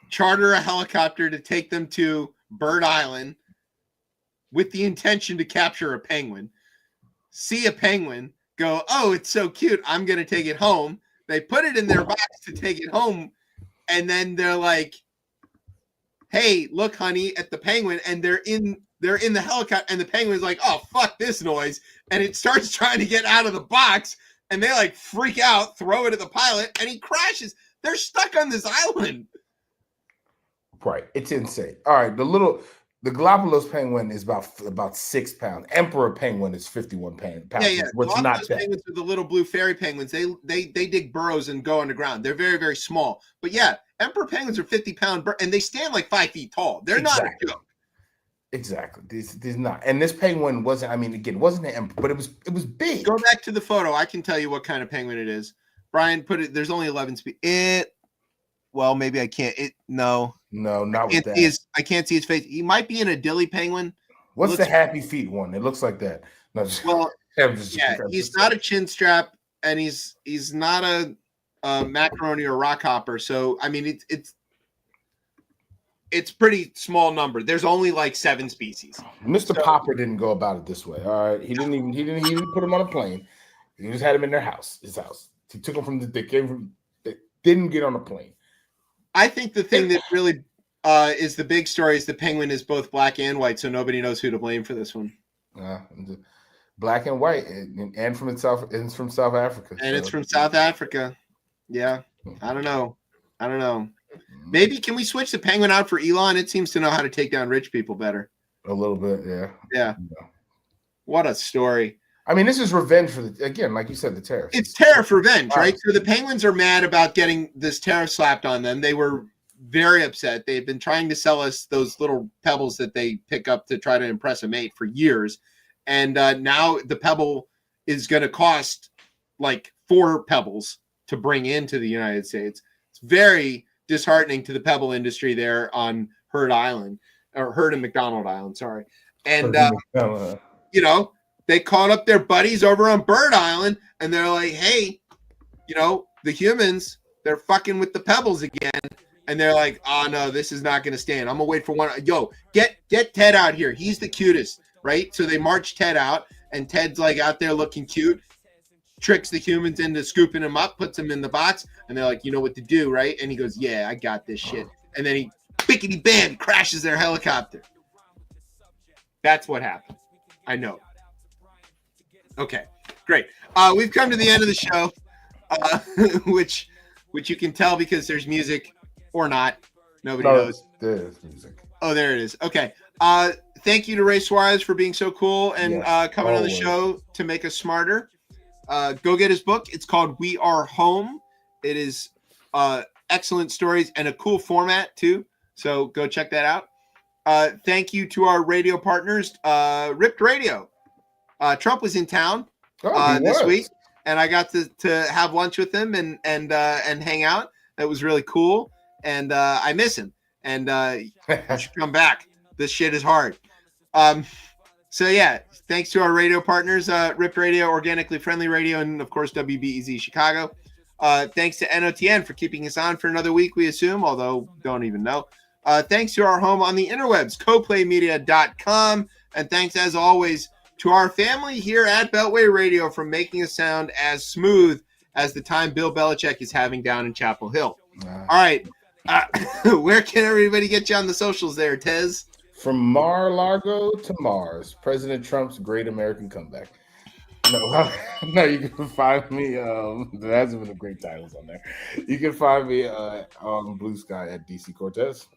charter a helicopter to take them to Bird Island with the intention to capture a penguin. See a penguin, go, oh, it's so cute. I'm gonna take it home. They put it in their box to take it home, and then they're like, hey, look, honey, at the penguin, and they're in the helicopter, and the penguin's like, oh, fuck this noise, and it starts trying to get out of the box, and they freak out, throw it at the pilot, and he crashes. They're stuck on this island. Right, it's insane. All right, the Galapagos penguin is about 6 pounds. Emperor penguin is 51 pounds. Yeah. Which Galapagos penguins are the little blue fairy penguins. They dig burrows and go underground. They're very, very small. But yeah, emperor penguins are 50-pound and they stand 5 feet tall. They're not a joke. Exactly. These not. And this penguin wasn't. I mean, again, wasn't an emperor, but it was big. Go back to the photo. I can tell you what kind of penguin it is. Brian, put it. There's only 11 species. Well, maybe I can't. No, not with that. I can't see his face. He might be in a dilly penguin. What's the happy feet one? It looks like that. No, he's not a chin strap, and he's not a macaroni or rock hopper. So I mean, it's pretty small number. There's only 7 species. Mr. Popper didn't go about it this way. All right, he didn't put him on a plane. He just had him in his house. He took him they didn't get on a plane. I think the thing that really is the big story is the penguin is both black and white, so nobody knows who to blame for this one. Black and white, and from South Africa. And it's from South Africa. Yeah, I don't know. Maybe can we switch the penguin out for Elon? It seems to know how to take down rich people better. A little bit, yeah. Yeah. What a story. I mean, this is revenge for again, like you said, the tariffs. It's tariff revenge, right? So the penguins are mad about getting this tariff slapped on them. They were very upset. They've been trying to sell us those little pebbles that they pick up to try to impress a mate for years. And now the pebble is going to cost 4 pebbles to bring into the United States. It's very disheartening to the pebble industry there on Heard and McDonald Island. Sorry. And, they called up their buddies over on Bird Island, and they're like, hey, the humans, they're fucking with the pebbles again. And they're like, oh, no, this is not going to stand. I'm going to wait for one. Yo, get Ted out here. He's the cutest, right? So they march Ted out, and Ted's like out there looking cute, tricks the humans into scooping him up, puts him in the box, and they're like, you know what to do, right? And he goes, yeah, I got this shit. And then he, bickety bam, crashes their helicopter. That's what happened. I know. Okay, great. We've come to the end of the show, which you can tell because there's music or not. Nobody knows. There's music. Oh, there it is. Okay. Thank you to Ray Suarez for being so cool and coming on the show to make us smarter. Go get his book. It's called We Are Home. It is excellent stories and a cool format too. So go check that out. Thank you to our radio partners, Ripped Radio. Trump was in town this week, and I got to have lunch with him and hang out. That was really cool, and I miss him. And you should come back. This shit is hard. So yeah, thanks to our radio partners, Ripped Radio, Organically Friendly Radio, and of course WBEZ Chicago. Thanks to NOTN for keeping us on for another week, we assume, although don't even know. Thanks to our home on the interwebs, coplaymedia.com. And thanks, as always, to our family here at Beltway Radio for making us sound as smooth as the time Bill Belichick is having down in Chapel Hill. All right. Where can everybody get you on the socials there, Tez? From Mar-a-Lago to Mars, President Trump's great American comeback. No, you can find me. There hasn't been a great titles on there. You can find me on Blue Sky at DC Cortez.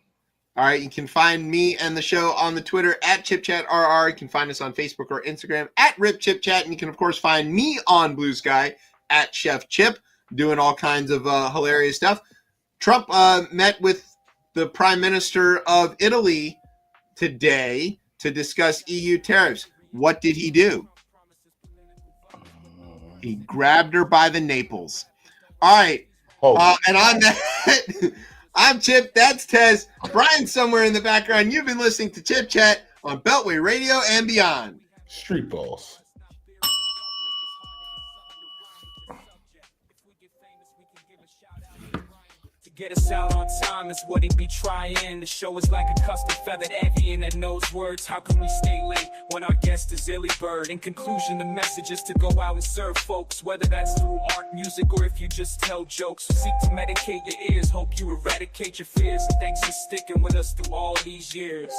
All right, you can find me and the show on the Twitter at ChipChatRR. You can find us on Facebook or Instagram at RipChipChat. And you can, of course, find me on Blue Sky at Chef Chip, doing all kinds of hilarious stuff. Trump met with the Prime Minister of Italy today to discuss EU tariffs. What did he do? He grabbed her by the naples. All right. And on that... I'm Chip, that's Tez. Brian's somewhere in the background. You've been listening to Chip Chat on Beltway Radio and beyond. Street balls. Get us out on time is what he be trying. The show is like a custom feathered avian that knows words. How can we stay late when our guest is Illy Bird? In conclusion, the message is to go out and serve folks, whether that's through art, music, or if you just tell jokes. Seek to medicate your ears, hope you eradicate your fears. Thanks for sticking with us through all these years.